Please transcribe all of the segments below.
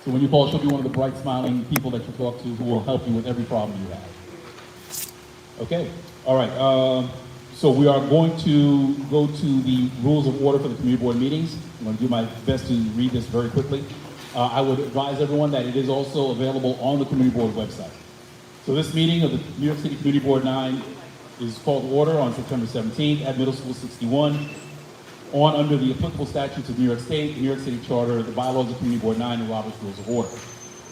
So when you call, she'll be one of the bright, smiling people that you talk to who will help you with every problem you have. Okay, all right. So we are going to go to the rules of order for the community board meetings. I'm going to do my best to read this very quickly. I would advise everyone that it is also available on the community board website. So this meeting of the New York City Community Board 9 is called to order on September 17th at Middle School 61 on under the applicable statutes of New York State, the New York City Charter, the bylaws of Community Board 9, and Robert's Rules of Order.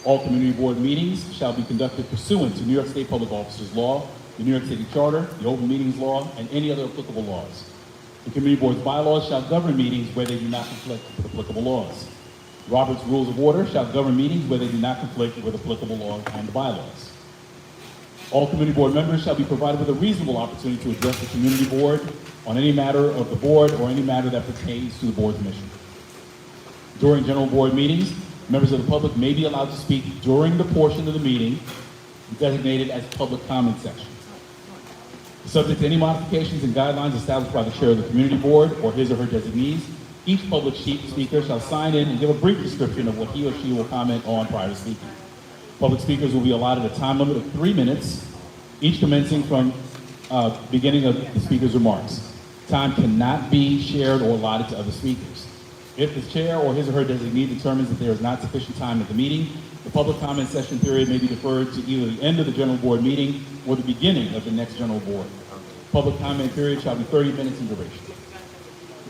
All community board meetings shall be conducted pursuant to New York State Public Officers Law, the New York City Charter, the Open Meetings Law, and any other applicable laws. The community board's bylaws shall govern meetings where they do not conflict with applicable laws. Robert's Rules of Order shall govern meetings where they do not conflict with applicable laws and the bylaws. All community board members shall be provided with a reasonable opportunity to address the community board on any matter of the board or any matter that pertains to the board's mission. During general board meetings, members of the public may be allowed to speak during the portion of the meeting designated as public comment section. Subject to any modifications and guidelines established by the chair of the community board or his or her designees, each public speaker shall sign in and give a brief description of what he or she will comment on prior to speaking. Public speakers will be allotted a time limit of 3 minutes, each commencing from beginning of the speaker's remarks. Time cannot be shared or allotted to other speakers. If the chair or his or her designee determines that there is not sufficient time at the meeting, the public comment session period may be deferred to either the end of the general board meeting or the beginning of the next general board. Public comment period shall be 30 minutes in duration.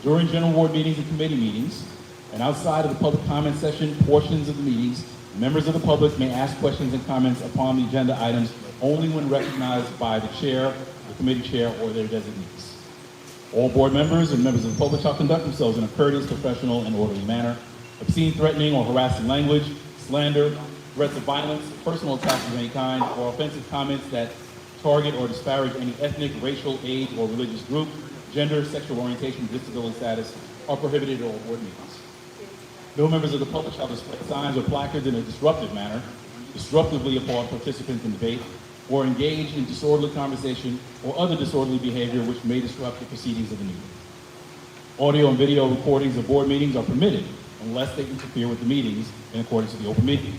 During general board meetings and committee meetings, and outside of the public comment session portions of the meetings, members of the public may ask questions and comments upon the agenda items only when recognized by the chair, the committee chair, or their designees. All board members and members of the public shall conduct themselves in a courteous, professional, and orderly manner. Obscene, threatening, or harassing language, slander, threats of violence, personal attacks of any kind, or offensive comments that target or disparage any ethnic, racial, age, or religious group, gender, sexual orientation, disability status are prohibited at all board meetings. No members of the public shall display signs or placards in a disruptive manner, disruptively appall participants in debate, or engage in disorderly conversation or other disorderly behavior which may disrupt the proceedings of the meeting. Audio and video recordings of board meetings are permitted unless they interfere with the meetings in accordance with the open meeting.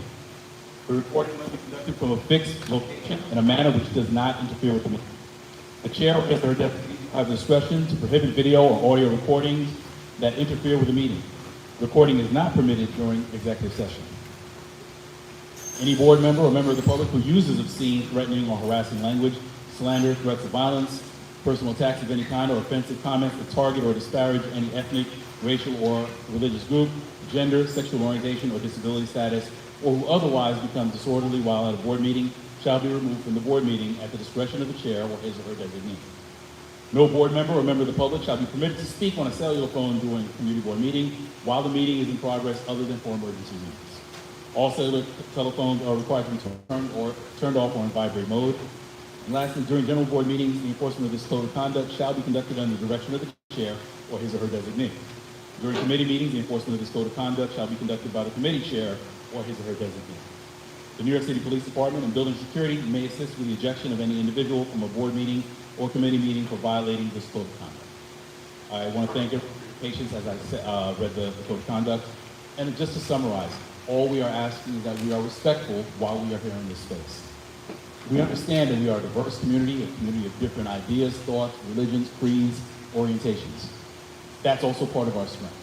The recording must be conducted from a fixed location in a manner which does not interfere with the meeting. The chair or her deputy have discretion to prohibit video or audio recordings that interfere with the meeting. Recording is not permitted during executive session. Any board member or member of the public who uses obscene, threatening, or harassing language, slander, threats of violence, personal attacks of any kind, or offensive comments that target or disparage any ethnic, racial, or religious group, gender, sexual orientation, or disability status, or who otherwise becomes disorderly while at a board meeting shall be removed from the board meeting at the discretion of the chair or his or her designee. No board member or member of the public shall be permitted to speak on a cellular phone during a community board meeting while the meeting is in progress other than for emergency reasons. All cellular telephones are required to be turned off or in vibrate mode. And lastly, during general board meetings, the enforcement of this code of conduct shall be conducted under the direction of the chair or his or her designee. During committee meetings, the enforcement of this code of conduct shall be conducted by the committee chair or his or her designee. The New York City Police Department and Building Security may assist with the ejection of any individual from a board meeting or committee meeting for violating this code of conduct. I want to thank you for your patience as I read the code of conduct. And just to summarize, all we are asking is that we are respectful while we are here in this space. We understand that we are a diverse community, a community of different ideas, thoughts, religions, creeds, orientations. That's also part of our strength.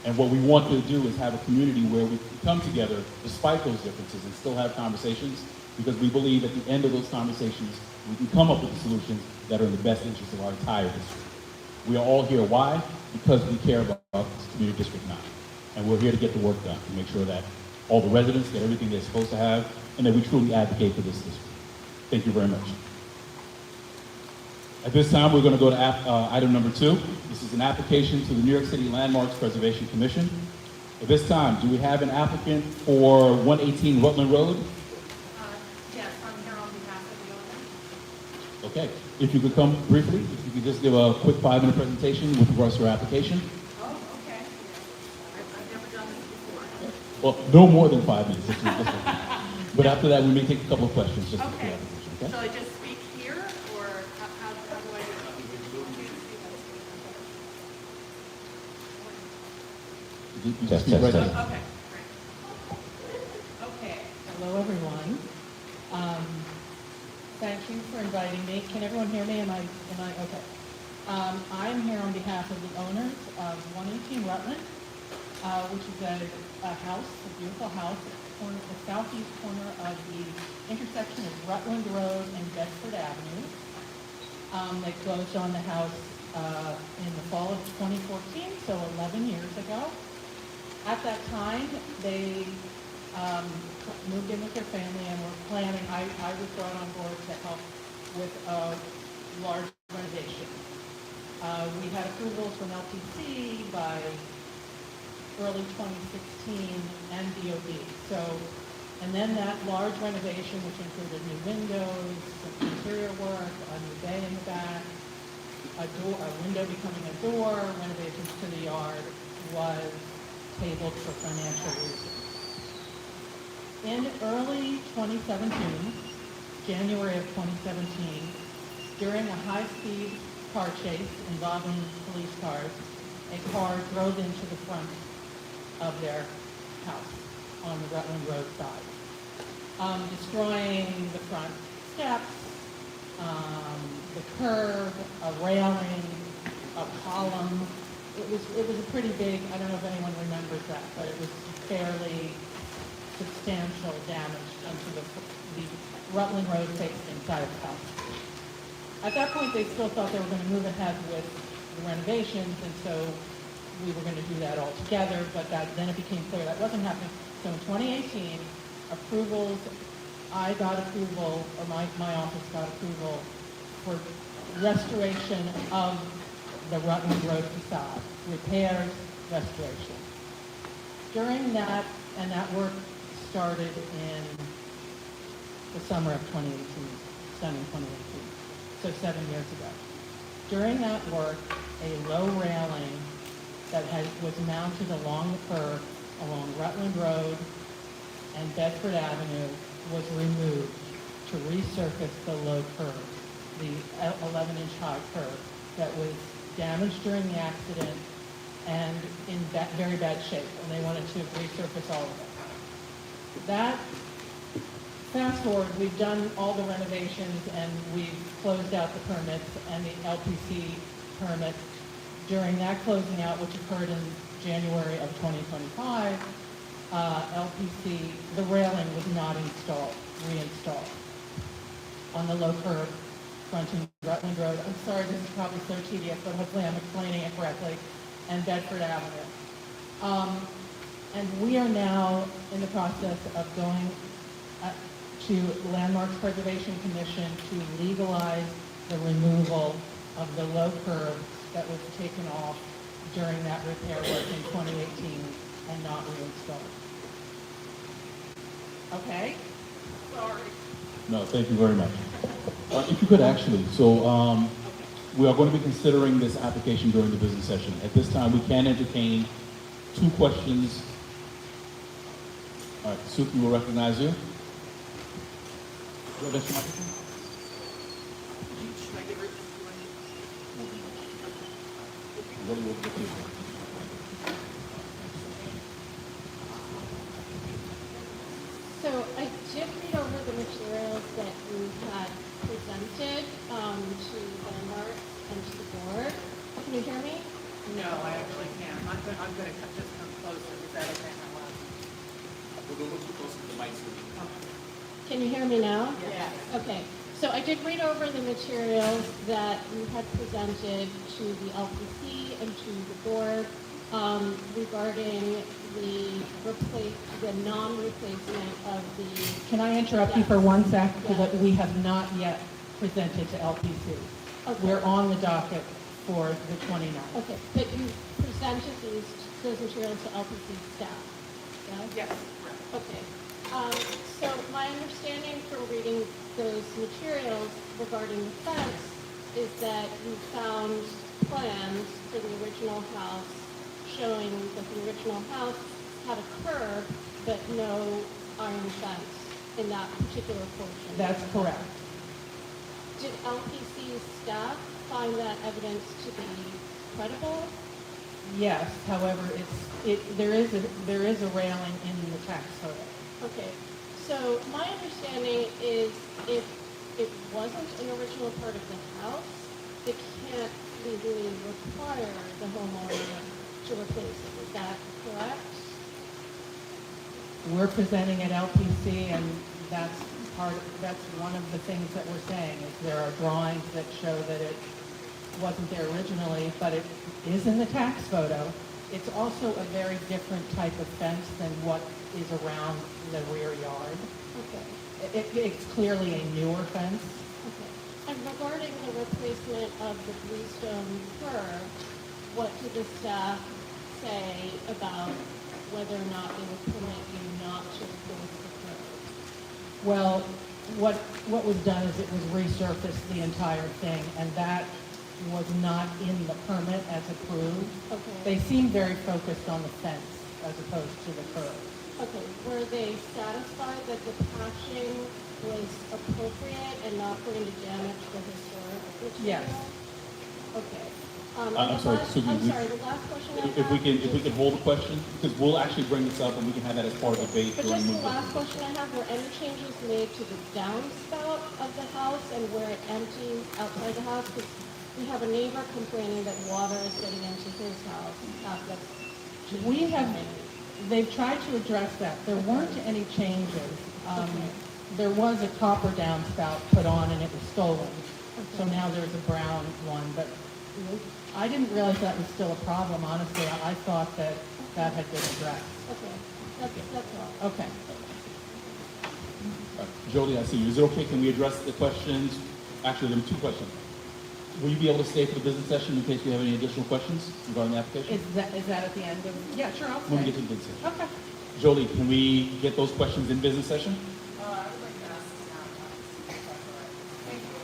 And what we want to do is have a community where we can come together despite those differences and still have conversations, because we believe at the end of those conversations, we can come up with the solutions that are in the best interest of our entire district. We are all here. Why? Because we care about Community District 9. And we're here to get the work done, to make sure that all the residents get everything they're supposed to have, and that we truly advocate for this district. Thank you very much. At this time, we're going to go to item number 2. This is an application to the New York City Landmarks Preservation Commission. At this time, do we have an applicant for 118 Rutland Road? Yes, I'm here on behalf of the owner. Okay. If you could come briefly, if you could just give a quick 5-minute presentation with regards to your application. Oh, okay. I've never done this before. Well, no more than 5 minutes. But after that, we may take a couple of questions just for the Okay. application. Okay? Shall I just speak here, or how do I do You just speak right there. Okay, great. Hello, everyone. Um, Thank you for inviting me. Can everyone hear me? Okay. I'm here on behalf of the owners of 118 Rutland, which is a house, a beautiful house, at the southeast corner of the intersection of Rutland Road and Bedford Avenue. They closed on the house in the fall of 2014, so 11 years ago. At that time, they moved in with their family and were planning, I was brought on board to help with a large renovation. We had approval from LTC by early 2016 and DOD. And then that large renovation, which included new windows, some interior work, a new bay in the back, a window becoming a door, renovations to the yard, was tabled for financial reasons. In early 2017, January of 2017, during a high-speed car chase involving police cars, a car drove into the front of their house on the Rutland Road side, destroying the front steps, the curb, a railing, a column. It was a pretty big, I don't know if anyone remembers that, but it was fairly substantial damage onto the Rutland Road facing side of the house. At that point, they still thought they were going to move ahead with the renovations, and so we were going to do that all together, but then it became clear that wasn't happening. So in 2018, I got approval, or my office got approval for restoration of the Rutland Road facade, repairs, restoration. During that, and that work started in the summer of 2018, summer 2018, so 7 years ago. During that work, a low railing that was mounted along the curb along Rutland Road and Bedford Avenue was removed to resurface the low curb, the 11-inch high curb that was damaged during the accident and in very bad shape, and they wanted to resurface all of it. That, fast forward, we've done all the renovations and we've closed out the permits and the LPC permit. During that closing out, which occurred in January of 2025, LPC, the railing was not reinstalled on the low curb fronting Rutland Road. I'm sorry, this is probably so tedious, but hopefully I'm explaining it correctly, and Bedford Avenue. And we are now in the process of going to Landmarks Preservation Commission to legalize the removal of the low curb that was taken off during that repair work in 2018 and not reinstalled. Okay? Sorry. No, thank you very much. If you could actually, we are going to be considering this application during the business session. At this time, we can entertain 2 questions. All right, Suki will recognize you. That's your microphone? Should I give her this one? What do you want to do? So I did read over the materials that you had presented to Landmark and to the board. Can you hear me? No, I actually can't. I'm gonna just come closer. Is that okay? We'll go a little closer to the mic so we can. Can you hear me now? Yes. Okay. So I did read over the materials that you had presented to the LPC and to the board regarding the non-replacement of the... Can I interrupt you for 1 sec? Yeah. Because we have not yet presented to LPC. Okay. We're on the docket for the 29th. Okay, but you presented those materials to LPC staff, yes? Yes. Okay. So my understanding from reading those materials regarding the fence is that you found plans for the original house showing that the original house had a curb but no iron fence in that particular portion. That's correct. Did LPC staff find that evidence to be credible? Yes, however, there is a railing in the tax photo. Okay, So my understanding is if it wasn't an original part of the house, they can't legally require the homeowner to replace it. Is that correct? We're presenting at LPC, and that's that's one of the things that we're saying, is there are drawings that show that it wasn't there originally, but it is in the tax photo. It's also a very different type of fence than what is around the rear yard. Okay. It's clearly a newer fence. Okay. And regarding the replacement of the bluestone curb, what did the staff say about whether or not they would permit you not to replace the curb? Well, what was done is it was resurfaced the entire thing, and that was not in the permit as approved. Okay. They seem very focused on the fence as opposed to the curb. Okay, were they satisfied that the patching was appropriate and not going to damage the historic material? Yes. Okay. I'm and the sorry, last- Susan, I'm we- sorry, the last question I have. If we can hold the question, because we'll actually bring this up and we can have that as part of the debate But during just the movement. last question I have, were any changes made to the downspout of the house and where it empties outside the house? Because we have a neighbor complaining that water is getting into his house after. They've tried to address that. There weren't any changes. Okay. There was a copper downspout put on and it was stolen. So Okay. now there's a brown one, but I didn't realize that was still a problem, honestly. I thought that that had been addressed. Okay, that's all. Okay. Jolie, I see you. Is it okay? Can we address the questions? Actually, there are two questions. Will you be able to stay for the business session in case we have any additional questions regarding the application? Is that at the end of? Yeah, sure, I'll When we stay. get to the business session. Okay. Jolie, can we get those questions in business session? I would like to ask this now. If that's all right. Thank you.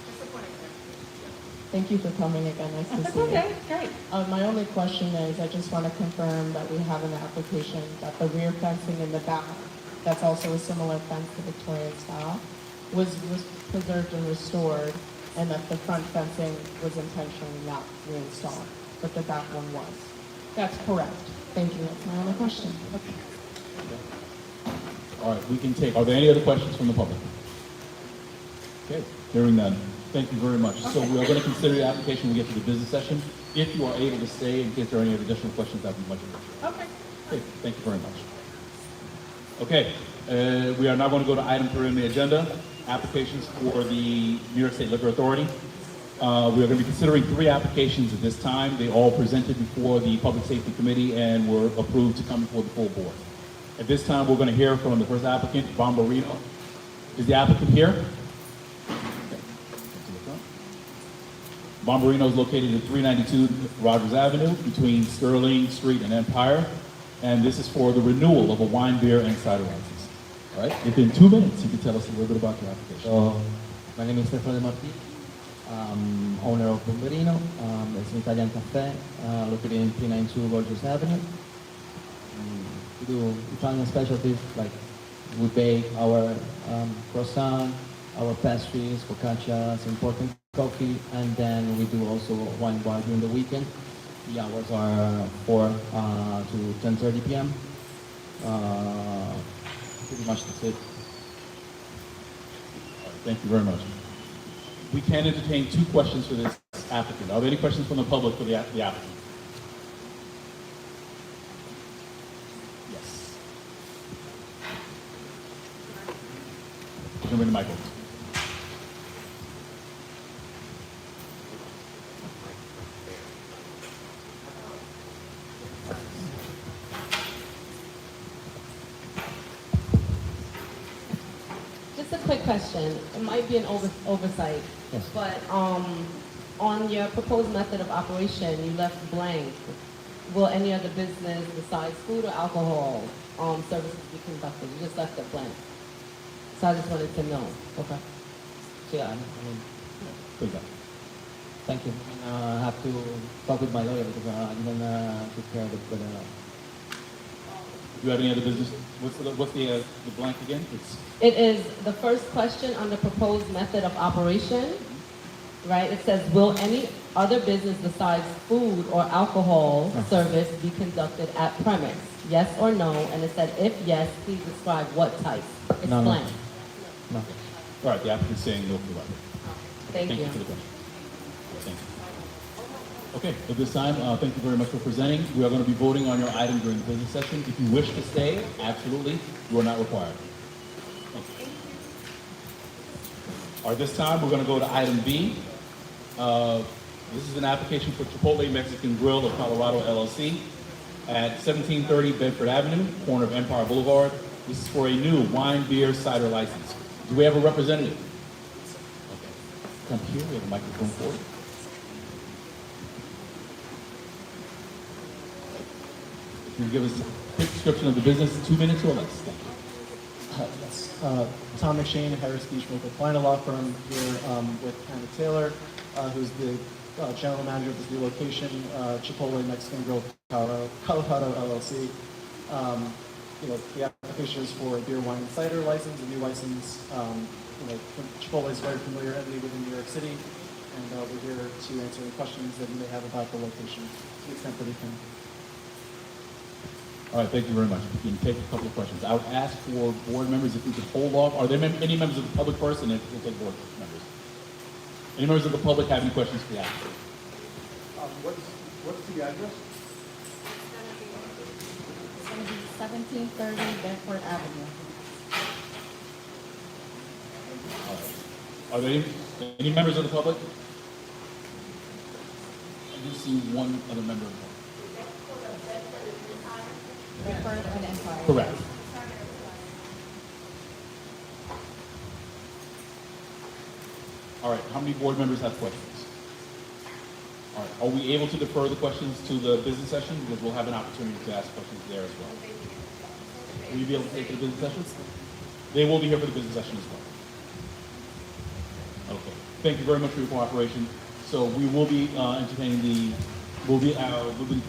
Just a point of clarification. Thank you for coming again. Nice to That's see you. okay, great. My only question is, I just want to confirm that we have in the application that the rear fencing in the back, that's also a similar fence to Victorian style, was preserved and restored, and that the front fencing was intentionally not reinstalled, but that that one was. That's correct. Thank you. That's my only question. All right, we can take, are there any other questions from the public? Okay, hearing none. Thank you very much. So we are going to consider the application when we get to the business session. If you are able to stay in case there are any additional questions, that would be much appreciated. Okay. Okay, thank you very much. Okay, we are now going to go to item 3 on the agenda, applications for the New York State Liquor Authority. We are going to be considering 3 applications at this time. They all presented before the Public Safety Committee and were approved to come before the full board. At this time, we're going to hear from the first applicant, Bombarino. Is the applicant here? Bombarino is located at 392 Rogers Avenue between Sterling Street and Empire. And this is for the renewal of a wine, beer, and cider license. All right, within 2 minutes, you can tell us a little bit about your application. So, my name is Stefano De Marti, owner of Bomberino. It's an Italian cafe located in 392 Rogers Avenue. We do Italian specialties like we bake our croissant, our pastries, focaccias, important coffee, and then we do also wine bar during the weekend. The hours are 4 to 10:30 p.m. Pretty much that's it. Thank you very much. We can entertain 2 questions for this applicant. Are there any questions from the public for the applicant? Yes. Bring the mic over. Just a quick question. It might be an oversight. Yes. But on your proposed method of operation, you left blank. Will any other business besides food or alcohol services be conducted? You just left it blank. So I just wanted to know. Okay. So yeah, I mean, Please go. thank you. I have to talk with my lawyer because I didn't take care of it, but Do you have any other business? What's the blank again? It's It is the first question on the proposed method of operation. right? It says, will any other business besides food or alcohol service be conducted at premise? Yes or no? And it said, if yes, please describe what type. No, no. Explain. No. All right, the applicant's saying no for the record. Thank you. for the question. Thank you. Okay, at this time, thank you very much for presenting. We are going to be voting on your item during the business session. If you wish to stay, absolutely, you are not required. Thank you. All right, this time, we're going to go to item B. This is an application for Chipotle Mexican Grill of Colorado LLC at 1730 Bedford Avenue, corner of Empire Boulevard. This is for a new wine, beer, cider license. Do we have a representative? Okay. Come here, we have a microphone for you. Can you give us a quick description of the business, 2 minutes or less? Thank you. Yes. Tom McShane, Harris Beach Local Planner Law Firm, here with Hannah Taylor, who's the general manager of this new location, Chipotle Mexican Grill, Colorado LLC. The application is for a beer, wine, and cider license, a new license. Chipotle is a very familiar entity within New York City, and we're here to answer any questions that you may have about the location to the extent that we can. All right, thank you very much. We can take a couple of questions. I would ask for board members if we could hold off. Are there any members of the public first, and then we'll take board members? Any members of the public have any questions for the applicant? What's the address? It's going to be 1730 Bedford Avenue. All right. Are there any members of the public? I do see one other member of the public. Bedford and Empire. Correct. All right, how many board members have questions? All right, are we able to defer the questions to the business session? Because we'll have an opportunity to ask questions there as well. Will you be able to take the business session? They will be here for the business session as well. Okay, thank you very much for your cooperation. So we will be we'll be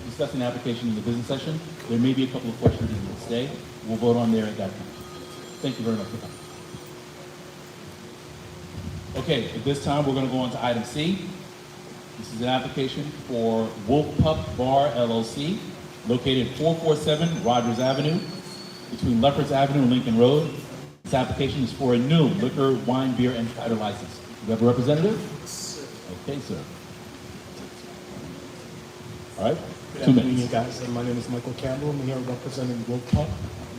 discussing the application in the business session. There may be a couple of questions that will stay. We'll vote on there at that time. Thank you very much for coming. Okay, at this time, we're going to go on to item C. This is an application for Wolf Pup Bar LLC, located at 447 Rogers Avenue, between Lefferts Avenue and Lincoln Road. This application is for a new liquor, wine, beer, and cider license. Do you have a representative? Okay, sir. All right, Good 2 afternoon, minutes. you guys. My name is Michael Campbell. I'm here representing Wolf Pup.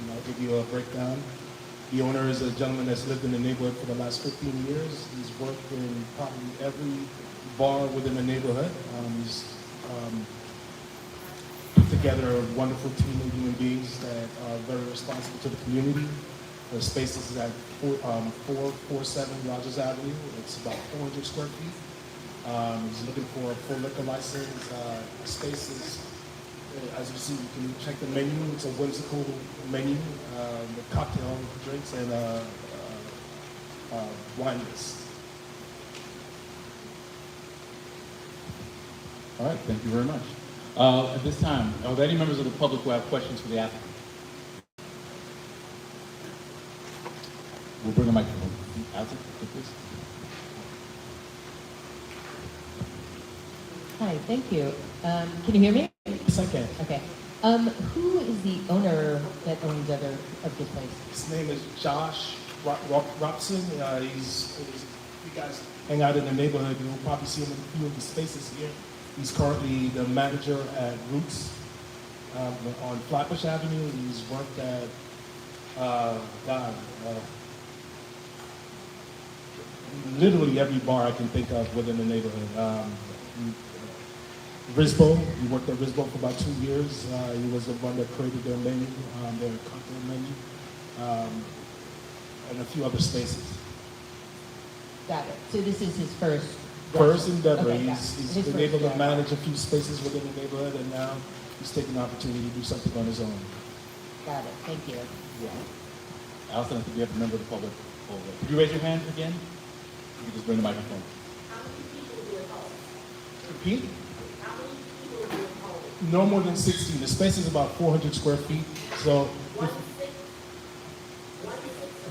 I'll give you a breakdown. The owner is a gentleman that's lived in the neighborhood for the last 15 years. He's worked in probably every bar within the neighborhood. He's put together a wonderful team of human beings that are very responsible to the community. The space is at 447 Rogers Avenue. It's about 400 square feet. He's looking for a full liquor license. Space is, as you see, you can check the menu. It's a whimsical menu with cocktail drinks and wine list. All right, thank you very much. At this time, are there any members of the public who have questions for the applicant? We'll bring a microphone. Applicant, please. Hi, thank you. Can you hear me? Yes, I can. Okay. Who is the owner that owns of this place? His name is Josh Robson. You guys hang out in the neighborhood. You'll probably see him in a few of the spaces here. He's currently the manager at Roots on Flatbush Avenue. He's worked at literally every bar I can think of within the neighborhood. Risbo, he worked at Risbo for about 2 years. He was the one that created their menu, their cocktail menu, and a few other spaces. Got it. So this is his first First endeavor, Okay, got it. he's His been first able to job. manage a few spaces within the neighborhood, and now he's taking the opportunity to do something on his own. Got it. Thank you. Allison, I think we have a member of the public over there. Could you raise your hand again? You can just bring the microphone. Repeat? No more than 16. The space is about 400 square feet. So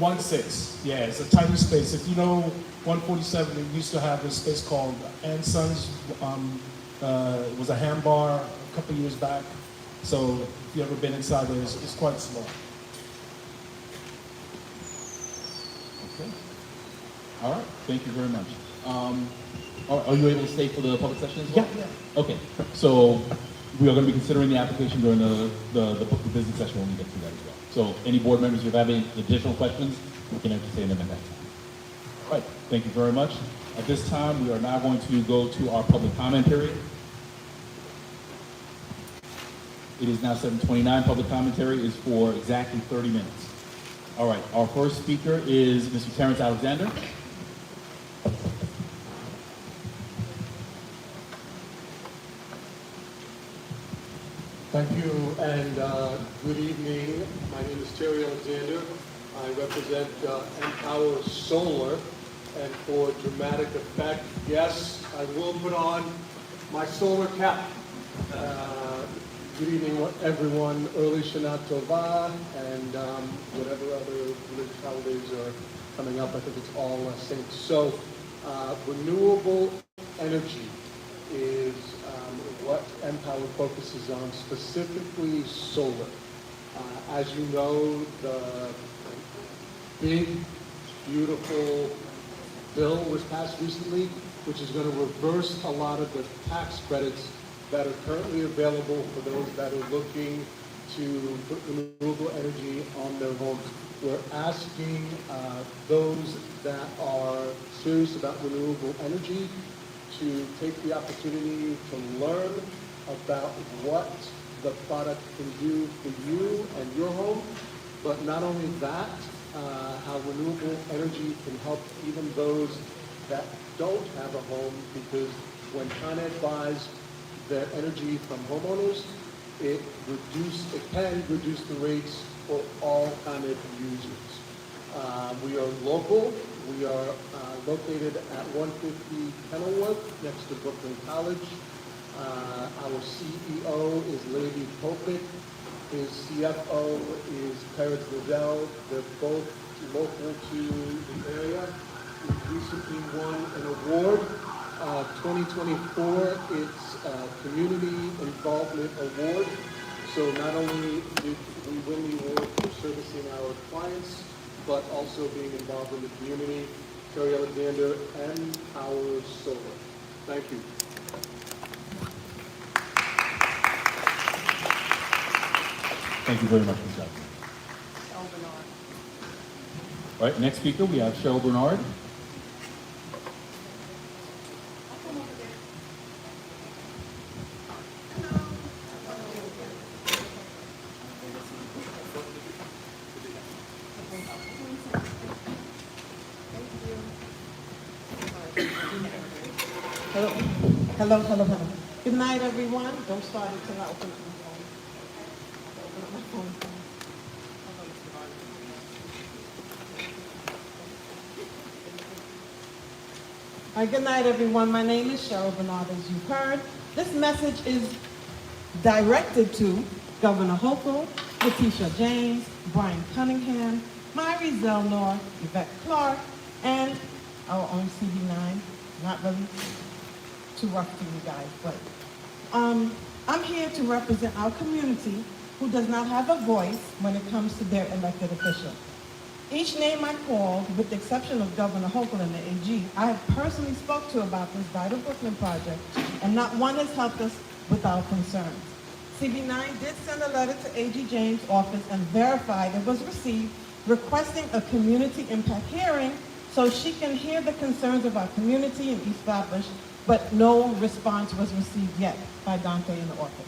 1-6. Yeah, it's a tiny space. If you know 147, it used to have a space called Ann Sons. It was a ham bar a couple years back. So if you've ever been inside there, it's quite small. Okay. All right, thank you very much. Are you able to stay for the public session as well? Yeah. Okay, so we are going to be considering the application during the business session when we get to that as well. So any board members who have any additional questions, we can entertain them at that time. All right, thank you very much. At this time, we are now going to go to our public comment period. It is now 7:29. Public commentary is for exactly 30 minutes. All right, our first speaker is Mr. Terrence Alexander. Thank you, and good evening. My name is Terry Alexander. I represent Empower Solar, and for dramatic effect, yes, I will put on my solar cap. Good evening, everyone. Early Shana Tova, and whatever other religious holidays are coming up, I think it's all Saints. So, renewable energy is what Empower focuses on, specifically solar. As you know, the big, beautiful bill was passed recently, which is going to reverse a lot of the tax credits that are currently available for those that are looking to put renewable energy on their homes. We're asking those that are serious about renewable energy to take the opportunity to learn about what the product can do for you and your home, but not only that, how renewable energy can help even those that don't have a home, because when Con Ed buys their energy from homeowners, it can reduce the rates for all Con Ed users. We are local. We are located at 150 Kenilworth, next to Brooklyn College. Our CEO is Lady Popick. His CFO is Peretz Liddell. They're both local to the area. We recently won an award, 2024. It's a Community Involvement Award. So not only did we win the award for servicing our clients, but also being involved in the community. Terry Alexander, Empower Solar. Thank you. Thank you very much, Ms. Jackson. All right, next speaker, we have Cheryl Bernard. Hello. Good night, everyone. Don't start until I open up my phone. Open up my phone. All right, good night, everyone. My name is Cheryl Bernard, as you've heard. This message is directed to Governor Hochul, Letitia James, Brian Cunningham, Myrie Zellnor, Yvette Clark, and our own CV9. Not really too rough to you guys, but I'm here to represent our community who does not have a voice when it comes to their elected official. Each name I called, with the exception of Governor Hochul and the AG, I have personally spoke to about this Vital Brooklyn project, and not one has helped us with our concerns. CV9 did send a letter to AG James' office and verified it was received, requesting a community impact hearing so she can hear the concerns of our community in East Flatbush, but no response was received yet by Dante in the office.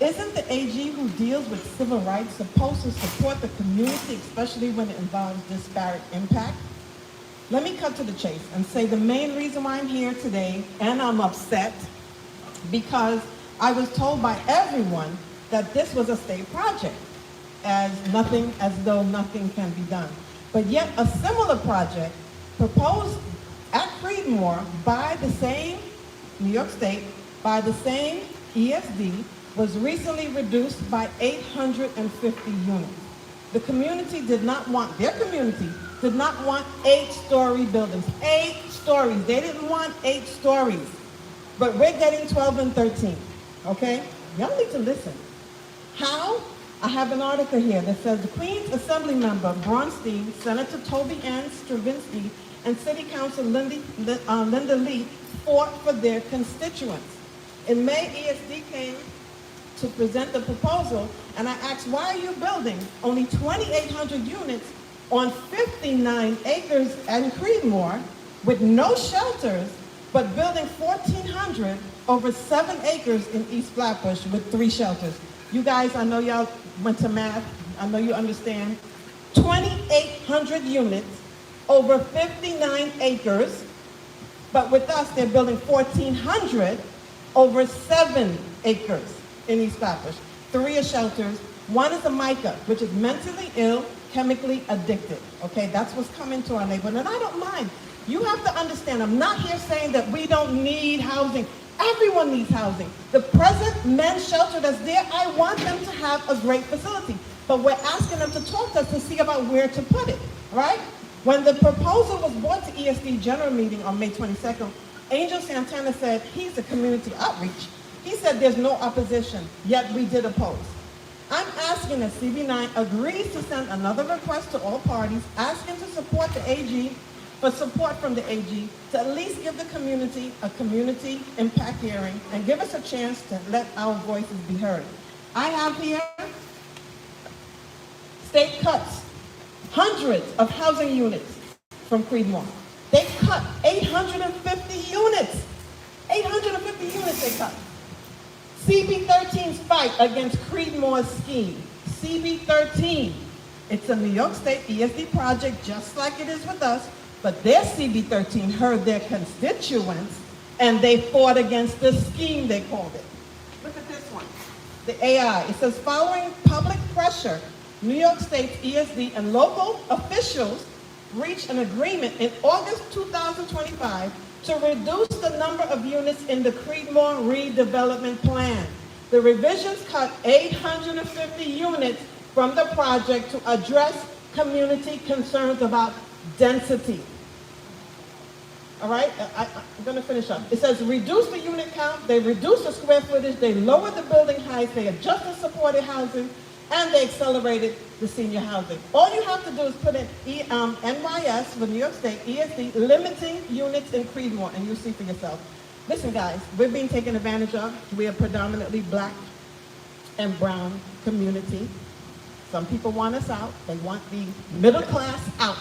Isn't the AG who deals with civil rights supposed to support the community, especially when it involves disparate impact? Let me cut to the chase and say the main reason why I'm here today, and I'm upset, because I was told by everyone that this was a state project, as though nothing can be done. But yet a similar project proposed at Creedmoor by the same New York State, by the same ESD, was recently reduced by 850 units. The community did not want, their community did not want 8-story buildings. 8 stories. They didn't want 8 stories. But we're getting 12 and 13, okay? Y'all need to listen. How? I have an article here that says the Queens Assembly member Braunstein, Senator Toby Ann Stravinsky, and City Council Linda Lee fought for their constituents. In May, ESD came to present the proposal, and I asked, why are you building only 2,800 units on 59 acres in Creedmoor with no shelters, but building 1,400 over 7 acres in East Flatbush with 3 shelters? You guys, I know y'all went to math. I know you understand. 2,800 units over 59 acres, but with us, they're building 1,400 over 7 acres in East Flatbush. 3 are shelters. 1 is a MICA, which is mentally ill, chemically addicted. Okay, that's what's coming to our neighborhood, and I don't mind. You have to understand, I'm not here saying that we don't need housing. Everyone needs housing. The present men's shelter that's there, I want them to have a great facility. But we're asking them to talk to us to see about where to put it, right? When the proposal was brought to ESD general meeting on May 22nd, Angel Santana said he's a community outreach. He said there's no opposition, yet we did oppose. I'm asking that CB9 agrees to send another request to all parties, asking to support the AG, for support from the AG, to at least give the community a community impact hearing and give us a chance to let our voices be heard. I have here state cuts hundreds of housing units from Creedmoor. They cut 850 units. 850 units they cut. CB13's fight against Creedmoor's scheme. CB13, it's a New York State ESD project just like it is with us, but their CB13 heard their constituents and they fought against the scheme, they called it. Look at this one. The AI, it says, following public pressure, New York State's ESD and local officials reached an agreement in August 2025 to reduce the number of units in the Creedmoor redevelopment plan. The revisions cut 850 units from the project to address community concerns about density. All right, I'm going to finish up. It says reduce the unit count, they reduce the square footage, they lowered the building height, they adjusted supported housing, and they accelerated the senior housing. All you have to do is put in NYS for New York State, ESD, limiting units in Creedmoor, and you'll see for yourself. Listen, guys, we're being taken advantage of. We are predominantly black and brown community. Some people want us out. They want the middle class out,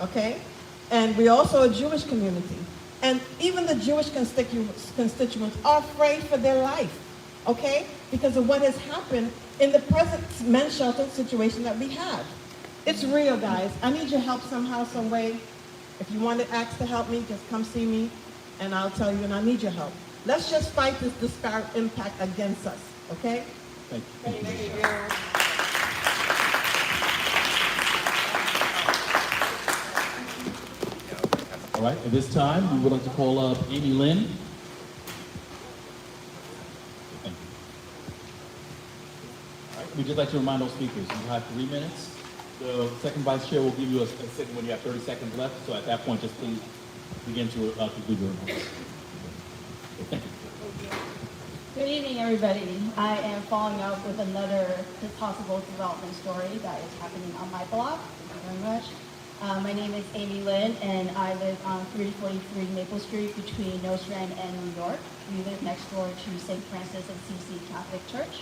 okay? And we're also a Jewish community. And even the Jewish constituents are afraid for their life, okay? Because of what has happened in the present men's shelter situation that we have. It's real, guys. I need your help somehow, some way. If you want to ask to help me, just come see me, and I'll tell you, and I need your help. Let's just fight this disparate impact against us, okay? Thank you. Thank you. All right, at this time, we would like to call up Amy Lynn. Thank you. All right, we'd just like to remind all speakers, you have 3 minutes. The second vice chair will give you a signal when you have 30 seconds left, so at that point, just please begin to conclude your remarks. Thank you. Good evening, everybody. I am following up with another possible development story that is happening on my block. Thank you very much. My name is Amy Lynn, and I live on 343 Maple Street between Nostrand and New York. We live next door to St. Francis of Assisi Catholic Church.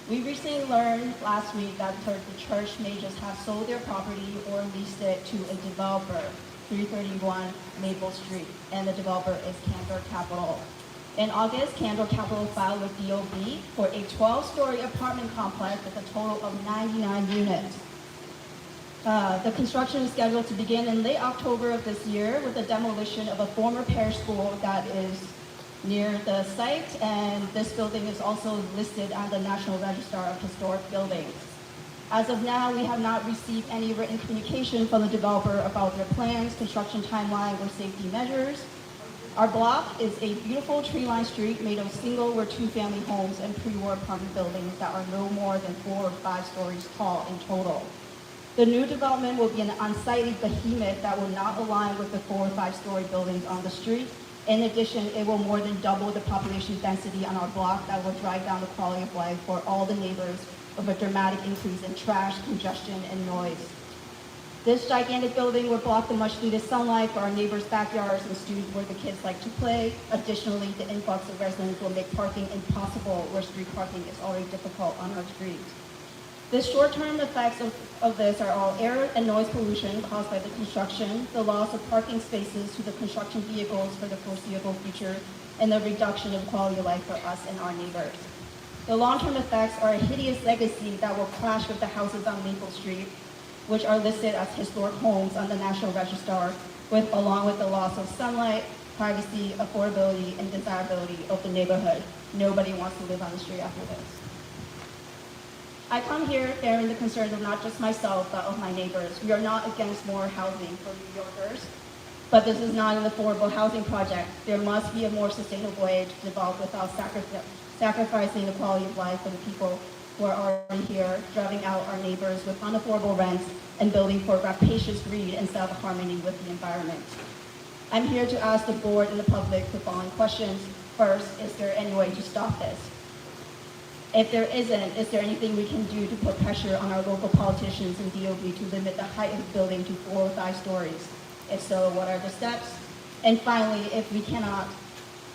We recently learned last week that the church may just have sold their property or leased it to a developer, 331 Maple Street, and the developer is Candor Capital. In August, Candor Capital filed with DOB for a 12-story apartment complex with a total of 99 units. The construction is scheduled to begin in late October of this year with the demolition of a former parish school that is near the site, and this building is also listed on the National Register of Historic Buildings. As of now, we have not received any written communication from the developer about their plans, construction timeline, or safety measures. Our block is a beautiful tree-lined street made of single or two-family homes and pre-war apartment buildings that are no more than 4 or 5 stories tall in total. The new development will be an unsightly behemoth that will not align with the 4 or 5-story buildings on the street. In addition, it will more than double the population density on our block that will drive down the quality of life for all the neighbors with a dramatic increase in trash, congestion, and noise. This gigantic building will block the much-needed sunlight for our neighbors' backyards and streets where the kids like to play. Additionally, the influx of residents will make parking impossible where street parking is already difficult on our streets. The short-term effects of this are all air and noise pollution caused by the construction, the loss of parking spaces to the construction vehicles for the foreseeable future, and the reduction of quality of life for us and our neighbors. The long-term effects are a hideous legacy that will clash with the houses on Maple Street, which are listed as historic homes on the National Register, along with the loss of sunlight, privacy, affordability, and desirability of the neighborhood. Nobody wants to live on the street after this. I come here bearing the concerns of not just myself, but of my neighbors. We are not against more housing for New Yorkers, but this is not an affordable housing project. There must be a more sustainable way to develop without sacrificing the quality of life for the people who are already here, driving out our neighbors with unaffordable rents and building for rapacious greed instead of harmony with the environment. I'm here to ask the board and the public the following questions. First, is there any way to stop this? If there isn't, is there anything we can do to put pressure on our local politicians and DOB to limit the height of the building to 4 or 5 stories? If so, what are the steps? And finally, if we cannot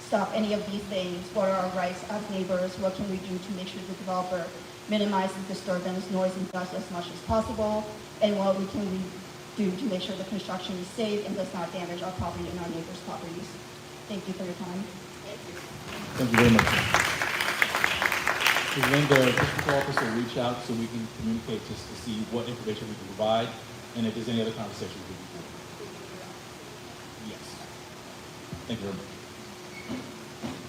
stop any of these things, what are our rights as neighbors? What can we do to make sure the developer minimizes disturbance, noise, and dust as much as possible? And what can we do to make sure the construction is safe and does not damage our property and our neighbors' properties? Thank you for your time. Thank you very much. So Linda, district office will reach out so we can communicate just to see what information we can provide and if there's any other conversations we can do. Yes. Thank you very much.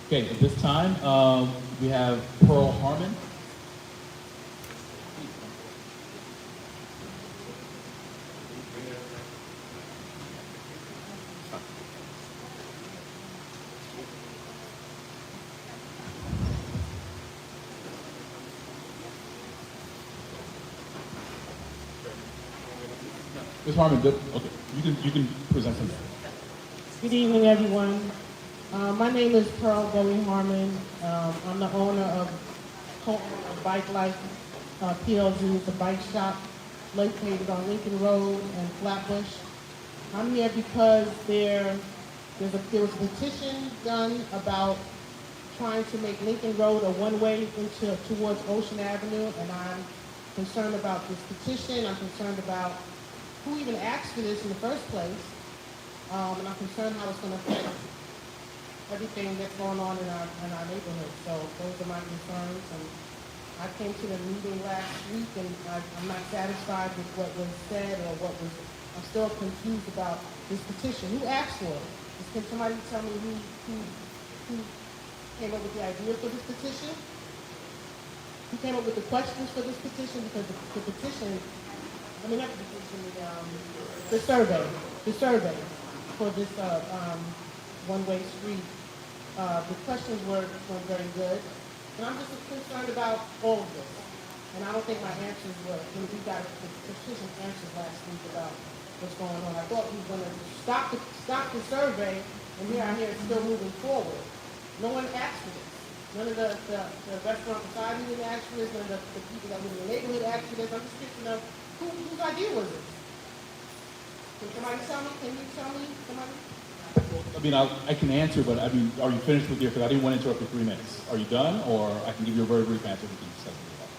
Okay, at this time, we have Pearl Harmon. Ms. Harmon, good. Okay, you can present something. Good evening, everyone. My name is Pearl Bowie Harmon. I'm the owner of Bike Life PLZ. It's a bike shop located on Lincoln Road and Flatbush. I'm here because there was a petition done about trying to make Lincoln Road a one-way towards Ocean Avenue, and I'm concerned about this petition. I'm concerned about who even asked for this in the first place, and I'm concerned how it's going to affect everything that's going on in our neighborhood. So those are my concerns, and I came to the meeting last week, and I'm not satisfied with what was said or I'm still confused about this petition. Who asked for it? Can somebody tell me who came up with the idea for this petition? Who came up with the questions for this petition? Because the petition, I mean, not the petition, the survey for this one-way street. The questions were very good, and I'm just concerned about all of this. And I don't think my answers were, we got the petition answers last week about what's going on. I thought we were going to stop the survey, and here I hear it's still moving forward. No one asked for this. None of the restaurant society didn't ask for this. None of the people that live in the neighborhood asked for this. I'm just thinking of whose idea was this? Can somebody tell me? Can you tell me? Somebody? I mean, I can answer, but I mean, are you finished with your, because I didn't want to interrupt for 3 minutes. Are you done, or I can give you a very brief answer if you can discuss it about it.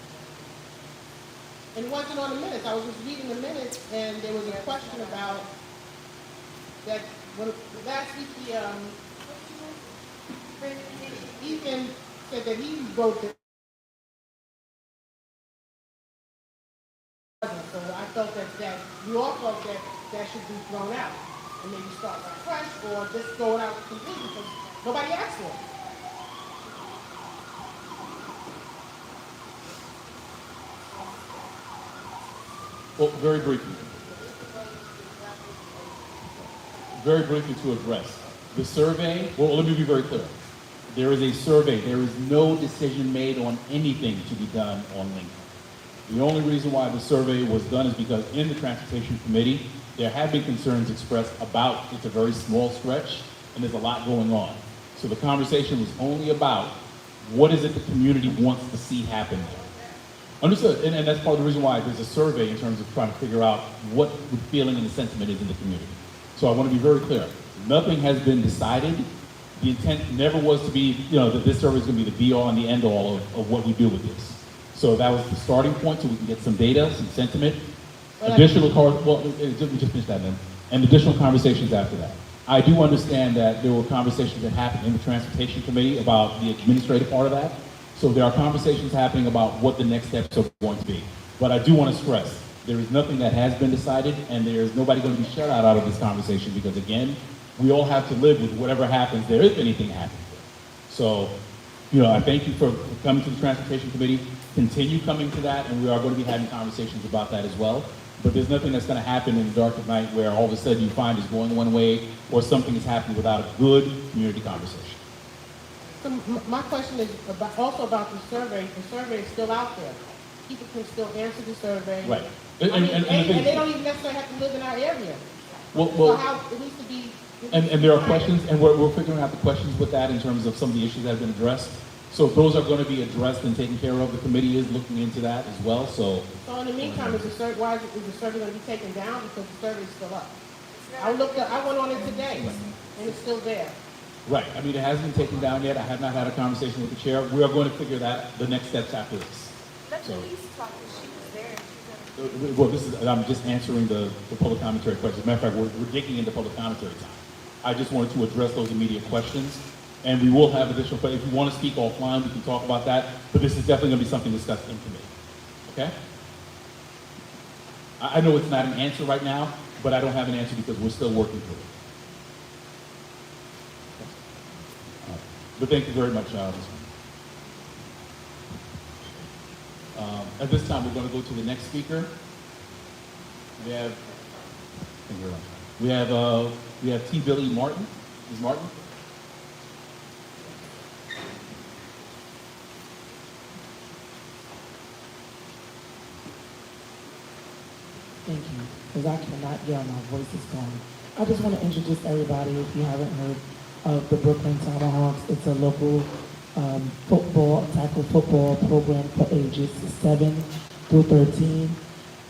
And it wasn't on the minutes. I was just reading the minutes, and there was a question about that when last week Ethan said that he wrote the. So I felt that we all felt that should be thrown out and maybe start fresh or just throw it out completely because nobody asked for it. Well, very briefly to address. The survey, well, let me be very clear. There is a survey. There is no decision made on anything to be done on Lincoln. The only reason why the survey was done is because in the Transportation Committee, there have been concerns expressed about it's a very small stretch and there's a lot going on. So the conversation was only about what is it the community wants to see happen there. Understood, and that's part of the reason why there's a survey in terms of trying to figure out what the feeling and the sentiment is in the community. So I want to be very clear. Nothing has been decided. The intent never was to be, that this survey is going to be the be-all and the end-all of what we do with this. So that was the starting point, so we can get some data, some sentiment. Additional, let me just finish that then. And additional conversations after that. I do understand that there were conversations that happened in the Transportation Committee about the administrative part of that. So there are conversations happening about what the next steps are going to be. But I do want to stress, there is nothing that has been decided, and there is nobody going to be shut out of this conversation because, again, we all have to live with whatever happens there, if anything happens there. So, I thank you for coming to the Transportation Committee. Continue coming to that, and we are going to be having conversations about that as well. But there's nothing that's going to happen in the dark of night where all of a sudden you find it's going one way or something is happening without a good community conversation. So my question is also about the survey. The survey is still out there. People can still answer the survey. Right. And they don't even necessarily have to live in our area. Well, So how it needs to be. and there are questions, and we're figuring out the questions with that in terms of some of the issues that have been addressed. So those are going to be addressed and taken care of. The committee is looking into that as well. So In the meantime, is the survey going to be taken down because the survey is still up? I went on it today, and it's still there. right. I mean, it hasn't been taken down yet. I have not had a conversation with the chair. We are going to figure that the next steps after this. Let So- Elise talk, because she was there. And she's gonna- Well, I'm just answering the public commentary questions. As a matter of fact, we're digging into public commentary time. I just wanted to address those immediate questions. And we will have additional, but if you want to speak offline, we can talk about that. But this is definitely going to be something discussed in committee. Okay? I know it's not an answer right now, but I don't have an answer because we're still working through it. Okay. But thank you very much, Ms. At this time, we're going to go to the next speaker. We have, thank you very much. We have T. Billy Martin. Ms. Martin? Thank you, because I cannot hear, my voice is gone. I just want to introduce everybody, if you haven't heard of the Brooklyn Tomahawks. It's a local tackle football program for ages 7 through 13.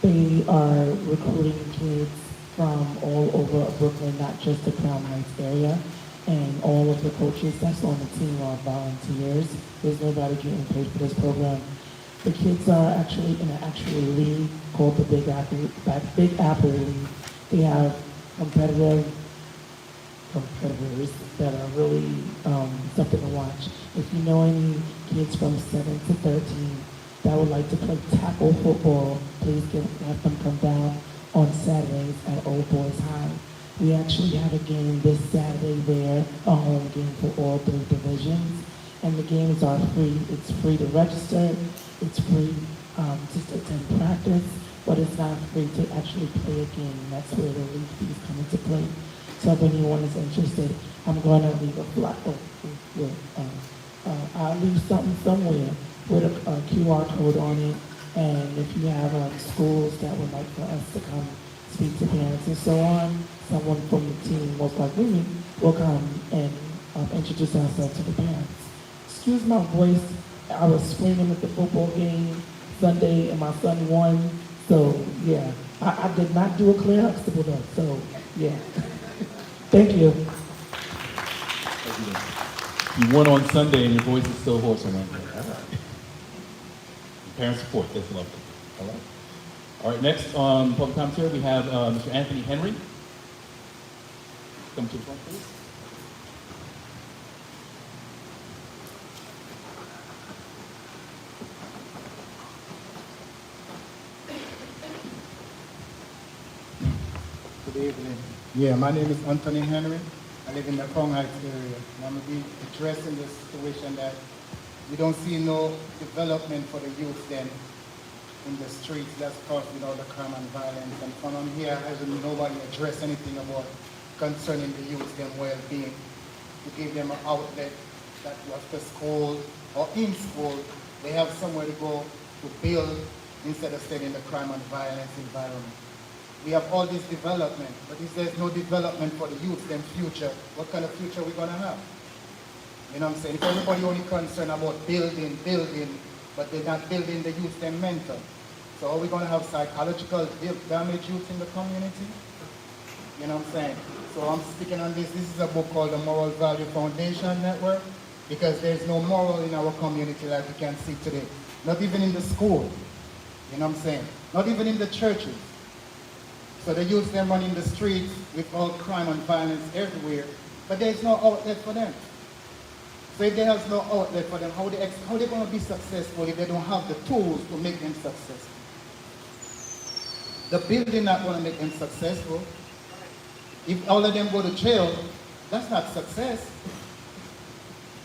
They are recruiting kids from all over Brooklyn, not just the Crown Heights area. And all of the coaches that's on the team are volunteers. There's nobody getting paid for this program. The kids are actually in an actual league called the Big Apple League. They have competitors that are really something to watch. If you know any kids from 7 to 13 that would like to play tackle football, please have them come down on Saturdays at Old Boys High. We actually have a game this Saturday there, a home game for all 3 divisions. And the games are free. It's free to register. It's free just to attend practice, but it's not free to actually play a game. That's where the league fees come into play. So if anyone is interested, I'm going to leave a flyer. I'll leave something somewhere with a QR code on it. And if you have schools that would like for us to come speak to parents and so on, someone from the team, most likely me, will come and introduce ourselves to the parents. Excuse my voice. I was screaming at the football game Sunday, and my son won. So, yeah, I did not do a Claire Huxtable though. So, yeah. Thank you. You won on Sunday, and your voice is still hoarse on Wednesday. All right. Parent support, that's lovely. All right. All right, next on public commentary, we have Mr. Anthony Henry. Come to the front, please. Good evening. Yeah, my name is Anthony Henry. I live in the Crown Heights area. And I'm going to be addressing the situation that we don't see no development for the youth then in the streets. That's causing all the crime and violence. And from here, hasn't nobody addressed anything about concerning the youth, them well-being. to give them an outlet that after school or in school, they have somewhere to go to build instead of staying in the crime and violence environment. We have all this development, but if there's no development for the youth, then future, what kind of future are we going to have? You know what I'm saying? If everybody only concerned about building, but they're not building the youth, then mental. So are we going to have psychological damage youth in the community? You know what I'm saying? So I'm speaking on this. This is a book called The Moral Value Foundation Network, because there's no moral in our community like we can see today. Not even in the school. You know what I'm saying? Not even in the churches. So the youth them running the streets with all crime and violence everywhere, but there's no outlet for them. So if there is no outlet for them, how they going to be successful if they don't have the tools to make them successful? The building not going to make them successful. If all of them go to jail, that's not success.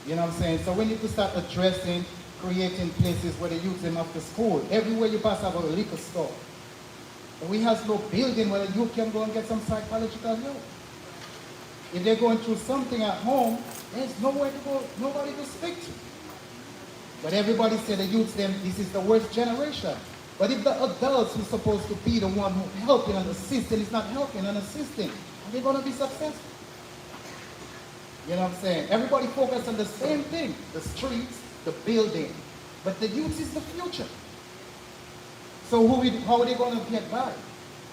You know what I'm saying? So we need to start addressing, creating places where they use them after school. Everywhere you pass, have a liquor store. But we have no building where the youth can go and get some psychological help. If they're going through something at home, there's nowhere to go, nobody to speak to. But everybody said the youth, this is the worst generation. But if the adults who are supposed to be the one who helping and assisting is not helping and assisting, are they going to be successful? You know what I'm saying? Everybody focus on the same thing, the streets, the building. But the youth is the future. So how are they going to get by?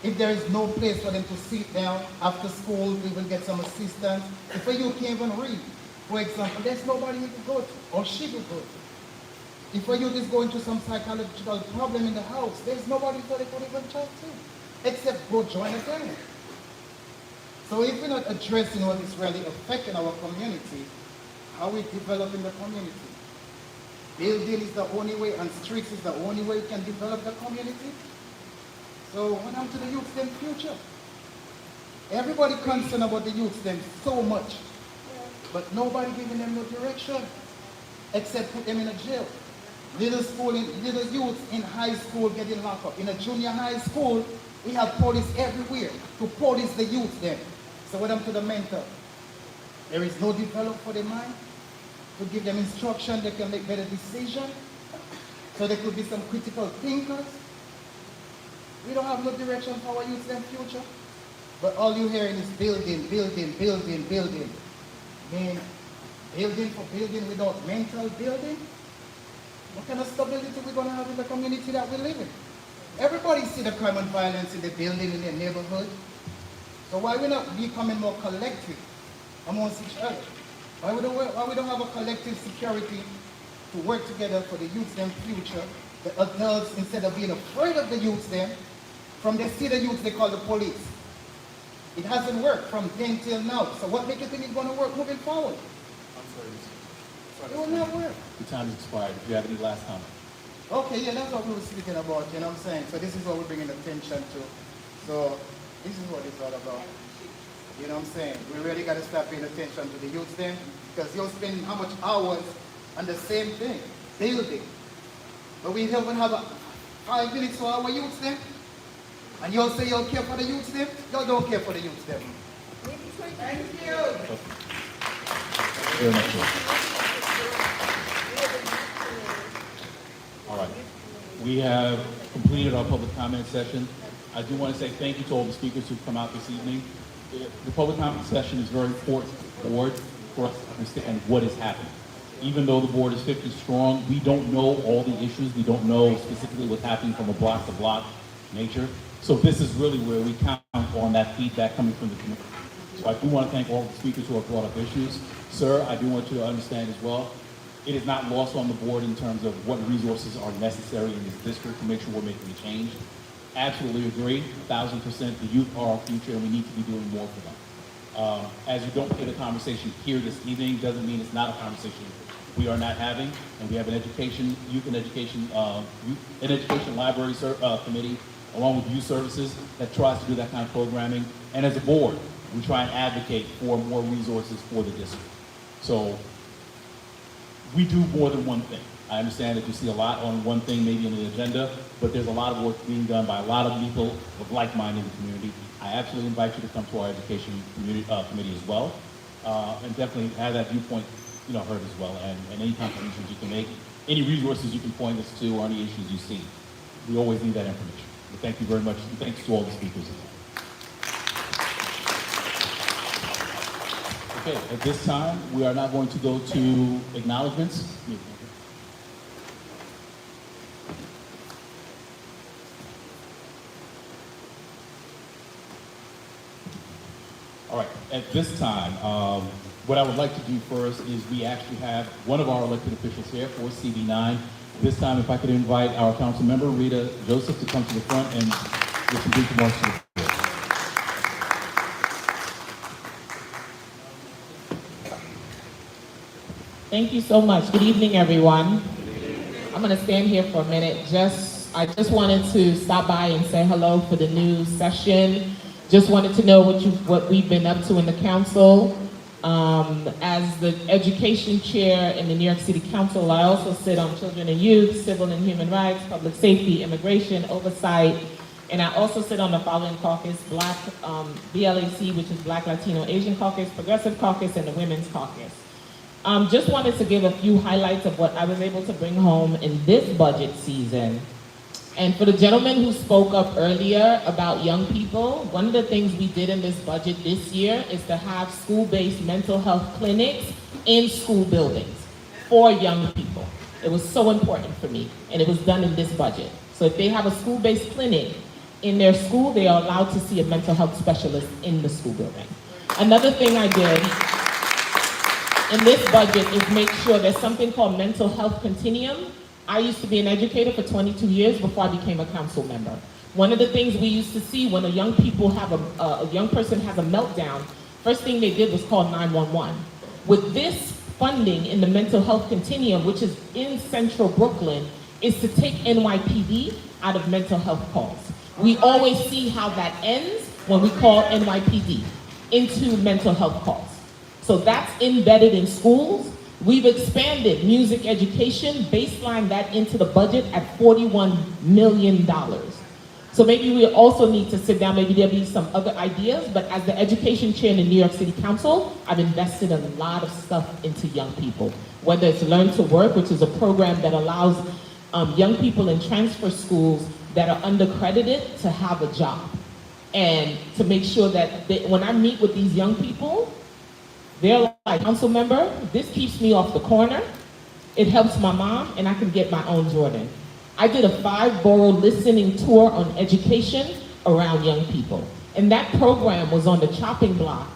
If there is no place for them to sit down after school, we will get some assistance. If a youth can't even read, for example, there's nobody he could go to, or she could go to. If a youth is going through some psychological problem in the house, there's nobody that they could even talk to, except go join a gang. So if we're not addressing what is really affecting our community, how we develop in the community? Building is the only way, and streets is the only way we can develop the community. So what happened to the youth then future? Everybody concerned about the youth then so much, but nobody giving them no direction, except put them in a jail. Little youth in high school getting locked up. In a junior high school, we have police everywhere to police the youth then. So what happened to the mental? There is no development for the mind to give them instruction, they can make better decisions. So there could be some critical thinkers. We don't have no direction for our youth in the future. But all you're hearing is building. I mean, building for building without mental building? What kind of stability we're going to have in the community that we live in? Everybody see the crime and violence in the building, in their neighborhood. So why we not becoming more collective amongst each other? Why we don't have a collective security to work together for the youth them future? The adults, instead of being afraid of the youth them, from they see the youth they call the police. It hasn't worked from then till now. So what makes you think it's going to work moving forward? It will not work. The time has expired. If you have any last comment. Okay, yeah, that's what we were speaking about, you know what I'm saying? So this is what we're bringing attention to. So this is what it's all about. You know what I'm saying? We really got to start paying attention to the youth then, because you're spending how much hours on the same thing, building. But we don't even have 5 minutes for our youth then. And you'll say you'll care for the youth then? You don't care for the youth then. Thank you. Very much so. All right. We have completed our public comment session. I do want to say thank you to all the speakers who've come out this evening. The public comment session is very important for the board for us to understand what is happening. Even though the board is 50 strong, we don't know all the issues. We don't know specifically what's happening from a block-to-block nature. So this is really where we count on that feedback coming from the community. So I do want to thank all the speakers who have brought up issues. Sir, I do want you to understand as well, it is not lost on the board in terms of what resources are necessary in this district to make sure we're making a change. Absolutely agree, 1,000%. The youth are our future, and we need to be doing more for them. As you don't hear the conversation here this evening, doesn't mean it's not a conversation we are not having, and we have an education, youth and education library committee, along with youth services, that tries to do that kind of programming. And as a board, we try and advocate for more resources for the district. So we do more than one thing. I understand that you see a lot on one thing, maybe in the agenda, but there's a lot of work being done by a lot of people of like mind in the community. I absolutely invite you to come to our education committee as well. and definitely have that viewpoint, heard as well, and any contributions you can make, any resources you can point us to, or any issues you see. We always need that information. But thank you very much, and thanks to all the speakers as well. Okay, at this time, we are now going to go to acknowledgements. All right, at this time, what I would like to do first is we actually have one of our elected officials here for CB9. This time, if I could invite our council member, Rita Joseph, to come to the front and give some brief remarks to the board. Thank you so much. Good evening, everyone. I'm going to stand here for a minute. I just wanted to stop by and say hello for the new session. Just wanted to know what we've been up to in the council. As the education chair in the New York City Council, I also sit on Children and Youth, Civil and Human Rights, Public Safety, Immigration, Oversight, and I also sit on the following caucus: Black BLAC, which is Black, Latino, Asian Caucus, Progressive Caucus, and the Women's Caucus. Just wanted to give a few highlights of what I was able to bring home in this budget season. And for the gentleman who spoke up earlier about young people, one of the things we did in this budget this year is to have school-based mental health clinics in school buildings for young people. It was so important for me, and it was done in this budget. So if they have a school-based clinic in their school, they are allowed to see a mental health specialist in the school building. Another thing I did in this budget is make sure there's something called mental health continuum. I used to be an educator for 22 years before I became a council member. One of the things we used to see when a young person has a meltdown, first thing they did was call 911. With this funding in the mental health continuum, which is in central Brooklyn, is to take NYPD out of mental health calls. We always see how that ends when we call NYPD into mental health calls. So that's embedded in schools. We've expanded music education, baseline that into the budget at $41 million. So maybe we also need to sit down, maybe there'll be some other ideas, but as the education chair in the New York City Council, I've invested a lot of stuff into young people. Whether it's Learn to Work, which is a program that allows young people in transfer schools that are undercredited to have a job. And to make sure that when I meet with these young people, they're like, council member, this keeps me off the corner. It helps my mom, and I can get my own Jordan. I did a 5-borough listening tour on education around young people. And that program was on the chopping block.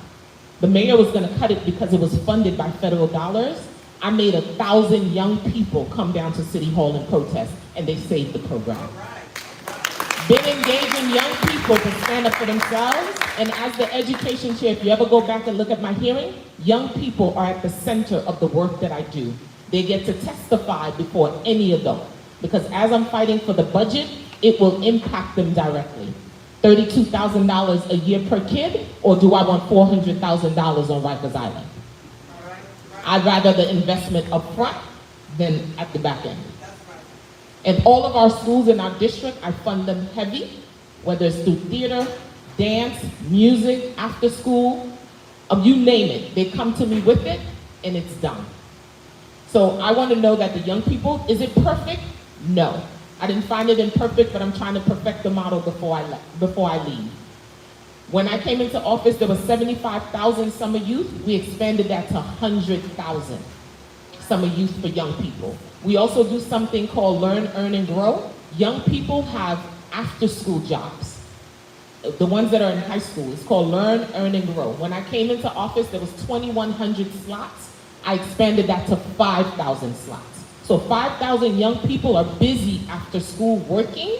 The mayor was gonna cut it because it was funded by federal dollars. I made 1,000 young people come down to City Hall and protest, and they saved the program. Been engaging young people to stand up for themselves, and as the education chair, if you ever go back and look at my hearing, young people are at the center of the work that I do. They get to testify before any adult, because as I'm fighting for the budget, it will impact them directly. $32,000 a year per kid, or do I want $400,000 on Rikers Island? I'd rather the investment up front than at the back end. And all of our schools in our district, I fund them heavy, whether it's through theater, dance, music, after school, you name it. They come to me with it, and it's done. So I want to know that the young people, is it perfect? No. I didn't find it imperfect, but I'm trying to perfect the model before I leave. When I came into office, there was 75,000 summer youth. We expanded that to 100,000 summer youth for young people. We also do something called Learn, Earn, and Grow. Young people have after-school jobs. The ones that are in high school, it's called Learn, Earn, and Grow. When I came into office, there was 2,100 slots. I expanded that to 5,000 slots. So 5,000 young people are busy after school working.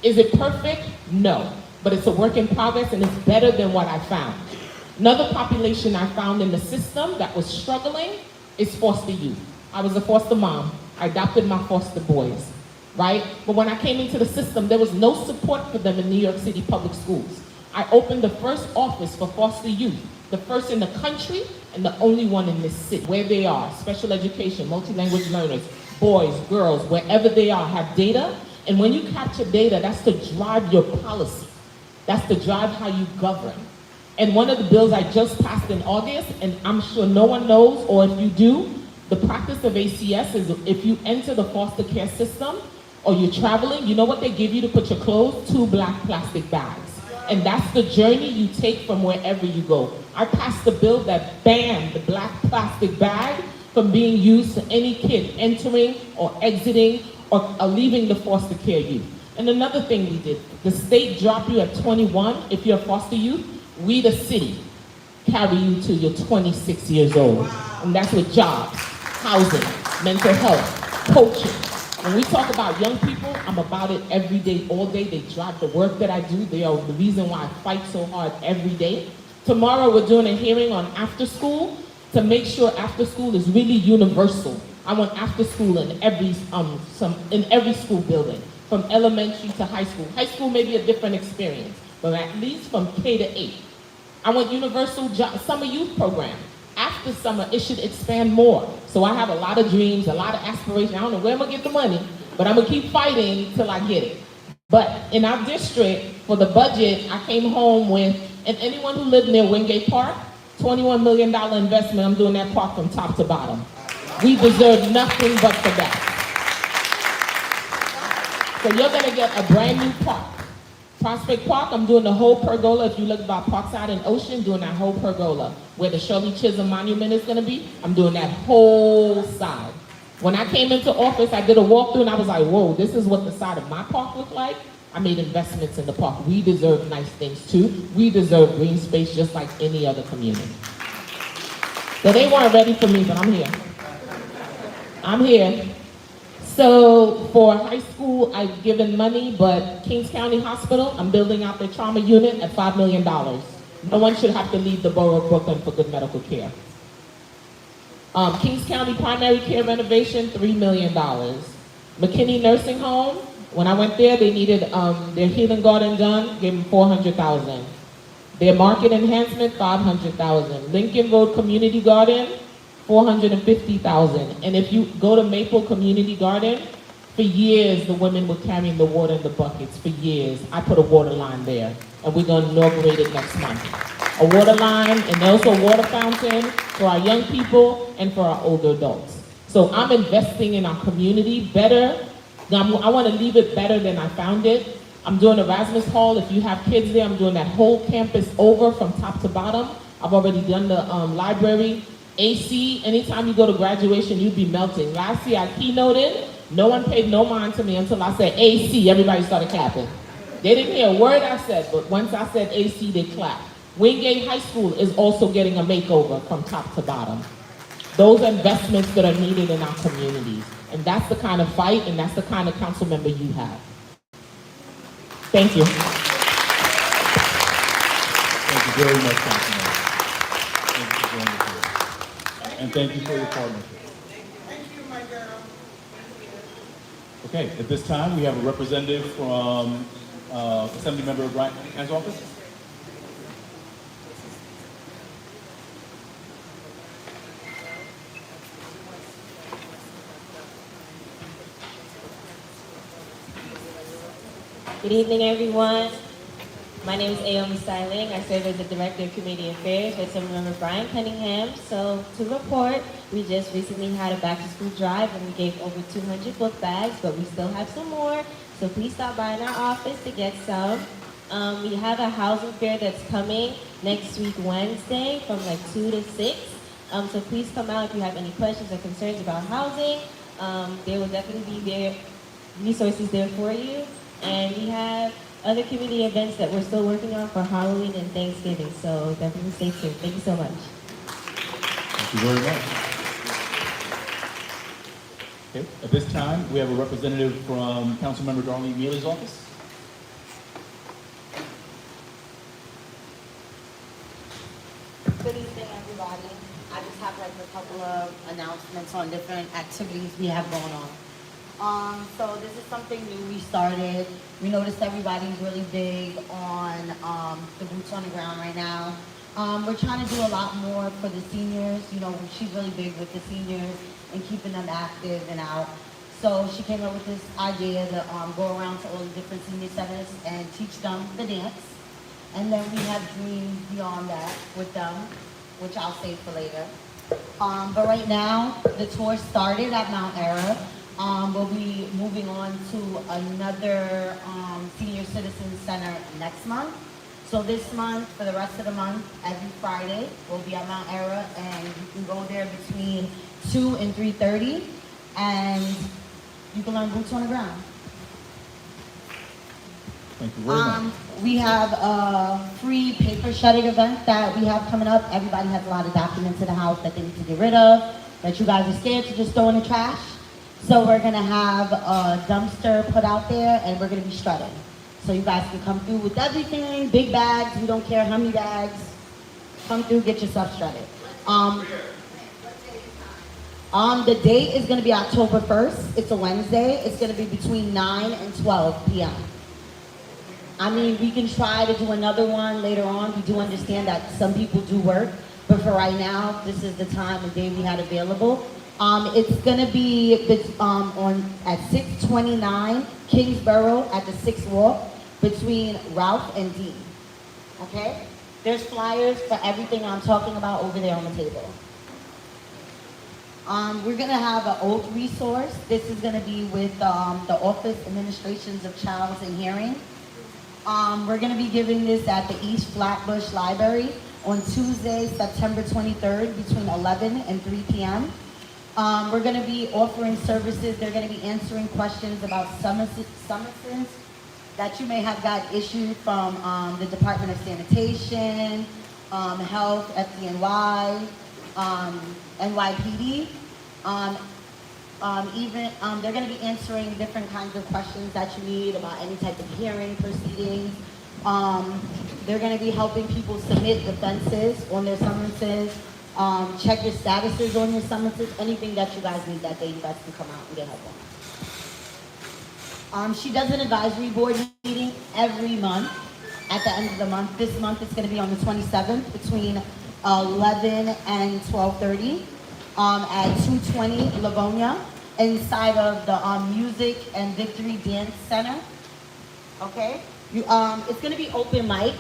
Is it perfect? No. But it's a work in progress, and it's better than what I found. Another population I found in the system that was struggling is foster youth. I was a foster mom. I adopted my foster boys, right? But when I came into the system, there was no support for them in New York City public schools. I opened the first office for foster youth, the first in the country and the only one in this city. Where they are, special education, multi-language learners, boys, girls, wherever they are, have data. And when you capture data, that's to drive your policy. That's to drive how you govern. And one of the bills I just passed in August, and I'm sure no one knows, or if you do, the practice of ACS is if you enter the foster care system or you're traveling, you know what they give you to put your clothes? 2 black plastic bags. And that's the journey you take from wherever you go. I passed a bill that banned the black plastic bag from being used to any kid entering or exiting or leaving the foster care youth. And another thing we did, the state dropped you at 21 if you're a foster youth. We, the city, carry you till you're 26 years old. And that's with jobs, housing, mental health, coaching. When we talk about young people, I'm about it every day, all day. They drive the work that I do. They are the reason why I fight so hard every day. Tomorrow we're doing a hearing on after school to make sure after school is really universal. I want after school in every school building, from elementary to high school. High school may be a different experience, but at least from K to 8. I want universal summer youth program. After summer, it should expand more. So I have a lot of dreams, a lot of aspirations. I don't know where I'm gonna get the money, but I'm gonna keep fighting till I get it. But in our district, for the budget, I came home with, and anyone who lived near Wingate Park, $21 million investment. I'm doing that park from top to bottom. We deserve nothing but for that. So you're gonna get a brand new park. Prospect Park, I'm doing the whole pergola. If you look about Parkside and Ocean, doing that whole pergola. Where the Shirley Chisholm Monument is gonna be, I'm doing that whole side. When I came into office, I did a walkthrough and I was like, whoa, this is what the side of my park looked like. I made investments in the park. We deserve nice things too. We deserve green space just like any other community. So they weren't ready for me, but I'm here. I'm here. So for high school, I've given money, but Kings County Hospital, I'm building out their trauma unit at $5 million. No one should have to leave the borough of Brooklyn for good medical care. Kings County primary care renovation, $3 million. McKinney Nursing Home, when I went there, they needed their healing garden done, gave them $400,000. Their market enhancement, $500,000. Lincoln Road Community Garden, $450,000. And if you go to Maple Community Garden, for years the women were carrying the water in the buckets, for years. I put a water line there, and we're gonna inaugurate it next month. A water line and also a water fountain for our young people and for our older adults. So I'm investing in our community better. I wanna leave it better than I found it. I'm doing Erasmus Hall. If you have kids there, I'm doing that whole campus over from top to bottom. I've already done the library. AC, anytime you go to graduation, you'd be melting. Last year I keynoted, no one paid no mind to me until I said AC, everybody started clapping. They didn't hear a word I said, but once I said AC, they clapped. Wingate High School is also getting a makeover from top to bottom. Those are investments that are needed in our communities. And that's the kind of fight, and that's the kind of council member you have. Thank you. Thank you very much, Councilman. Thank you for joining us here. And thank you for your partnership. Thank you, my girl. Okay, at this time, we have a representative from Assemblymember Brian Cunningham's office. Good evening, everyone. My name is Aomi Styling. I serve as the Director of Community Affairs with Assemblymember Brian Cunningham. So to report, we just recently had a back-to-school drive and we gave over 200 book bags, but we still have some more. So please stop by in our office to get some. We have a housing fair that's coming next week, Wednesday, from like 2 to 6. So please come out if you have any questions or concerns about housing. There will definitely be resources there for you. And we have other community events that we're still working on for Halloween and Thanksgiving, so definitely stay tuned. Thank you so much. Thank you very much. Okay, at this time, we have a representative from Councilmember Darlene Mealy's office. Good evening, everybody. I just have like a couple of announcements on different activities we have going on. So this is something new we started. We noticed everybody's really big on the boots on the ground right now. We're trying to do a lot more for the seniors. You know, she's really big with the seniors and keeping them active and out. So she came up with this idea to go around to all the different senior centers and teach them the dance. And then we have dreams beyond that with them, which I'll save for later. But right now, the tour started at Mount Era. We'll be moving on to another senior citizen center next month. So this month, for the rest of the month, every Friday, we'll be at Mount Era, and you can go there between 2 and 3:30, and you can learn boots on the ground. Thank you very much. We have a free paper shredding event that we have coming up. Everybody has a lot of documents in the house that they need to get rid of, that you guys are scared to just throw in the trash. So we're gonna have a dumpster put out there, and we're gonna be shredding. So you guys can come through with everything, big bags, we don't care how many bags. Come through, get yourself shredded. The date is gonna be October 1st. It's a Wednesday. It's gonna be between 9 and 12 p.m. I mean, we can try to do another one later on. We do understand that some people do work, but for right now, this is the time and day we had available. It's gonna be at 629 Kingsborough at the 6th Walk between Ralph and Dean. Okay? There's flyers for everything I'm talking about over there on the table. We're gonna have an oath resource. This is gonna be with the Office Administrations of Childs and Hearing. We're gonna be giving this at the East Flatbush Library on Tuesday, September 23rd, between 11 and 3 p.m. We're gonna be offering services. They're gonna be answering questions about summonses that you may have got issued from the Department of Sanitation, Health, FDNY, NYPD. They're going to be answering different kinds of questions that you need about any type of hearing proceedings. They're going to be helping people submit defenses on their summonses, check your statuses on your summonses, anything that you guys need that day, you guys can come out and get help on. She does an advisory board meeting every month at the end of the month. This month it's going to be on the 27th between 11 and 12:30 at 220 Livonia inside of the Music and Victory Dance Center. Okay? It's going to be open mic.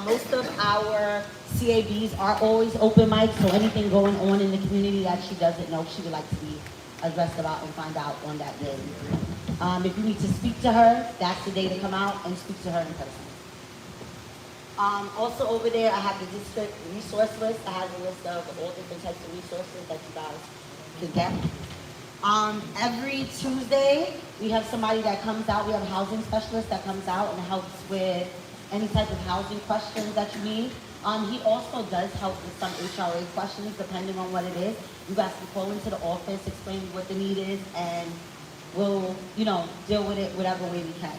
Most of our CABs are always open mic, so anything going on in the community that she doesn't know, she would like to be addressed about and find out on that day. If you need to speak to her, that's the day to come out and speak to her in person. Also over there, I have the district resource list. I have a list of all different types of resources that you guys can get. Every Tuesday, we have somebody that comes out. We have a housing specialist that comes out and helps with any type of housing questions that you need. He also does help with some HRA questions, depending on what it is. You guys can call into the office, explain what the need is, and we'll, deal with it whatever way we can.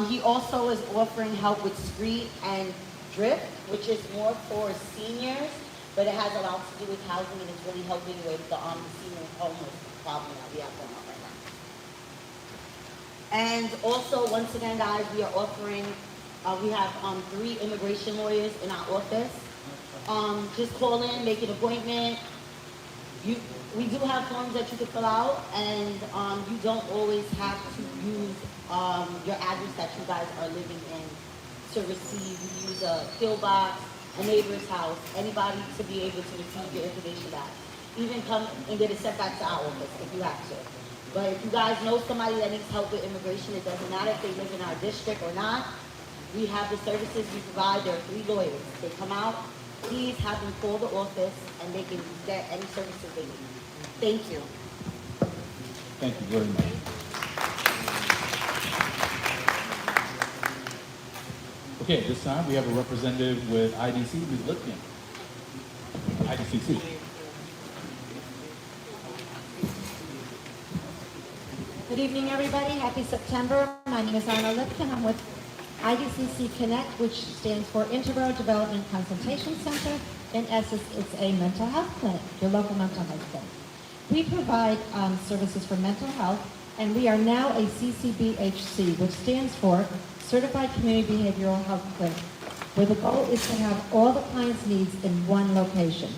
He also is offering help with street and drift, which is more for seniors, but it has a lot to do with housing, and it's really helping with the senior homeless problem that we have going on right now. And also, once again, guys, we are offering, we have 3 immigration lawyers in our office. Just call in, make an appointment. We do have forms that you can fill out, and you don't always have to use your address that you guys are living in to receive. You use a PO box, a neighbor's house, anybody to be able to receive your information back. Even come and get it sent back to our office if you have to. But if you guys know somebody that needs help with immigration, it doesn't matter if they live in our district or not. We have the services we provide. There are 3 lawyers. They come out. Please have them call the office, and they can get any services they need. Thank you. Thank you very much. Okay, at this time we have a representative with IDC, Ms. Lipkin. IDCC. Good evening, everybody. Happy September. My name is Anna Lipkin. I'm with IDCC Connect, which stands for Interborough Development Consultation Center. In essence, it's a mental health clinic, your local mental health clinic. We provide services for mental health, and we are now a CCBHC, which stands for Certified Community Behavioral Health Clinic, where the goal is to have all the client's needs in one location.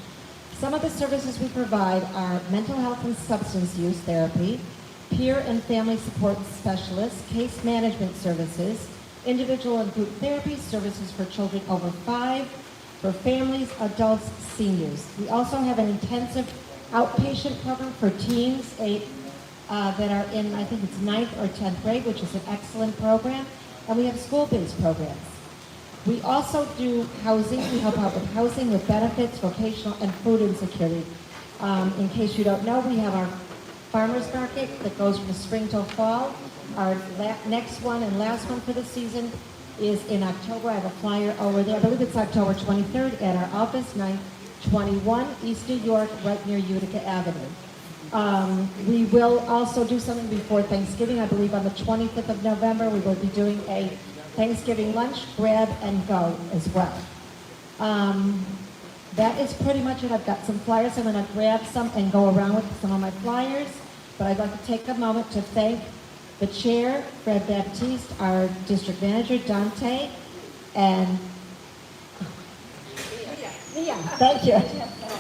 Some of the services we provide are mental health and substance use therapy, peer and family support specialists, case management services, individual and group therapy, services for children over 5, for families, adults, seniors. We also have an intensive outpatient program for teens that are in, I think it's 9th or 10th grade, which is an excellent program. And we have school-based programs. We also do housing. We help out with housing, with benefits, vocational, and food insecurity. In case you don't know, we have our farmers market that goes from spring till fall. Our next one and last one for the season is in October. I have a flyer over there. I believe it's October 23rd at our office, 921 East New York, right near Utica Avenue. We will also do something before Thanksgiving. I believe on the 25th of November, we will be doing a Thanksgiving lunch, grab and go as well. That is pretty much it. I've got some flyers. I'm going to grab some and go around with some of my flyers. But I'd like to take a moment to thank the chair, Fred Baptiste, our district manager, Dante, and Mia. Thank you.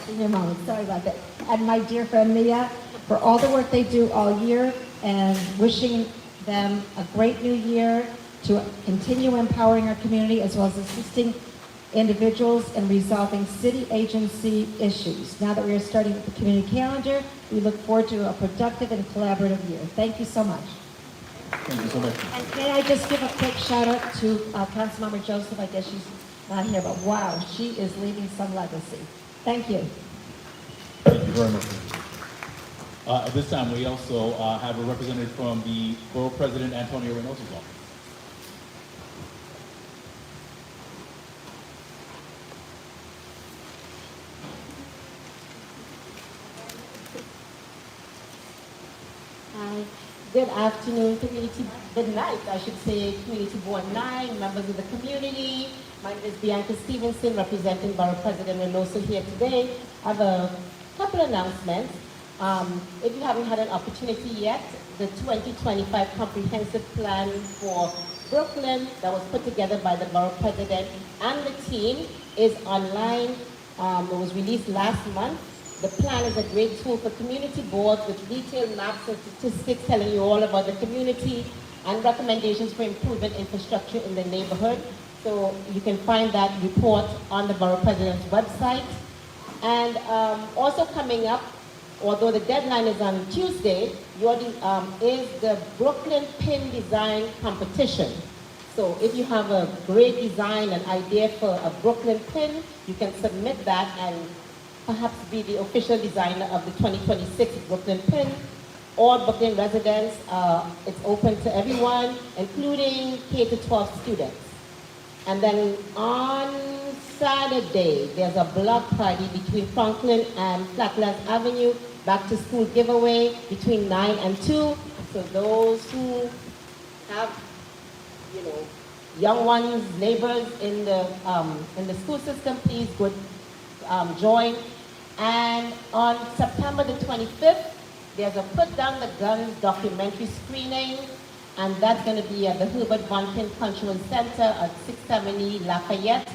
Give me a moment. Sorry about that. And my dear friend Mia, for all the work they do all year, and wishing them a great new year to continue empowering our community as well as assisting individuals in resolving city agency issues. Now that we are starting with the community calendar, we look forward to a productive and collaborative year. Thank you so much. Thank you so much. And may I just give a quick shout out to Councilmember Joseph. I guess she's not here, but wow, she is leaving some legacy. Thank you. Thank you very much. At this time, we also have a representative from the Borough President, Antonio Reynoso's office. Hi. Good afternoon, good night, I should say, Community Board 9, members of the community. My name is Bianca Stevenson, representing Borough President Reynoso here today. I have a couple announcements. If you haven't had an opportunity yet, the 2025 Comprehensive Plan for Brooklyn that was put together by the Borough President and the team is online. It was released last month. The plan is a great tool for community boards with detailed maps and statistics telling you all about the community and recommendations for improving infrastructure in the neighborhood. So you can find that report on the Borough President's website. And also coming up, although the deadline is on Tuesday, is the Brooklyn Pin Design Competition. So if you have a great design, an idea for a Brooklyn pin, you can submit that and perhaps be the official designer of the 2026 Brooklyn Pin. All Brooklyn residents, it's open to everyone, including K-12 students. And then on Saturday, there's a block party between Franklin and Flatlands Avenue, back to school giveaway between 9 and 2. So those who have, young ones, neighbors in the school system, please go join. And on September the 25th, there's a Put Down the Guns documentary screening, and that's going to be at the Herbert Von Pin Cultural Center at 670 Lafayette.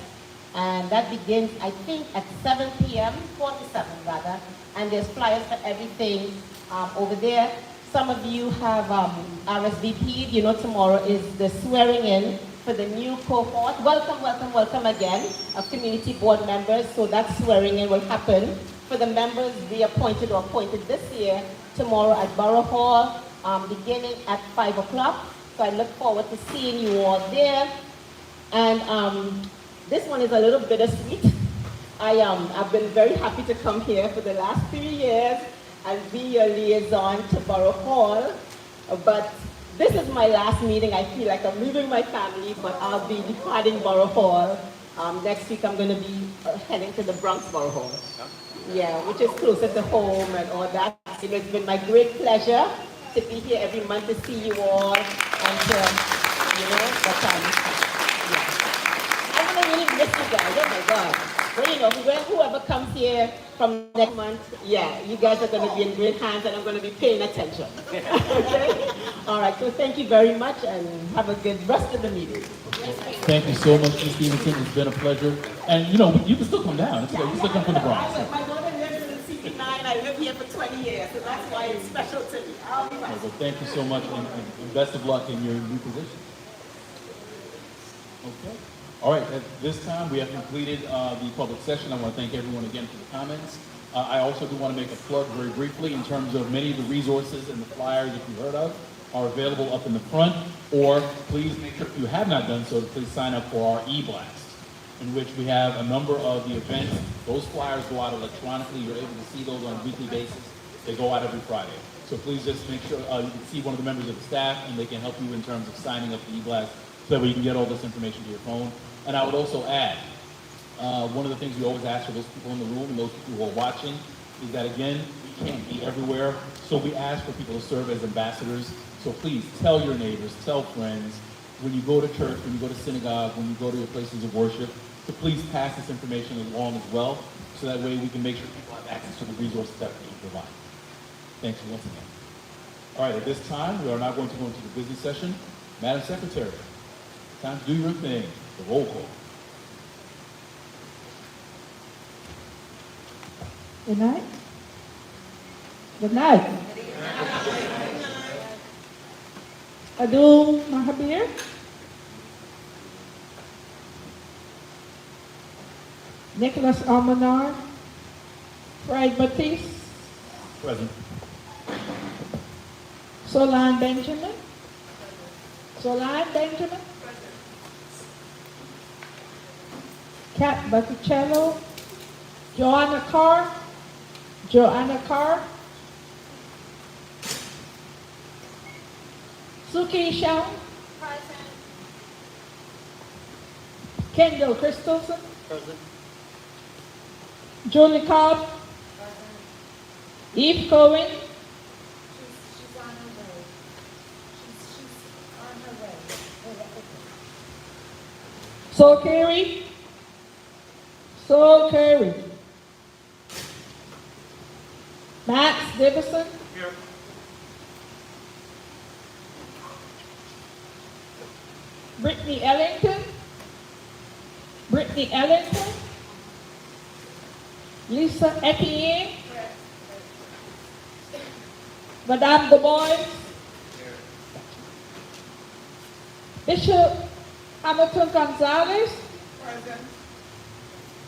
And that begins, I think, at 7 p.m., 4 to 7 rather, and there's flyers for everything over there. Some of you have RSVP'd. Tomorrow is the swearing in for the new cohort. Welcome, welcome, welcome again of community board members. So that swearing in will happen for the members reappointed or appointed this year tomorrow at Borough Hall, beginning at 5 o'clock. So I look forward to seeing you all there. And this one is a little bittersweet. I've been very happy to come here for the last 3 years and be your liaison to Borough Hall. But this is my last meeting. I feel like I'm leaving my family, but I'll be departing Borough Hall. Next week I'm going to be heading to the Bronx Borough Hall. Yeah, which is closer to home and all that. It's been my great pleasure to be here every month to see you all and to, but I'm going to really miss you guys. Oh my God. But whoever comes here from next month, yeah, you guys are going to be in great hands and I'm going to be paying attention. Okay? All right, so thank you very much and have a good rest of the meeting. Thank you so much, Ms. Stevenson. It's been a pleasure. And you can still come down. It's okay. You still come from the Bronx. My mother lives in the CP9. I live here for 20 years, so that's why it's special to me. I'll be back. Well, thank you so much and best of luck in your new position. Okay. All right, at this time, we have completed the public session. I want to thank everyone again for the comments. I also do want to make a plug very briefly in terms of many of the resources and the flyers that you heard of are available up in the front, or please make sure, if you have not done so, to please sign up for our e-blast, in which we have a number of the events. Those flyers go out electronically. You're able to see those on a weekly basis. They go out every Friday. So please just make sure you can see one of the members of the staff, and they can help you in terms of signing up for e-blast, so that way you can get all this information to your phone. And I would also add, one of the things we always ask for those people in the room and those people who are watching is that, again, we can't be everywhere. So we ask for people to serve as ambassadors. So please tell your neighbors, tell friends, when you go to church, when you go to synagogue, when you go to your places of worship, to please pass this information along as well, so that way we can make sure people have access to the resources that we provide. Thank you once again. All right, at this time, we are now going to go into the business session. Madam Secretary, time to do your thing, the roll call. Good night. Good night. Adul Mahabir. Nicholas Almanar. Fred Batiste. Present. Solan Benjamin. Solan Benjamin. Kat Botticello. Joanna Carr. Joanna Carr. Suki Shao. Present. Kendall Christensen. Present. Julie Cobb. Eve Cohen. She's on her way. She's on her way. Sol Carey. Sol Carey. Max Davison. Here. Brittany Ellington. Brittany Ellington. Lisa Etienne. Madame Dubois. Bishop Hamilton Gonzalez. Present.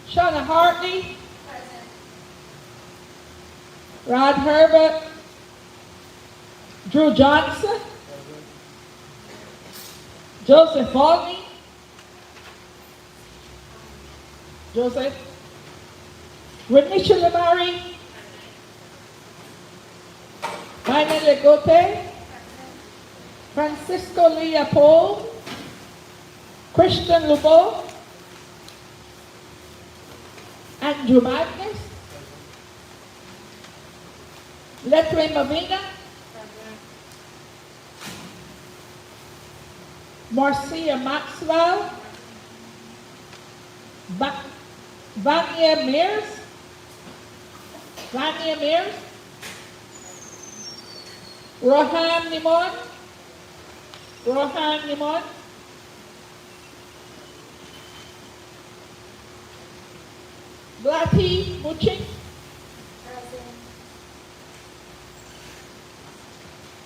Shauna Hartley. Present. Rod Herbert. Drew Johnson. Joseph Volney. Joseph. Renisha Lamari. Maina Legote. Francisco Leopold. Christian Lubo. Andrew Magnus. Letre Mavina. Marcia Maxwell. Vania Mears. Vania Mears. Rohan Nimon. Rohan Nimon. Blati Muchin.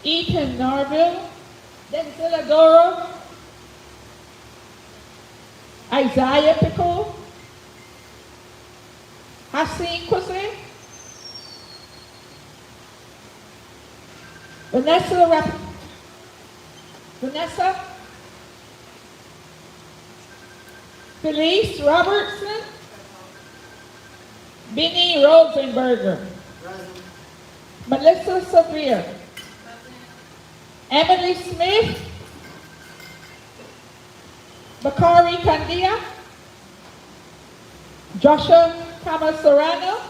Ethan Narville. Denzel Adoro. Isaiah Pickle. Hassan Kwasi. Vanessa Felice Robertson. Benny Rosenberger. Melissa Severe. Emily Smith. Bakari Kandia. Joshua Camasarano.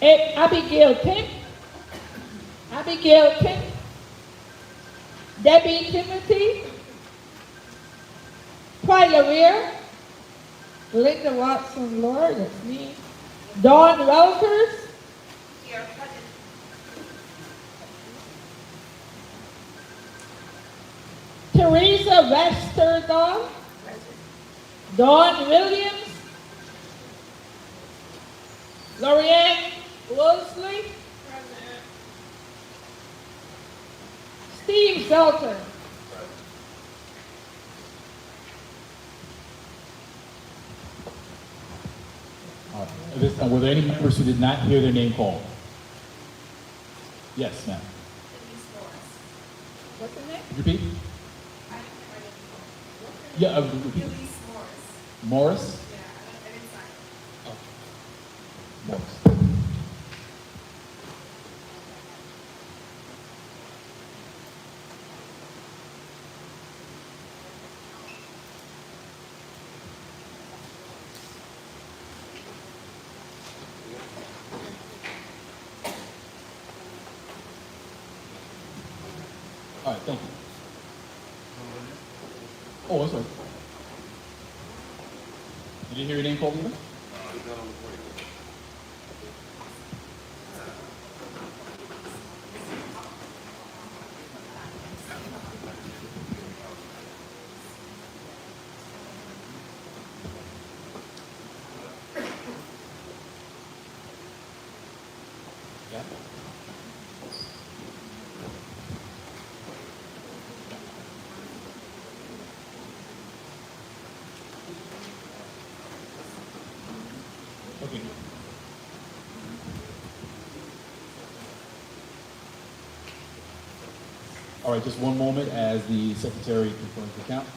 Abigail Tim. Abigail Tim. Debbie Timothy. Twyla Weir. Linda Watson, Lord, that's me. Dawn Welkers. Here. Present. Teresa Westerdahl. Dawn Williams. Lorianne Wolseley. Steve Zelter. this time, were there any members who did not hear their name called? Yes, ma'am. What's the name? Repeat? Yeah, repeat. Morris? Oh. Morris. All right, thank you. Oh, I'm sorry. You didn't hear your name called either? Yeah. Okay. All right, just one moment as the secretary confirms the count.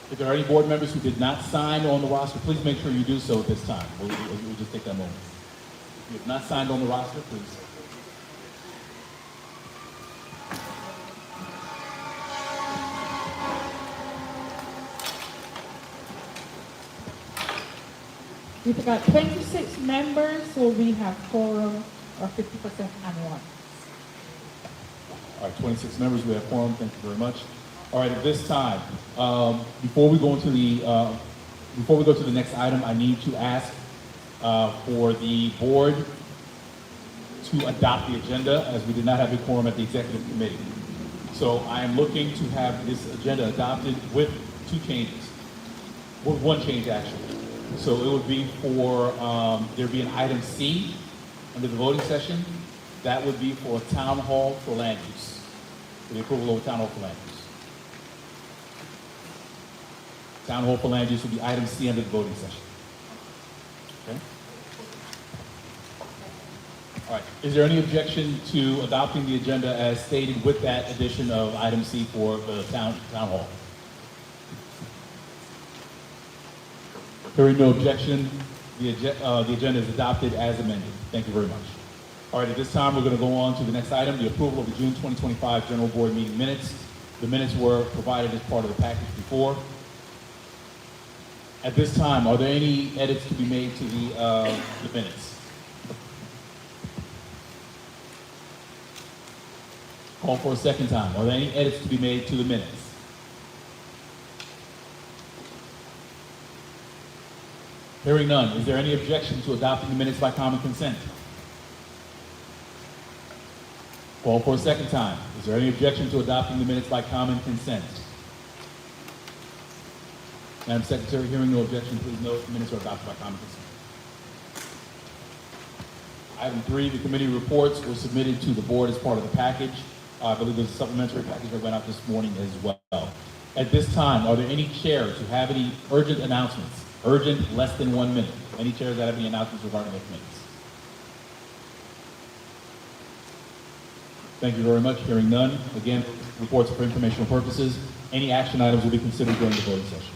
If there are any board members who did not sign on the roster, please make sure you do so at this time. We'll just take that moment. If you have not signed on the roster, please. We've got 26 members, so we have quorum or 50% and one. All right, 26 members, we have quorum. Thank you very much. All right, at this time, before we go to the next item, I need to ask for the board to adopt the agenda, as we did not have a quorum at the executive committee. So I am looking to have this agenda adopted with two changes, with one change actually. So it would be for there be an item C under the voting session. That would be for town hall for land use, for the approval of town hall for land use. Town hall for land use would be item C under the voting session. Okay? All right. Is there any objection to adopting the agenda as stated with that addition of item C for the town hall? Hearing no objection, the agenda is adopted as amended. Thank you very much. All right, at this time, we're going to go on to the next item, the approval of the June 2025 General Board meeting minutes. The minutes were provided as part of the package before. At this time, are there any edits to be made to the minutes? Call for a second time. Are there any edits to be made to the minutes? Hearing none, is there any objection to adopting the minutes by common consent? Call for a second time. Is there any objection to adopting the minutes by common consent? Madam Secretary, hearing no objection, please note the minutes are adopted by common consent. Item 3, the committee reports were submitted to the board as part of the package. I believe there's a supplementary package that went out this morning as well. At this time, are there any chairs who have any urgent announcements? Urgent, less than 1 minute. Any chairs that have any announcements regarding the committees? Thank you very much. Hearing none. Again, reports are for informational purposes. Any action items will be considered during the voting session.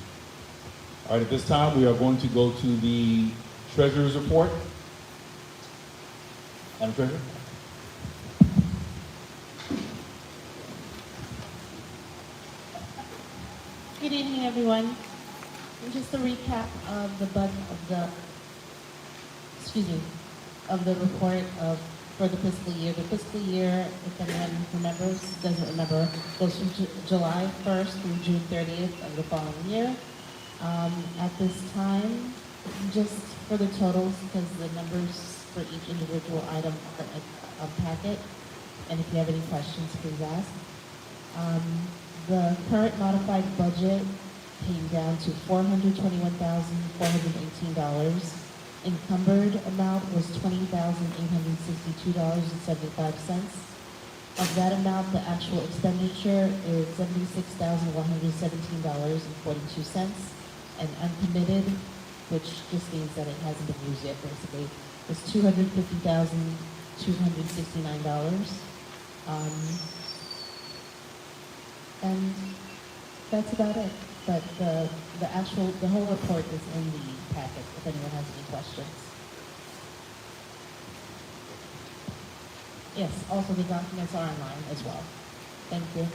All right, at this time, we are going to go to the Treasurer's report. Madam Treasurer? Good evening, everyone. Just a recap of the budget of the report for the fiscal year. The fiscal year, if anyone remembers, doesn't remember, goes from July 1st through June 30th of the following year. At this time, just for the totals, because the numbers for each individual item are on packet, and if you have any questions, please ask. The current modified budget came down to $421,418. Encumbered amount was $20,862.75. Of that amount, the actual expenditure is $76,117.42. And uncommitted, which just means that it hasn't been used yet, basically, is $250,269. And that's about it. But the whole report is in the packet, if anyone has any questions. Yes, also the documents are online as well. Thank you.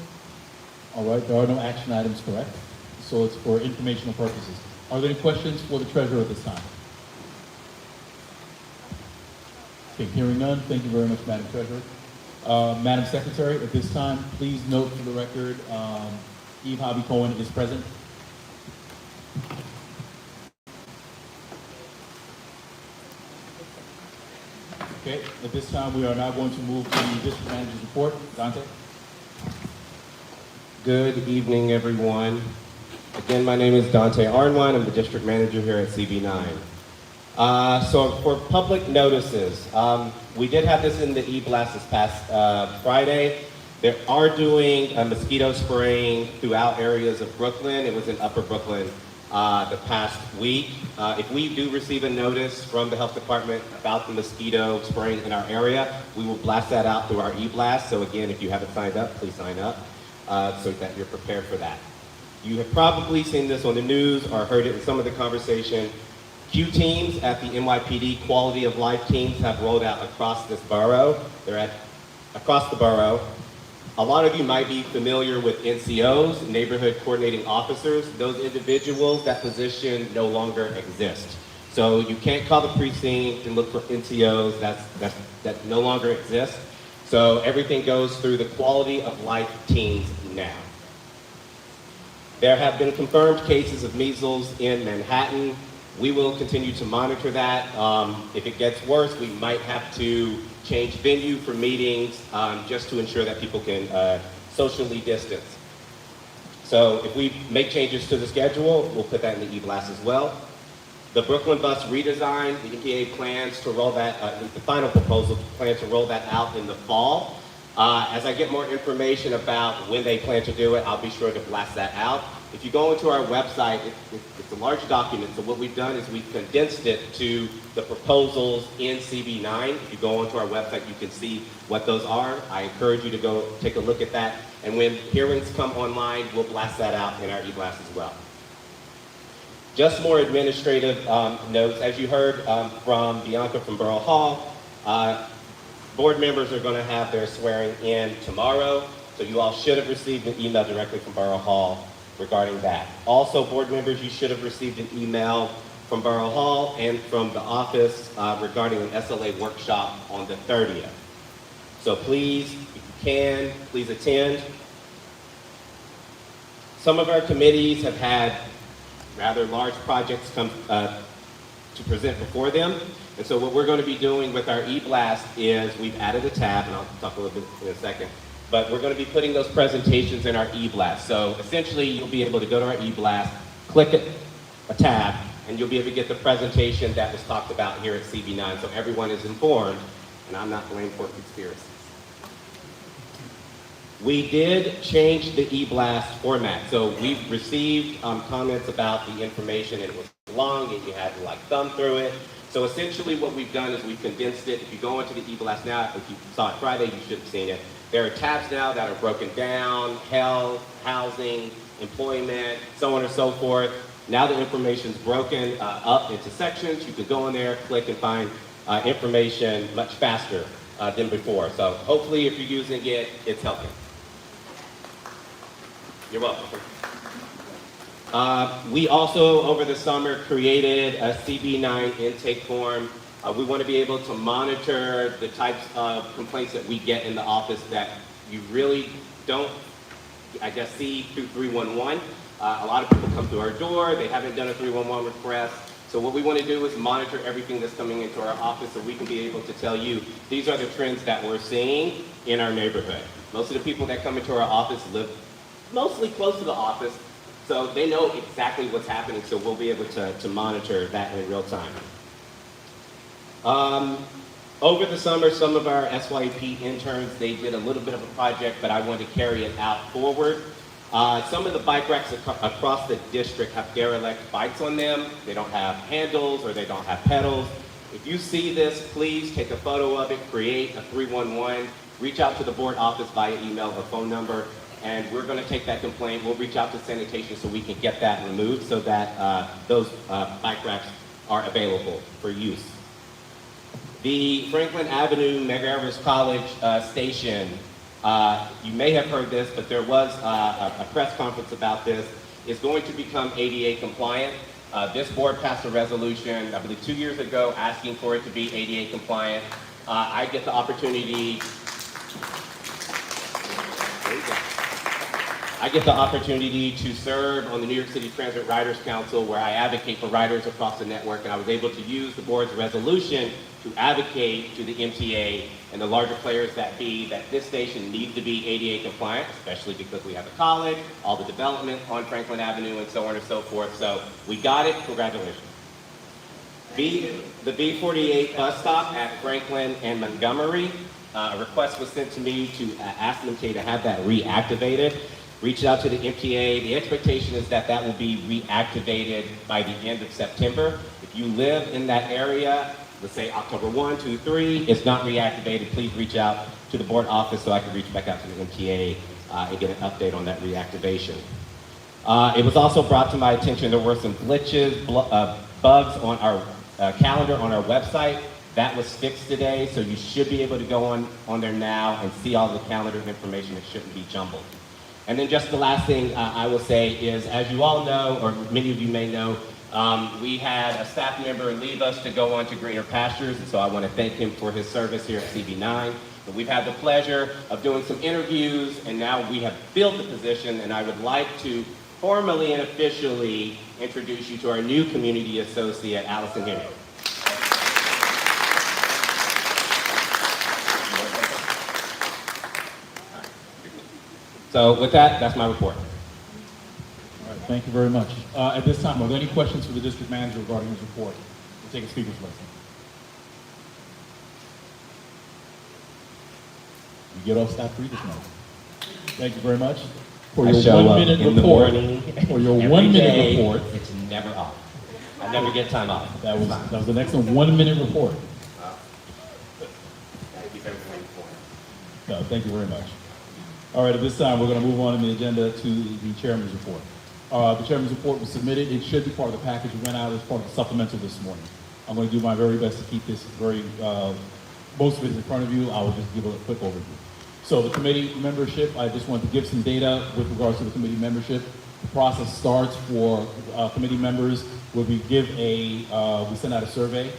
All right, there are no action items, correct? So it's for informational purposes. Are there any questions for the treasurer at this time? Okay, hearing none, thank you very much, Madam Treasurer. Madam Secretary, at this time, please note for the record, Eve Hobby Cohen is present. Okay, at this time, we are now going to move to the district manager's report. Dante? Good evening, everyone. Again, my name is Dante Arnwine. I'm the district manager here at CB9. So for public notices, we did have this in the e-blast this past Friday. They are doing mosquito spraying throughout areas of Brooklyn. It was in Upper Brooklyn the past week. If we do receive a notice from the health department about the mosquito spraying in our area, we will blast that out through our e-blast. So again, if you haven't signed up, please sign up so that you're prepared for that. You have probably seen this on the news or heard it in some of the conversation. Q teams at the NYPD quality of life teams have rolled out across this borough. They're across the borough. A lot of you might be familiar with NCOs, neighborhood coordinating officers. Those individuals, that position no longer exists. So you can't call the precinct and look for NCOs, that no longer exists. So everything goes through the quality of life teams now. There have been confirmed cases of measles in Manhattan. We will continue to monitor that. If it gets worse, we might have to change venue for meetings just to ensure that people can socially distance. So if we make changes to the schedule, we'll put that in the e-blast as well. The Brooklyn bus redesign, the EPA plans to roll that, the final proposal plans to roll that out in the fall. As I get more information about when they plan to do it, I'll be sure to blast that out. If you go into our website, it's a large document, so what we've done is we've condensed it to the proposals in CB9. If you go onto our website, you can see what those are. I encourage you to go take a look at that, and when hearings come online, we'll blast that out in our e-blast as well. Just more administrative notes. As you heard from Bianca from Borough Hall, board members are going to have their swearing in tomorrow, so you all should have received an email directly from Borough Hall regarding that. Also, board members, you should have received an email from Borough Hall and from the office regarding an SLA workshop on the 30th. So please, if you can, please attend. Some of our committees have had rather large projects come to present before them. And so what we're going to be doing with our e-blast is we've added a tab, and I'll talk a little bit in a second, but we're going to be putting those presentations in our e-blast. So essentially, you'll be able to go to our e-blast, click a tab, and you'll be able to get the presentation that was talked about here at CB9, so everyone is informed, and I'm not blamed for conspiracies. We did change the e-blast format. So we've received comments about the information, and it was long, and you had to like thumb through it. So essentially what we've done is we've condensed it. If you go into the e-blast now, if you saw it Friday, you should have seen it. There are tabs now that are broken down: health, housing, employment, so on and so forth. Now the information's broken up into sections. You can go in there, click, and find information much faster than before. So hopefully if you're using it, it's helping. You're welcome. We also, over the summer, created a CB9 intake form. We want to be able to monitor the types of complaints that we get in the office that you really don't, I guess, see through 311. A lot of people come through our door, they haven't done a 311 request. So what we want to do is monitor everything that's coming into our office so we can be able to tell you, these are the trends that we're seeing in our neighborhood. Most of the people that come into our office live mostly close to the office, So they know exactly what's happening, so we'll be able to monitor that in real time. Over the summer, some of our SYP interns, they did a little bit of a project, but I wanted to carry it out forward. Some of the bike racks across the district have derelict bikes on them. They don't have handles or they don't have pedals. If you see this, please take a photo of it, create a 311, reach out to the board office via email or phone number, and we're going to take that complaint. We'll reach out to sanitation so we can get that removed so that those bike racks are available for use. The Franklin Avenue Medgar Evers College station, you may have heard this, but there was a press conference about this, is going to become ADA compliant. This board passed a resolution, I believe 2 years ago, asking for it to be ADA compliant. I get the opportunity to serve on the New York City Transit Riders Council, where I advocate for riders across the network, and I was able to use the board's resolution to advocate to the MTA and the larger players that be that this station needs to be ADA compliant, especially because we have a college, all the development on Franklin Avenue, and so on and so forth. So we got it. Congratulations. The B48 bus stop at Franklin and Montgomery, a request was sent to me to ask the MTA to have that reactivated. Reached out to the MTA. The expectation is that that will be reactivated by the end of September. If you live in that area, let's say October 1, 2, 3, it's not reactivated, please reach out to the board office so I can reach back out to the MTA and get an update on that reactivation. It was also brought to my attention there were some glitches, bugs on our calendar on our website. That was fixed today, so you should be able to go on there now and see all the calendar information. It shouldn't be jumbled. And then just the last thing I will say is, as you all know, or many of you may know, we had a staff member leave us to go on to greener pastures, and so I want to thank him for his service here at CB9. But we've had the pleasure of doing some interviews, and now we have filled the position, and I would like to formally and officially introduce you to our new community associate, Allison Henry. So with that, that's my report. All right, thank you very much. At this time, are there any questions for the district manager regarding his report? We'll take a speaker's list. You get off scot-free this morning. Thank you very much. For your 1 minute report. For your 1 minute report. It's never off. I never get time off. That was an excellent 1 minute report. No, thank you very much. All right, at this time, we're going to move on in the agenda to the chairman's report. The chairman's report was submitted. It should be part of the package. It went out as part of the supplemental this morning. I'm going to do my very best to keep this most of it in front of you. I will just give a quick overview. So the committee membership, I just want to give some data with regards to the committee membership. The process starts for committee members where we we send out a survey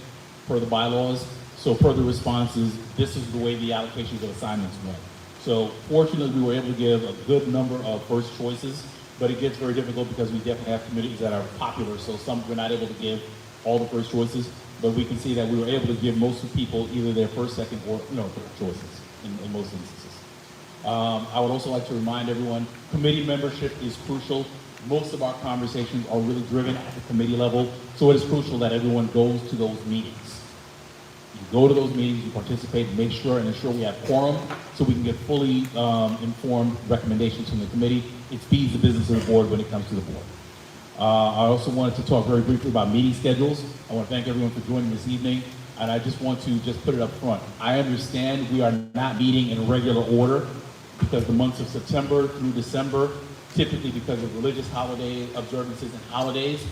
per the bylaws. So per the responses, this is the way the allocations of assignments went. So fortunately, we were able to give a good number of first choices, but it gets very difficult because we definitely have committees that are popular. So we're not able to give all the first choices, but we can see that we were able to give most of the people either their first, second, or third choices in most instances. I would also like to remind everyone, committee membership is crucial. Most of our conversations are really driven at the committee level, so it is crucial that everyone goes to those meetings. You go to those meetings, you participate, make sure and ensure we have quorum so we can get fully informed recommendations from the committee. It speeds the business of the board when it comes to the board. I also wanted to talk very briefly about meeting schedules. I want to thank everyone for joining this evening, and I just want to put it up front. I understand we are not meeting in regular order because the months of September through December, typically because of religious holiday observances and holidays,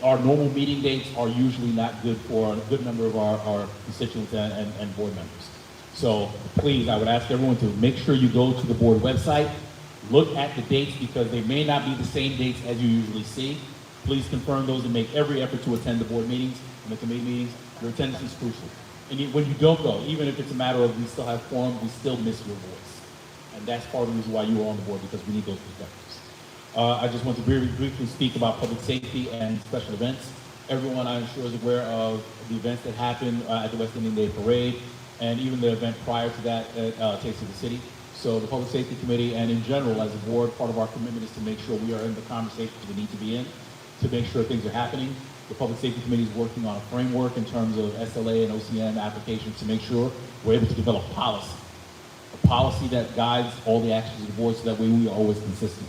our normal meeting dates are usually not good for a good number of our constituents and board members. So please, I would ask everyone to make sure you go to the board website, look at the dates because they may not be the same dates as you usually see. Please confirm those and make every effort to attend the board meetings and the committee meetings. Your attendance is crucial. And when you don't go, even if it's a matter of we still have quorum, we still miss your voice. And that's part of the reason why you are on the board, because we need those perspectives. I just want to very briefly speak about public safety and special events. Everyone, I'm sure, is aware of the events that happened at the West Indian Day Parade, and even the event prior to that at Taste of the City. So the Public Safety Committee and in general as a board, part of our commitment is to make sure we are in the conversations we need to be in, to make sure things are happening. The Public Safety Committee is working on a framework in terms of SLA and OCM applications to make sure we're able to develop policy. A policy that guides all the actions of the board so that way we are always consistent.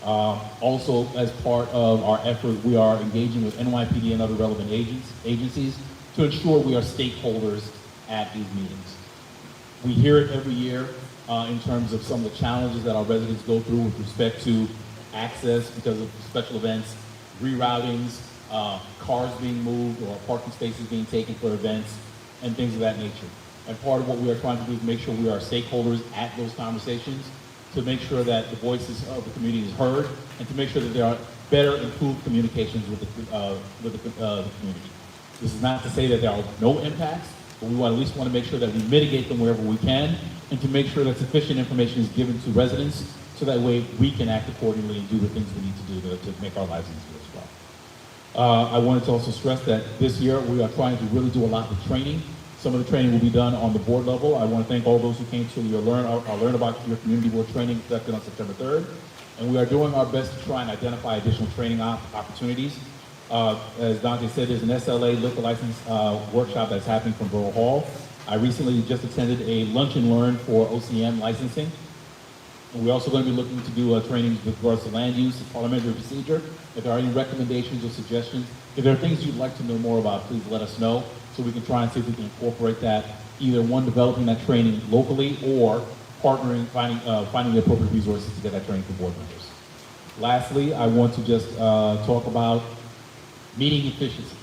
Also, as part of our effort, we are engaging with NYPD and other relevant agencies to ensure we are stakeholders at these meetings. We hear it every year in terms of some of the challenges that our residents go through with respect to access because of special events, reroutings, cars being moved or parking spaces being taken for events, and things of that nature. And part of what we are trying to do is make sure we are stakeholders at those conversations, to make sure that the voices of the community is heard, and to make sure that there are better, improved communications with the community. This is not to say that there are no impacts, but we at least want to make sure that we mitigate them wherever we can, and to make sure that sufficient information is given to residents, so that way we can act accordingly and do the things we need to do to make our lives easier as well. I wanted to also stress that this year we are trying to really do a lot with training. Some of the training will be done on the board level. I want to thank all those who came to your Learn About Your Community Board training conducted on September 3rd. And we are doing our best to try and identify additional training opportunities. As Dante said, there's an SLA liquor license workshop that's happening from Borough Hall. I recently just attended a lunch and learn for OCM licensing. And we're also going to be looking to do trainings with regards to land use and parliamentary procedure. If there are any recommendations or suggestions, if there are things you'd like to know more about, please let us know, so we can try and see if we can incorporate that, either one, developing that training locally, or partnering, finding the appropriate resources to get that training for board members. Lastly, I want to just talk about meeting efficiency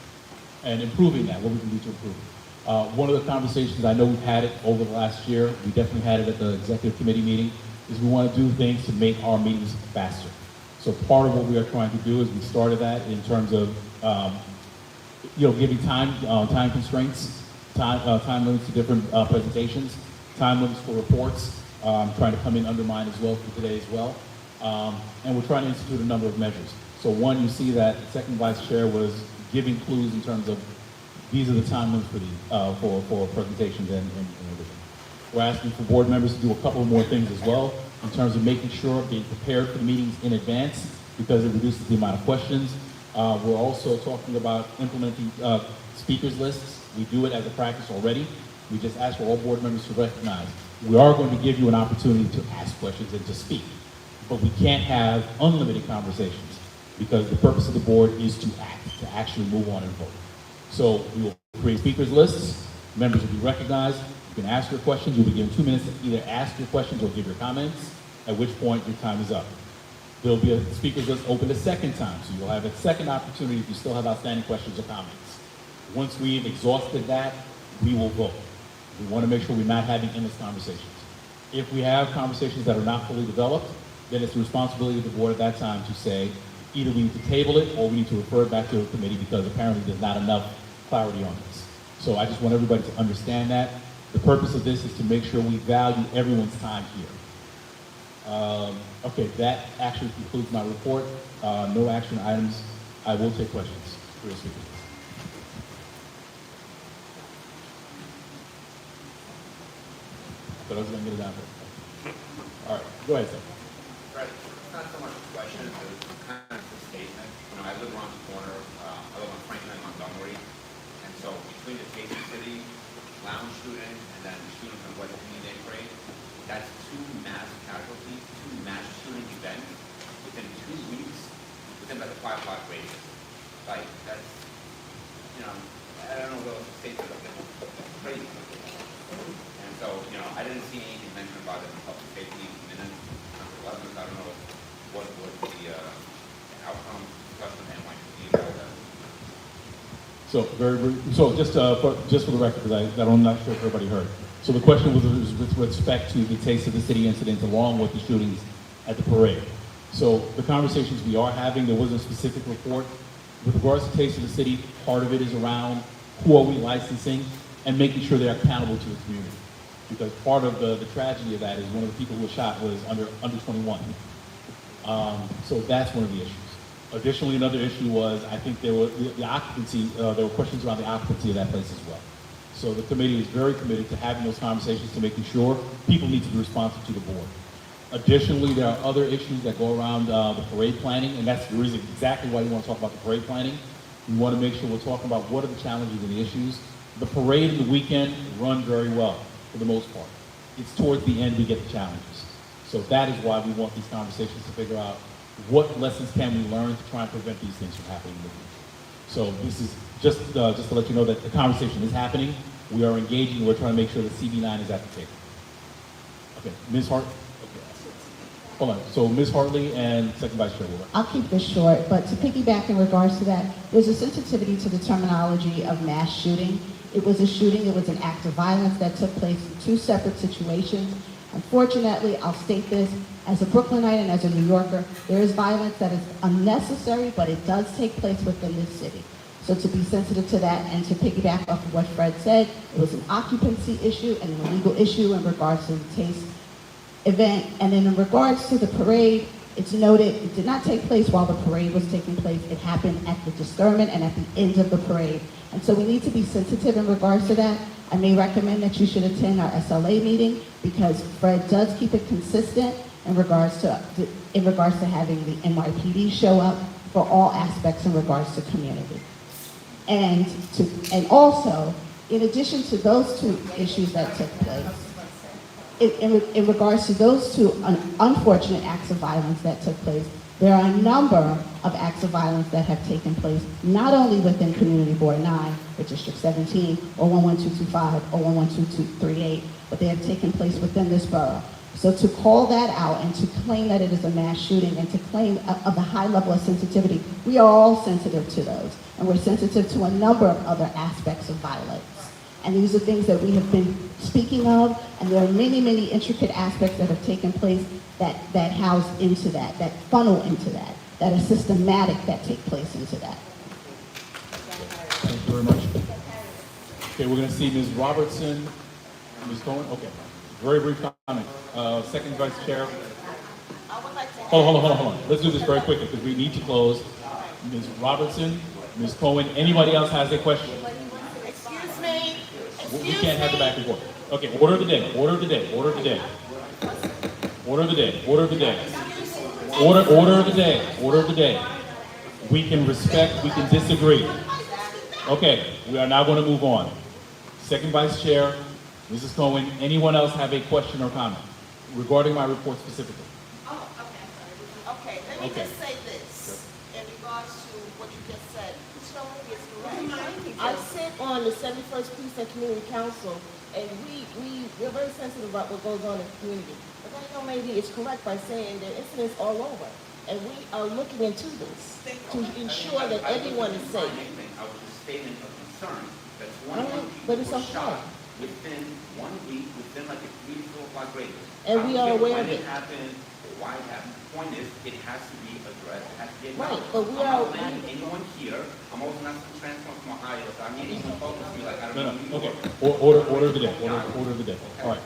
and improving that, what we can do to improve it. One of the conversations, I know we've had it over the last year, we definitely had it at the executive committee meeting, is we want to do things to make our meetings faster. So part of what we are trying to do is we started that in terms of giving time constraints, time limits to different presentations, time limits for reports, trying to come in under mine as well for today as well. And we're trying to institute a number of measures. So one, you see that the second vice chair was giving clues in terms of these are the time limits for presentations and everything. We're asking for board members to do a couple more things as well in terms of making sure being prepared for the meetings in advance, because it reduces the amount of questions. We're also talking about implementing speakers lists. We do it as a practice already. We just ask for all board members to recognize we are going to give you an opportunity to ask questions and to speak, but we can't have unlimited conversations, because the purpose of the board is to act, to actually move on and vote. So we will create speakers lists. Members will be recognized. You can ask your questions. You'll be given 2 minutes to either ask your questions or give your comments, at which point your time is up. There'll be a speakers list open a second time, so you'll have a second opportunity if you still have outstanding questions or comments. Once we've exhausted that, we will vote. We want to make sure we're not having endless conversations. If we have conversations that are not fully developed, then it's the responsibility of the board at that time to say, either we need to table it or we need to refer it back to the committee, because apparently there's not enough clarity on this. So I just want everybody to understand that. The purpose of this is to make sure we value everyone's time here. Okay, that actually concludes my report. No action items. I will take questions for your speakers. But I was going to get it down here. All right, go ahead, sir. Right. Not so much a question, but it's kind of a statement. I live around the corner. I live on Franklin and Montgomery. And so between the Casey City lounge shooting and then the shooting from West Indian Parade, that's 2 mass casualties, 2 mass shooting events within 2 weeks, within like a 5-block radius. Like, that's, I don't know what else to say to them. It's crazy. And so, I didn't see anything mentioned about it in public safety minutes, number 11. I don't know what was the outcome discussion and like about that. So just for the record, because I'm not sure if everybody heard. So the question was with respect to the Taste of the City incident along with the shootings at the parade. So the conversations we are having, there wasn't a specific report. With regards to Taste of the City, part of it is around who are we licensing and making sure they're accountable to the community. Because part of the tragedy of that is one of the people who was shot was under 21. So that's one of the issues. Additionally, another issue was, I think there were the occupancy, there were questions around the occupancy of that place as well. So the committee is very committed to having those conversations, to making sure people need to be responsive to the board. Additionally, there are other issues that go around the parade planning, and that's the reason exactly why we want to talk about the parade planning. We want to make sure we're talking about what are the challenges and the issues. The parade and the weekend run very well, for the most part. It's towards the end we get the challenges. So that is why we want these conversations to figure out what lessons can we learn to try and prevent these things from happening in the future. So this is just to let you know that the conversation is happening. We are engaging. We're trying to make sure that CB9 is at the table. Okay, Ms. Hart. Okay. Hold on. So Ms. Hartley and Second Vice Chair Wheeler. I'll keep this short, but to piggyback in regards to that, there's a sensitivity to the terminology of mass shooting. It was a shooting, it was an act of violence that took place in two separate situations. Unfortunately, I'll state this, as a Brooklynite and as a New Yorker, there is violence that is unnecessary, but it does take place within this city. So to be sensitive to that and to piggyback off of what Fred said, it was an occupancy issue and an illegal issue in regards to the TASTE event. And then in regards to the parade, it's noted it did not take place while the parade was taking place. It happened at the discernment and at the end of the parade. And so we need to be sensitive in regards to that. I may recommend that you should attend our SLA meeting because Fred does keep it consistent in regards to having the NYPD show up for all aspects in regards to community. And also, in addition to those two issues that took place, in regards to those two unfortunate acts of violence that took place, there are a number of acts of violence that have taken place, not only within Community Board 9, or District 17, or 11225, or 11238, but they have taken place within this borough. So to call that out and to claim that it is a mass shooting and to claim of the high level of sensitivity, we are all sensitive to those. And we're sensitive to a number of other aspects of violence. And these are things that we have been speaking of, and there are many, many intricate aspects that have taken place that house into that funnel into that are systematic that take place into that. Thank you very much. Okay, we're going to see Ms. Robertson, Ms. Cohen. Okay, very brief comment. Second Vice Chair. Hold on. Let's do this very quickly because we need to close. Ms. Robertson, Ms. Cohen, anybody else has a question? Excuse me. We can't have the back and forth. Okay, order of the day. Order of the day. Order of the day. Order of the day. Order of the day. Order of the day. Order of the day. We can respect, we can disagree. Okay, we are now going to move on. Second Vice Chair, Mrs. Cohen, anyone else have a question or comment regarding my report specifically? Oh, okay. Let me just say this in regards to what you just said. Showing is correct. I sit on the 71st Precinct Community Council, and we're very sensitive about what goes on in the community. But I know maybe it's correct by saying there are incidents all over, and we are looking into this to ensure that everyone is safe. I was just stating a concern that All right, but it's okay. within 1 week, within like a 3 to 4 block radius. And we are aware of When it. it happened, or why it happened. The point is, it has to be addressed, it has to be Right, acknowledged. but we I'm are- not letting anyone here, I'm also not transferring from Ohio, so I'm getting even focused to me like I don't know New Okay. York. Order of the day. Order of the day. All right.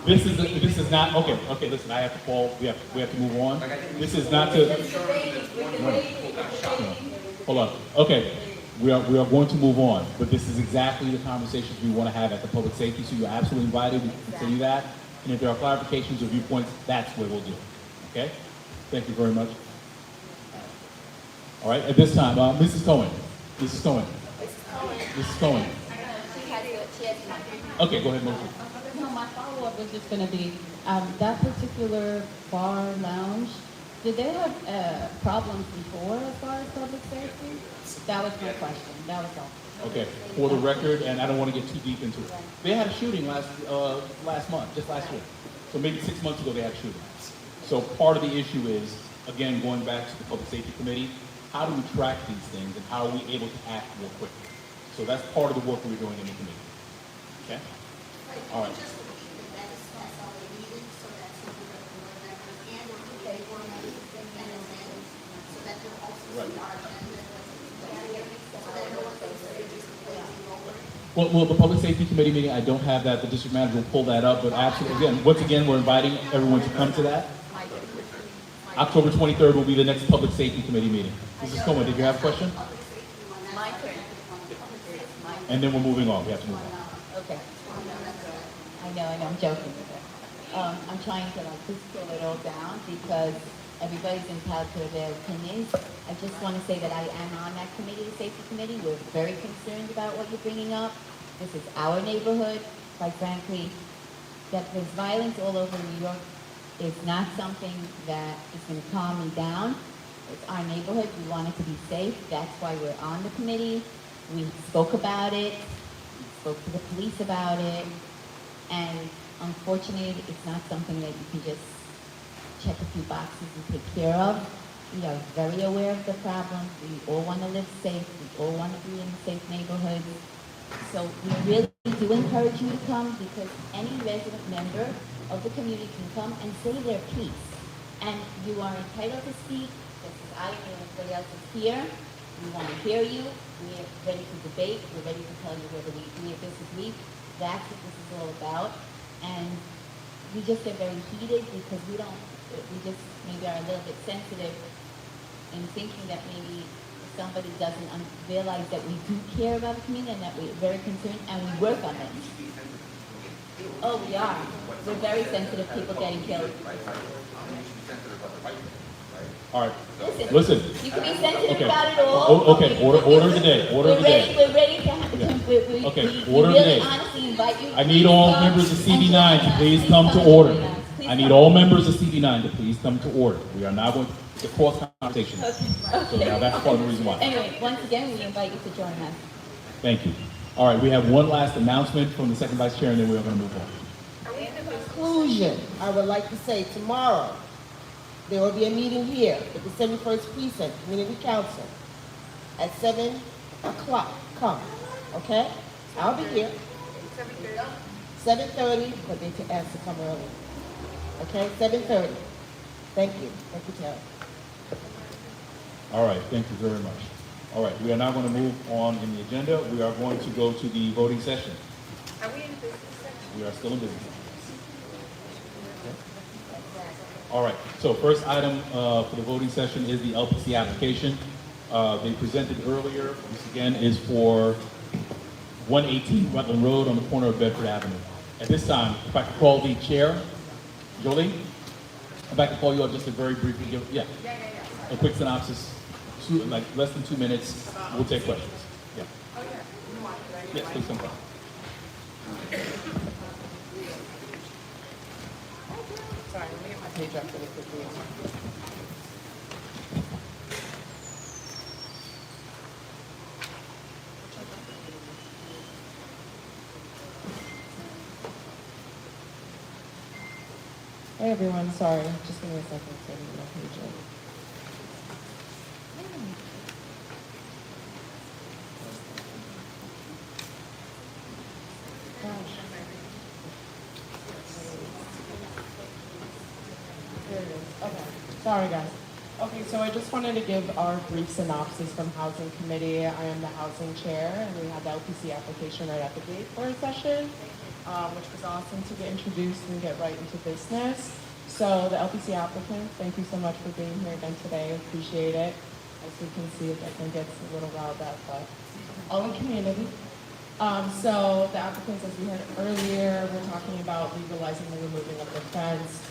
This is not okay. Okay, listen. I have to call. We have to move on. This is not to. Hold on. Okay, we are going to move on, but this is exactly the conversations we want to have at the public safety. So you're absolutely invited to continue that. And if there are clarifications or viewpoints, that's what we'll do. Okay. Thank you very much. All right. At this time, Mrs. Cohen. Mrs. Cohen. Mrs. Cohen. Okay, go ahead, motion. No, my follow-up was just going to be, that particular bar lounge, did they have problems before as far as public safety? That was my question. That was all. Okay, for the record, and I don't want to get too deep into it. They had a shooting last month, just last year. So maybe 6 months ago they had a shooting. So part of the issue is, again, going back to the Public Safety Committee, how do we track these things and how are we able to act more quickly? So that's part of the work we're doing in the committee. Okay? All right. Well, the Public Safety Committee meeting, I don't have that. The district manager will pull that up, but absolutely, once again, we're inviting everyone to come to that. October 23rd will be the next Public Safety Committee meeting. Mrs. Coleman, did you have a question? My turn. My and then we're moving on. We have to move on. Okay. I know, I'm joking with it. I'm trying to like distill it all down because everybody's entitled to their opinions. I just want to say that I am on that committee, the safety committee. We're very concerned about what you're bringing up. This is our neighborhood. Quite frankly, that there's violence all over New York is not something that is going to calm me down. It's our neighborhood. We want it to be safe. That's why we're on the committee. We spoke about it. We spoke to the police about it. And unfortunately, it's not something that you can just check a few boxes and take care of. We are very aware of the problem. We all want to live safe. We all want to be in safe neighborhoods. So we really do encourage you to come because any resident member of the community can come and say their piece. And you are entitled to speak, just as I and everybody else is here. We want to hear you. We are ready to debate. We're ready to tell you whether we agree or disagree. That's what this is all about. And we just get very heated because we just maybe are a little bit sensitive in thinking that maybe somebody doesn't realize that we do care about the community and that we're very concerned and we work on it. Oh, we are. We're very sensitive, people getting killed. All right. Listen. Listen. You can be sensitive Okay. about it all. Okay. Order of the day. Order of the day. We're ready to have Yeah. we Okay. we Order of the really day. honestly invite you. I need all members of CB9 to please come to order. I need all members of CB9 to please come to order. We are now going to cross conversation. So now that's part of the reason why. Anyway, once again, we invite you to join us. Thank you. All right, we have one last announcement from the second vice chair, and then we are going to move on. In conclusion, I would like to say tomorrow, there will be a meeting here at the 71st Precinct Community Council at 7 o'clock. Come, okay? I'll be here. 7:30, but they asked to come early. Okay, 7:30. Thank you. Thank you, Terry. All right, thank you very much. All right, we are now going to move on in the agenda. We are going to go to the voting session. Are we in business session? We are still in business. All right, so first item for the voting session is the LPC application. They presented earlier. This again is for 118 Rutland Road on the corner of Bedford Avenue. At this time, if I could call the chair, Jolie, if I could call you up just to very briefly give, a quick synopsis, like less than 2 minutes. We'll take questions. Yeah. Yes, please come back. Sorry, let me get my page up really quickly. Hey everyone, sorry, just give me a second so I can get my page up. There it is. Okay. Sorry, guys. Okay, so I just wanted to give our brief synopsis from Housing Committee. I am the Housing Chair, and we had the LPC application right at the gate for a session, which was awesome to get introduced and get right into business. So the LPC applicant, thank you so much for being here again today. Appreciate it. As you can see, it definitely gets a little riled up, but all in community. So the applicants, as we heard earlier, we're talking about legalizing the removing of the fence.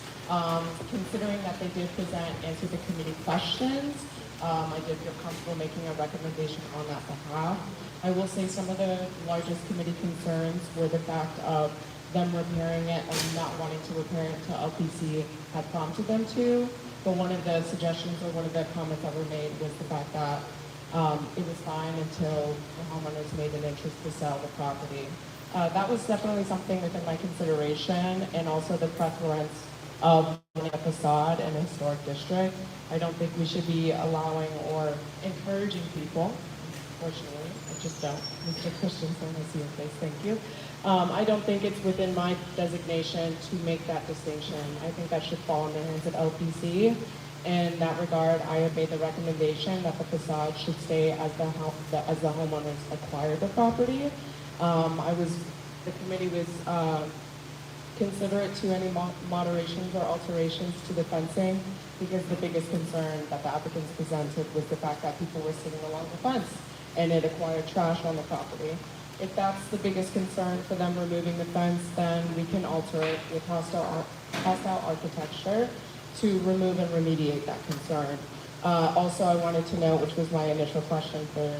Considering that they did present, answer the committee questions, I did feel comfortable making a recommendation on that behalf. I will say some of the largest committee concerns were the fact of them repairing it and not wanting to repair it until LPC had prompted them to. But one of the suggestions or one of the comments that were made was the fact that it was fine until the homeowners made an interest to sell the property. That was definitely something within my consideration, and also the preference of a facade in a historic district. I don't think we should be allowing or encouraging people, unfortunately, I just don't. Mr. Christensen, I see your face, thank you. I don't think it's within my designation to make that distinction. I think that should fall in the hands of LPC. In that regard, I have made the recommendation that the facade should stay as the homeowners acquire the property. The committee was considerate to any moderations or alterations to the fencing, because the biggest concern that the applicants presented was the fact that people were sitting along the fence and it acquired trash on the property. If that's the biggest concern for them removing the fence, then we can alter it with hostile architecture to remove and remediate that concern. Also, I wanted to know, which was my initial question for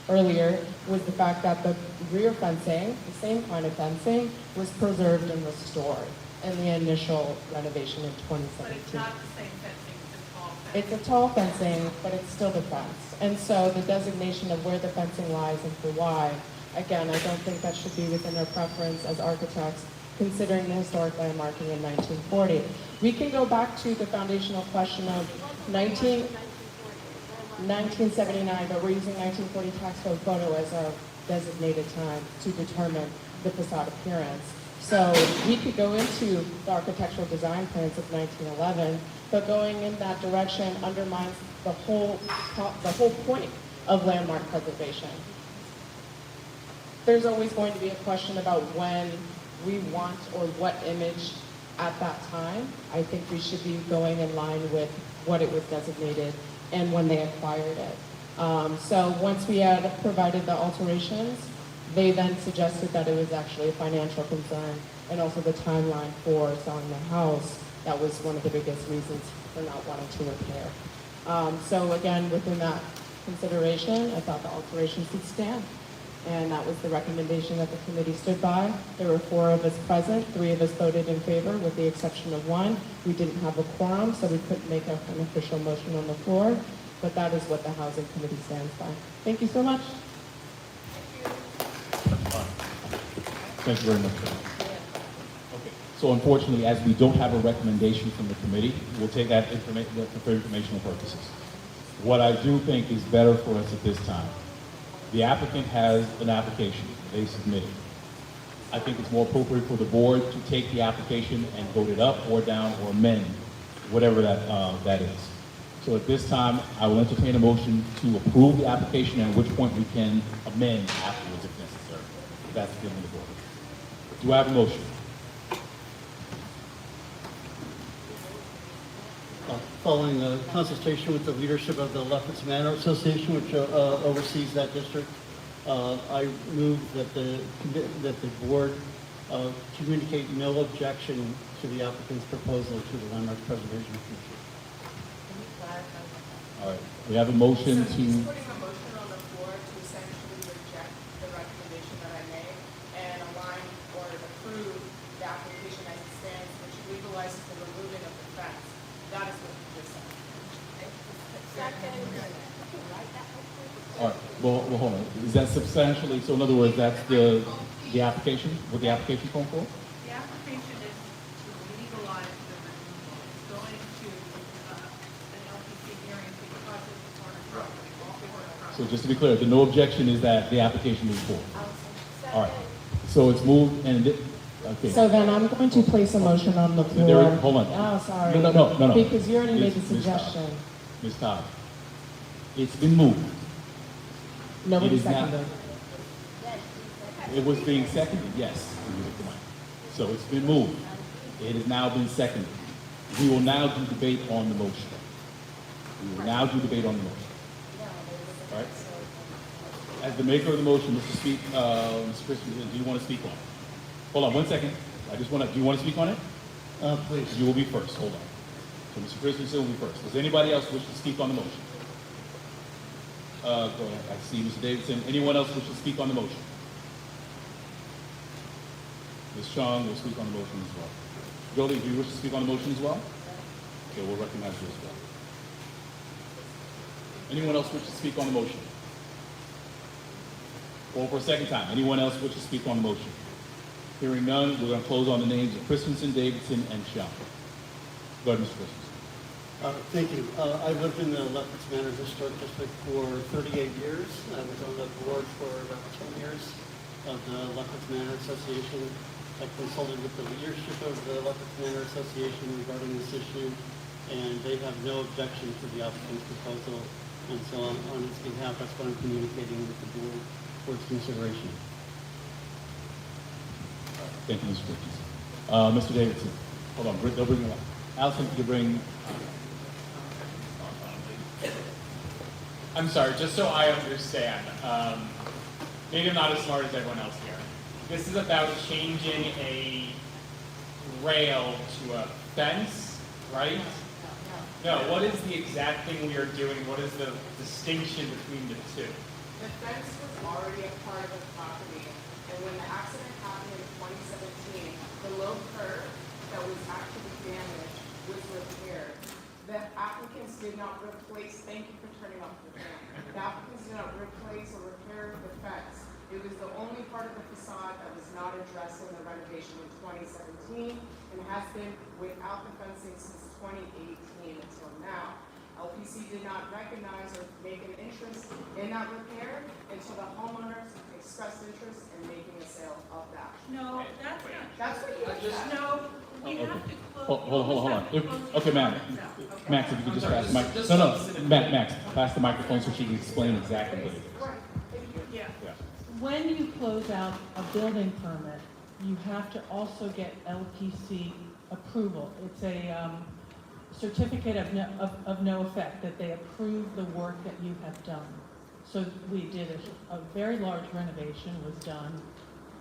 earlier, was the fact that the rear fencing, the same kind of fencing, was preserved and restored in the initial renovation in 2017. But it's not the same fencing, it's a tall fence. It's a tall fencing, but it's still the fence. And so the designation of where the fencing lies and for why, again, I don't think that should be within our preference as architects, considering the historic landmarking in 1940. We can go back to the foundational question of 1979, but we're using 1940 tax code photo as our designated time to determine the facade appearance. So we could go into the architectural design plans of 1911, but going in that direction undermines the whole point of landmark preservation. There's always going to be a question about when we want or what image at that time. I think we should be going in line with what it was designated and when they acquired it. So once we had provided the alterations, they then suggested that it was actually a financial concern and also the timeline for selling the house. That was one of the biggest reasons for not wanting to repair. So again, within that consideration, I thought the alterations would stand. And that was the recommendation that the committee stood by. There were 4 of us present, 3 of us voted in favor with the exception of 1. We didn't have a quorum, so we couldn't make an official motion on the floor, but that is what the Housing Committee stands by. Thank you so much. Thank you very much. Okay. So unfortunately, as we don't have a recommendation from the committee, we'll take that for informational purposes. What I do think is better for us at this time, the applicant has an application they submitted. I think it's more appropriate for the board to take the application and vote it up or down or amend, whatever that is. So at this time, I will entertain a motion to approve the application, at which point we can amend afterwards if necessary. That's the feeling of the board. Do I have a motion? Following a consultation with the leadership of the Lefferts Manor Association, which oversees that district, I move that the board communicate no objection to the applicant's proposal to the Landmark Preservation Commission. All right, we have a motion So he's to, putting a motion on the floor to essentially reject the recommendation that I made and align or approve the application as it stands, which legalizes the removing of the fence. That is what he just said. all right, well, hold on. Is that substantially, so in other words, that's the application, what the application is going for? The application is to legalize the removal. It's going to an LPC hearing because it's on a property, off-board property. So just to be clear, the no objection is that the application moves forward. All right, so it's moved and, okay. So then I'm going to place a motion on the floor. Hold on. Oh, sorry. No. Because you already made the Ms. Todd. suggestion. Ms. Todd, it's been moved. Nobody It is not- seconded. It was being seconded, yes. So it's been moved. It has now been seconded. We will now do debate on the motion. We will now do debate on the motion. All right? As the maker of the motion, Mr. Christensen, do you want to speak on it? Hold on 1 second. Do you want to speak on it? Please. You will be first. Hold on. So Mr. Christensen will be first. Does anybody else wish to speak on the motion? Go ahead. I see Mr. Davidson. Anyone else wish to speak on the motion? Ms. Chung will speak on the motion as well. Jolie, do you wish to speak on the motion as well? Okay, we'll recognize you as well. Anyone else wish to speak on the motion? Or for a second time, anyone else wish to speak on the motion? Hearing none, we're going to close on the names of Christensen, Davidson, and Chung. Go ahead, Mr. Christensen. Thank you. I lived in the Lefferts Manor Historic District for 38 years. I was on the board for about 10 years of the Lefferts Manor Association. I consulted with the leadership of the Lefferts Manor Association regarding this issue, and they have no objection to the applicant's proposal. And so on its behalf, that's what I'm communicating with the board for its consideration. Thank you, Mr. Christensen. Mr. Davidson, hold on, they'll bring you up. Allison, could you bring? I'm sorry, just so I understand, maybe I'm not as smart as everyone else here. This is about changing a rail to a fence, right? No, what is the exact thing we are doing? What is the distinction between the two? The fence was already a part of the property, and when the accident happened in 2017, the low curb that was actually damaged was repaired. The applicants did not replace, thank you for turning off the fan. The applicants did not replace or repair the fence. It was the only part of the facade that was not addressed in the renovation in 2017 and has been without the fencing since 2018 until now. LPC did not recognize or make an interest in that repair until the homeowners expressed interest in making a sale of that. No, that's not. That's what you just No, we have to close. Hold on. Okay, Max, if you could just pass the mic. No, Max, pass the microphone so she can explain exactly what it is. Yeah. When you close out a building permit, you have to also get LPC approval. It's a certificate of no effect, that they approve the work that you have done. So we did a very large renovation was done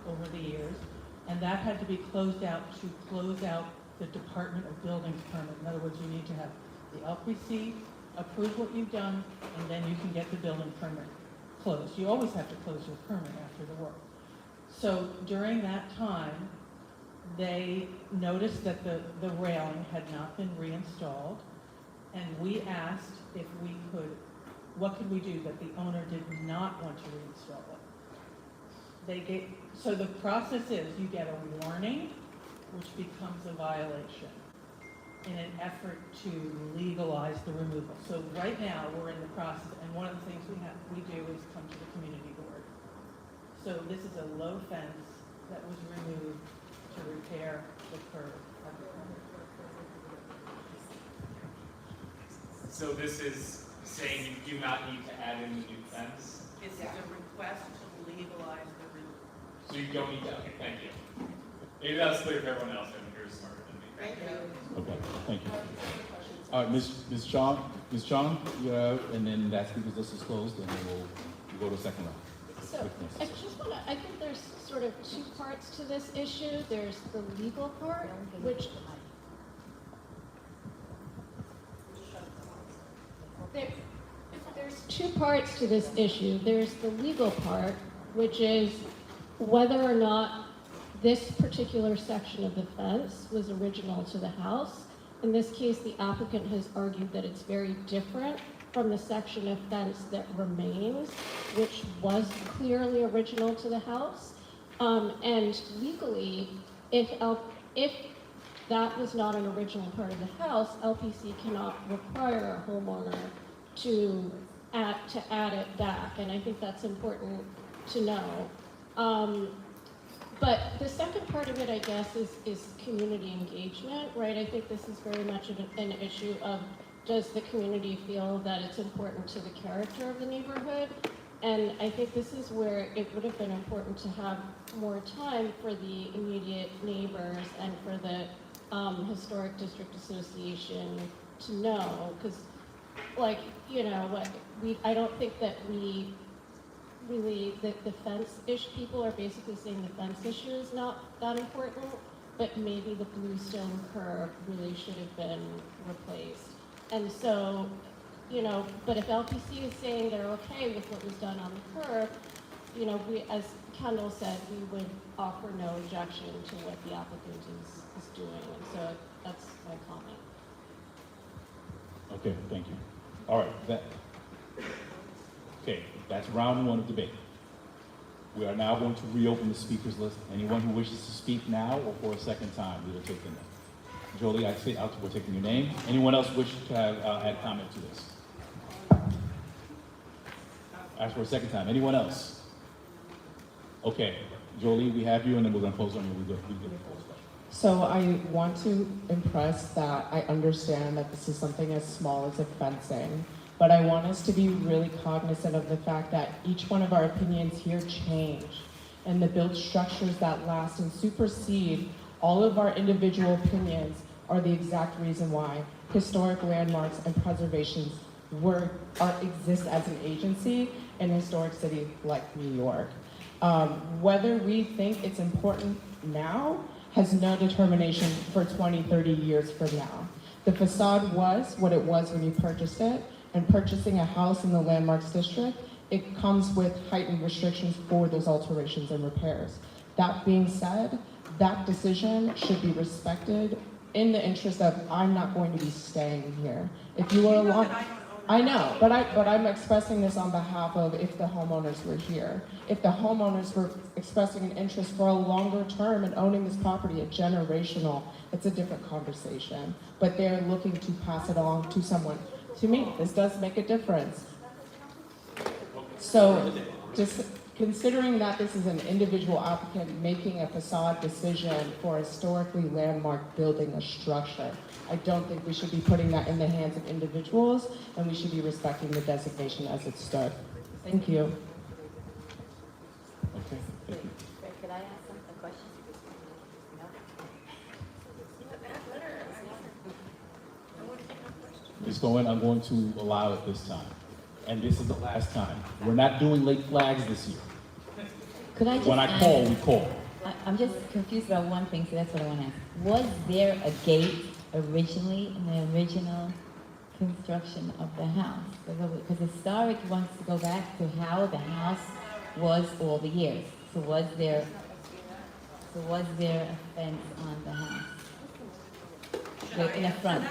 over the years, and that had to be closed out to close out the Department of Buildings permit. In other words, you need to have the LPC approve what you've done, and then you can get the building permit closed. You always have to close your permit after the work. So during that time, they noticed that the railing had not been reinstalled, and we asked if we could, what could we do that the owner did not want to reinstall it. So the process is you get a warning, which becomes a violation in an effort to legalize the removal. So right now, we're in the process, and one of the things we do is come to the community board. So this is a low fence that was removed to repair the curb. So this is saying you do not need to add in the new fence? This is a request to legalize the removal. So you don't need to, okay, thank you. Maybe that was clear for everyone else, and you're smarter than me. Thank you. Okay, thank you. All right, Ms. Chong, and then that speaker's list is closed, and then we'll go to the second round. So I just want to, I think there's sort of two parts to this issue. There's the legal part, which there's two parts to this issue. There's the legal part, which is whether or not this particular section of the fence was original to the house. In this case, the applicant has argued that it's very different from the section of fence that remains, which was clearly original to the house. And legally, if that was not an original part of the house, LPC cannot require a homeowner to add it back, and I think that's important to know. But the second part of it, I guess, is community engagement, right? I think this is very much an issue of, does the community feel that it's important to the character of the neighborhood? And I think this is where it would have been important to have more time for the immediate neighbors and for the Historic District Association to know, because, like, you know, I don't think that we really, the fence-ish people are basically saying the fence issue is not that important, but maybe the bluestone curb really should have been replaced. And so, you know, but if LPC is saying they're okay with what was done on the curb, you know, we, as Kendall said, we would offer no objection to what the applicant is doing. And so that's my comment. Okay, thank you. All right, okay, that's round one of debate. We are now going to reopen the speakers list. Anyone who wishes to speak now or for a second time, we will take them. Jolie, we're taking your name. Anyone else wish to add comment to this? Ask for a second time. Anyone else? Okay, Jolie, we have you, and then we're going to close on you. We get the first question. So I want to impress that I understand that this is something as small as a fencing, but I want us to be really cognizant of the fact that each one of our opinions here change, and the built structures that last and supersede all of our individual opinions are the exact reason why historic landmarks and preservations exist as an agency in a historic city like New York. Whether we think it's important now has no determination for 20, 30 years from now. The facade was what it was when you purchased it, and purchasing a house in the Landmarks District, it comes with heightened restrictions for those alterations and repairs. That being said, that decision should be respected in the interest of I'm not going to be staying here. If you were along, I know, but I'm expressing this on behalf of if the homeowners were here. If the homeowners were expressing an interest for a longer term in owning this property, a generational, it's a different conversation. But they're looking to pass it on to someone. To me, this does make a difference. So just considering that this is an individual applicant making a facade decision for a historically landmark building, a structure, I don't think we should be putting that in the hands of individuals, and we should be respecting the designation as it stood. Thank you. Okay, thank you. Could I ask a question? Ms. Cohen, I'm going to allow it this time. And this is the last time. We're not doing late flags this year. Could I just When I call, we call. I'm just confused about one thing, so that's what I want to ask. Was there a gate originally in the original construction of the house? Because historic wants to go back to how the house was all the years. So was there a fence on the house? In the front?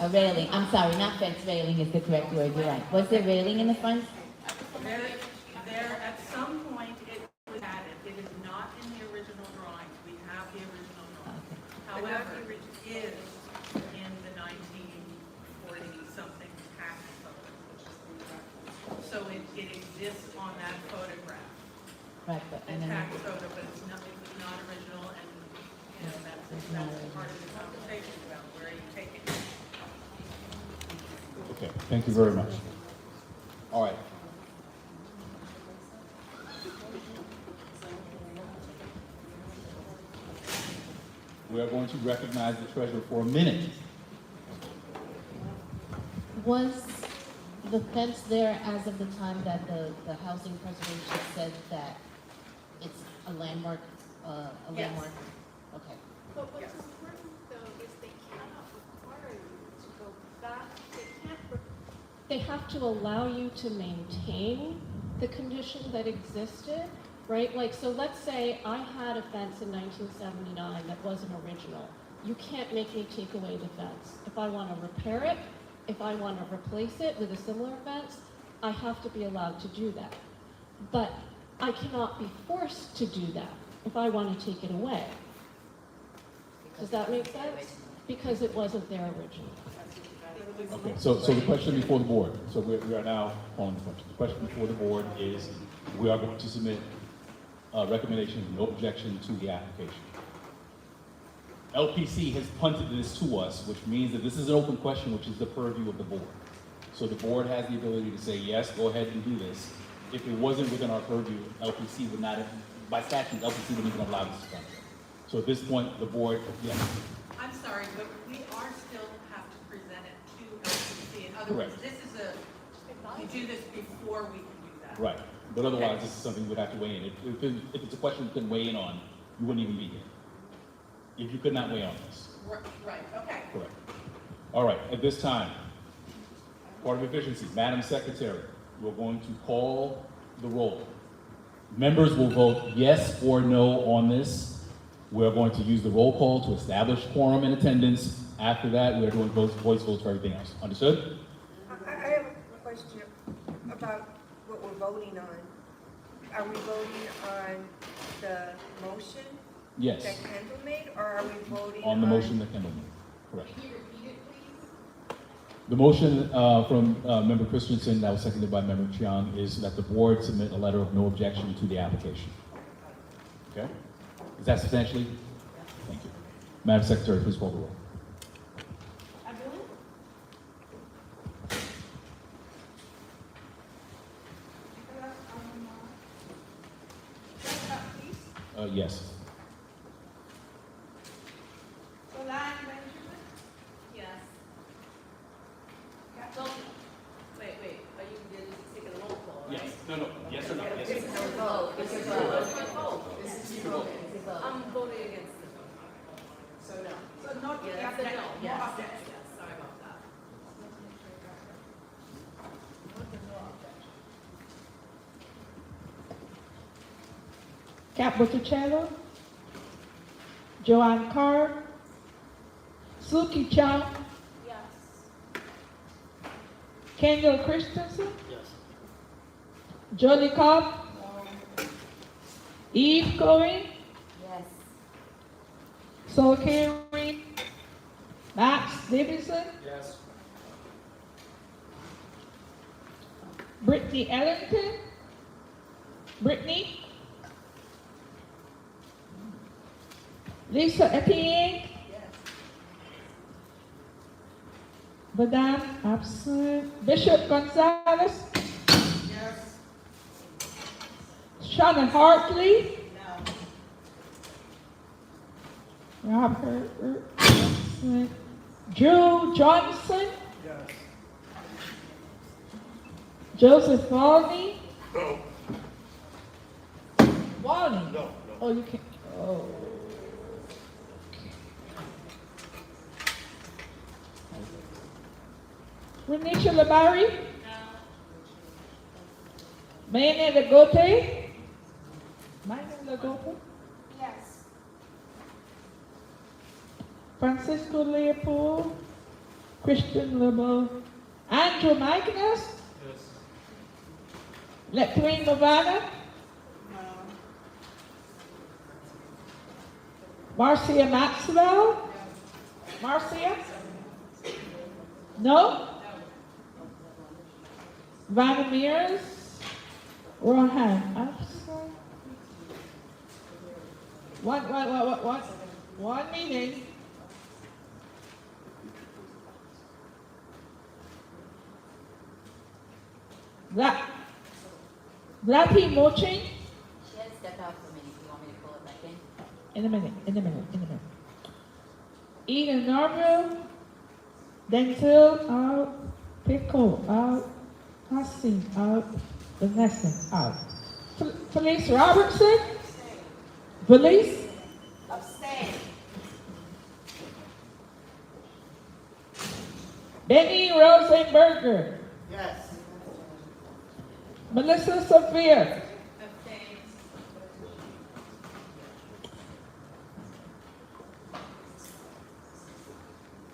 A railing. I'm sorry, not fence, railing is the correct word, you're right. Was there railing in the front? There, at some point, it was added. It is not in the original drawings. We have the original drawings. However, it is in the 1940-something tax photo. So it exists on that photograph. Right, but The tax photo, but it was not original, and, you know, that's part of the conversation about where you take it. Okay, thank you very much. All right. We are going to recognize the treasurer for a minute. Was the fence there as of the time that the housing preservation said that it's a landmark, landmark? Okay. But what's important though is they cannot require you to go back, they have to allow you to maintain the condition that existed, right? Like, so let's say I had a fence in 1979 that wasn't original. You can't make me take away the fence. If I want to repair it, if I want to replace it with a similar fence, I have to be allowed to do that. But I cannot be forced to do that if I want to take it away. Does that make sense? Because it wasn't there originally. Okay, so the question before the board, so we are now calling the question. The question before the board is, we are going to submit a recommendation of no objection to the application. LPC has punted this to us, which means that this is an open question, which is the purview of the board. So the board has the ability to say, yes, go ahead and do this. If it wasn't within our purview, LPC would not have, by statute, LPC wouldn't even allow this to come. So at this point, the board, yes. I'm sorry, but we are still have to present it to LCC. In other words, Correct. this is we do this before we can do that. Right, but otherwise, this is something we'd have to weigh in. If it's a question you couldn't weigh in on, you wouldn't even be here. If you could not weigh on this. Right, okay. Correct. All right, at this time, part of efficiency, Madam Secretary, we're going to call the roll. Members will vote yes or no on this. We're going to use the roll call to establish quorum and attendance. After that, we're doing voice votes for everything else. Understood? I have a question about what we're voting on. Are we voting on the motion Yes. that Kendall made, or are we voting On the motion that Kendall made. Correct. The motion from Member Christensen, that was seconded by Member Chiang, is that the board submit a letter of no objection to the application. Okay? Is that substantially? Thank you. Madam Secretary, please call the roll. Yes. Yes. Wait, are you taking a roll call, right? Yes, no, no, yes or no, yes or It's no. a vote. It's a vote. This is voting. I'm voting against it. So no. So not Yeah, the that's a no. objection, Yes. no objection, sorry about that. Cap Botticello, Joanne Carr, Suki Chow, Yes. Kendall Christensen, Yes. Jolly Cobb, Eve Cohen, Yes. Sol Carey, Max Davidson, Yes. Brittany Ellington, Brittany, Lisa Etienne, Madame absent, Bishop Gonzalez, Yes. Shauna Hartley, Robert absent, Drew Johnson, Yes. Joseph Walney. No. Walney? No. Oh, you can't. Oh. Renisha Labari? Mayne Lagote? Mayne Lagote? Yes. Francisco Leopold? Christian Lebo? Andrew Magnus? Yes. Letwin Mavana? Marcia Maxwell? Marcia? No? Vanna Mears? Rohan absent. One meeting. Vlati Mochin? She had stepped out for a minute. You want me to pull it back in? In a minute. Eden Narville, Denzel out, Pickle out, Hassan out, Vanessa out. Felice Robertson? Felice? Abstain. Benny Rosenberger? Yes. Melissa Sophia? Abstain.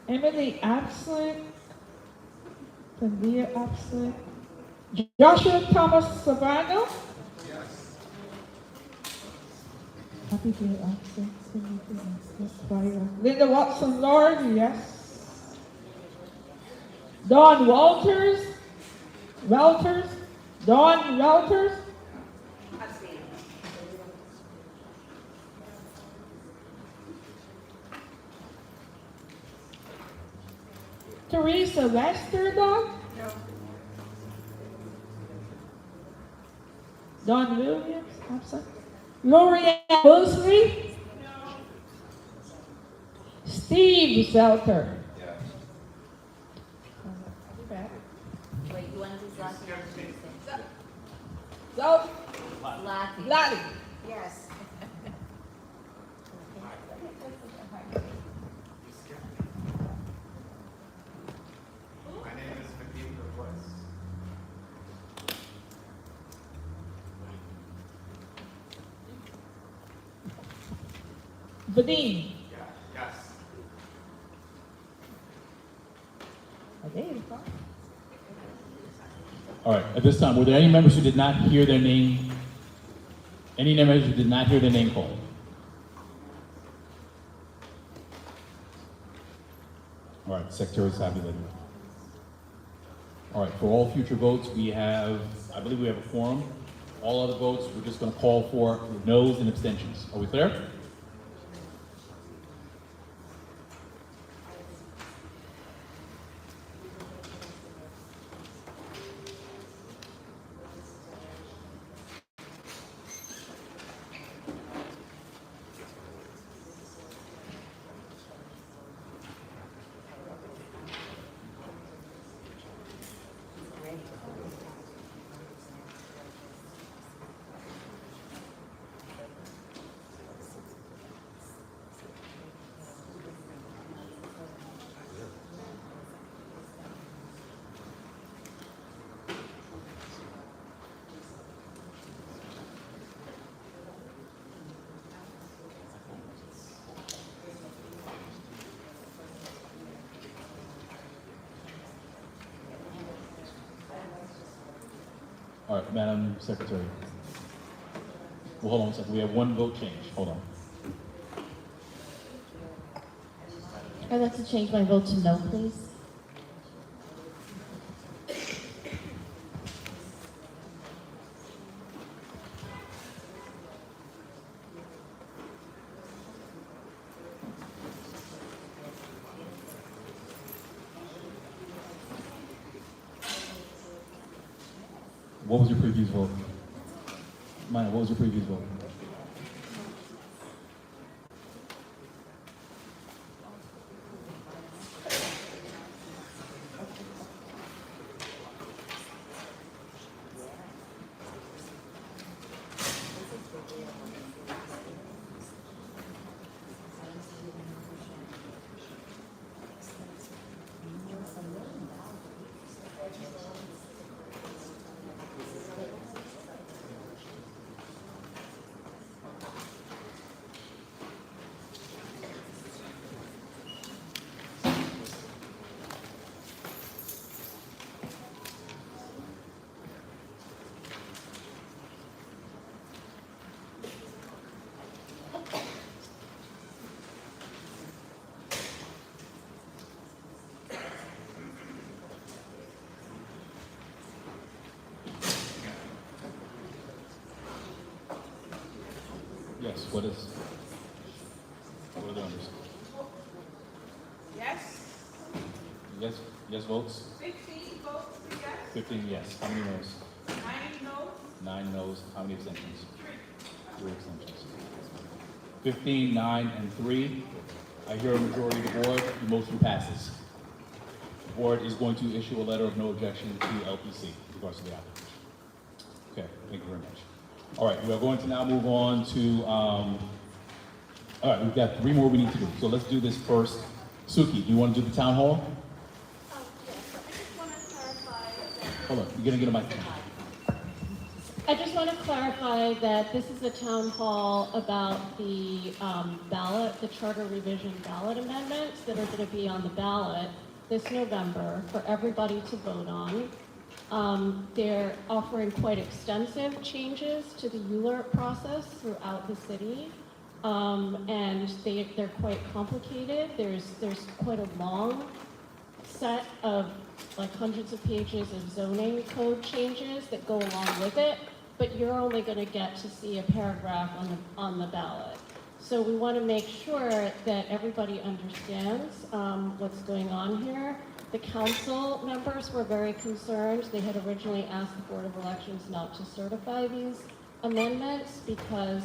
Emily absent. Tanvir absent. Joshua Thomas Savano? Yes. Happy Day absent. Linda Watson Lord, yes. Dawn Walters? Dawn Welters? Abstain. Teresa Westerdahl? No. Don Williams, absent. L'Oreal Mosley? Steve Zelter? Wait, you want to do Zlati or Teresa? Zlati. Lottie. Yes. My name is Vadim Gurwitz. Vadim? Yes. All right, at this time, were there any members who did not hear their name? Any members who did not hear their name called? All right, Secretary is tabulated. All right, for all future votes, we have, I believe we have a quorum. All other votes, we're just going to call for noes and abstentions. Are we clear? All right, Madam Secretary. Well, hold on a second. We have one vote change. Hold on. I'd like to change my vote to no, please. What was your previous vote? Maya, what was your previous vote? Yes, what are the numbers? Yes, Yes votes? 15 votes yes, 15 yes. How many noes? 9 no, 9 noes. How many abstentions? 3 abstentions. 15, 9, and 3. I hear a majority of the board. The motion passes. The board is going to issue a letter of no objection to LPC with regards to the application. Okay, thank you very much. All right, we are going to now move on to, all right, we've got 3 more we need to do. So let's do this first. Suki, do you want to do the town hall? Hold on, you're gonna get a microphone. I just want to clarify that this is a town hall about the ballot, the charter revision ballot amendments that are going to be on the ballot this November for everybody to vote on. They're offering quite extensive changes to the ULURP process throughout the city. And they're quite complicated. There's quite a long set of like hundreds of pages of zoning code changes that go along with it, but you're only going to get to see a paragraph on the ballot. So we want to make sure that everybody understands what's going on here. The council members were very concerned. They had originally asked the Board of Elections not to certify these amendments because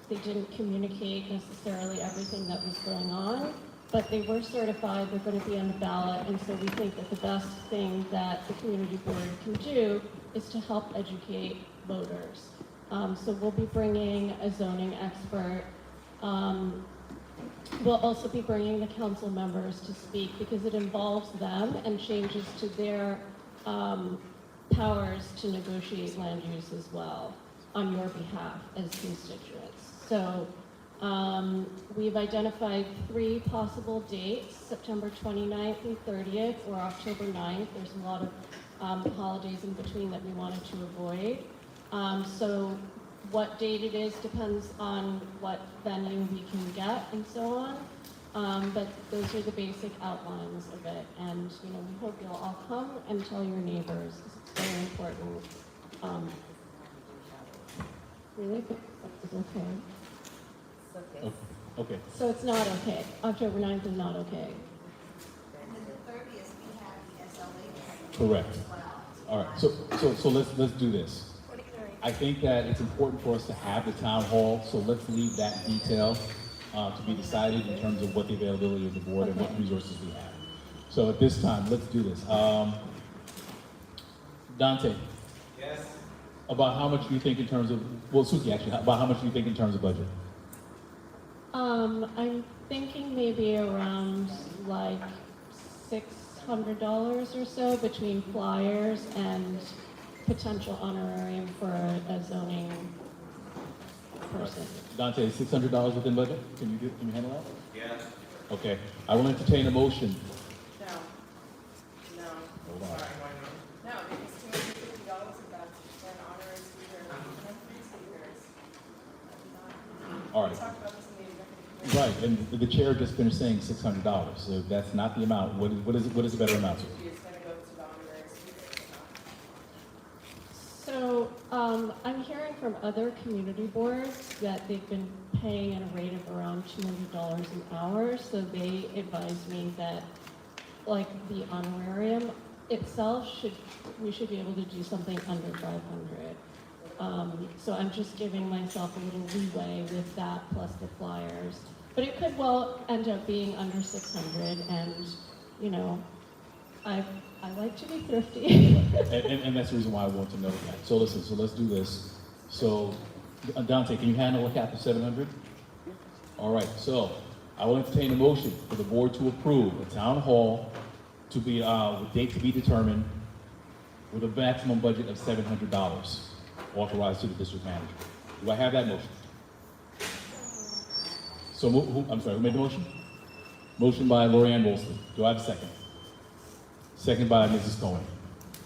they didn't communicate necessarily everything that was going on. But they were certified, they're going to be on the ballot, and so we think that the best thing that the community board can do is to help educate voters. So we'll be bringing a zoning expert. We'll also be bringing the council members to speak because it involves them and changes to their powers to negotiate land use as well on your behalf as constituents. So we've identified 3 possible dates, September 29th and 30th or October 9th. There's a lot of holidays in between that we wanted to avoid. So what date it is depends on what venue we can get and so on. But those are the basic outlines of it. And we hope you'll all come and tell your neighbors. It's very important. Really? It's okay. Okay. So it's not okay. October 9th is not okay. Correct. All right. So let's do this. I think that it's important for us to have the town hall. So let's leave that detail to be decided in terms of what the availability of the board and what resources we have. So at this time, let's do this. Dante. Yes. About how much do you think in terms of, well, Suki actually, about how much do you think in terms of budget? I'm thinking maybe around like $600 or so between flyers and potential honorarium for a zoning person. Dante, $600 within budget? Can you handle that? Yes. Okay. I will entertain a motion. no, no. Hold on. No, because $250 is about Right, and the chair just finished saying $600, so if that's not the amount, what is the better amount to? So, I'm hearing from other community boards that they've been paying at a rate of around $200 an hour, so they advised me that, like, the honorarium itself we should be able to do something under 500. So I'm just giving myself a little leeway with that plus the flyers. But it could well end up being under 600, and, you know, I like to be thrifty. And that's the reason why I want to know that. So listen, so let's do this. So, Dante, can you handle a cap of 700? All right, so I will entertain a motion for the board to approve a town hall to be, with date to be determined, with a maximum budget of $700 authorized to the district manager. Do I have that motion? So, I'm sorry, who made the motion? Motion by Lorianne Wolston. Do I have a second? Second by Mrs. Cohen.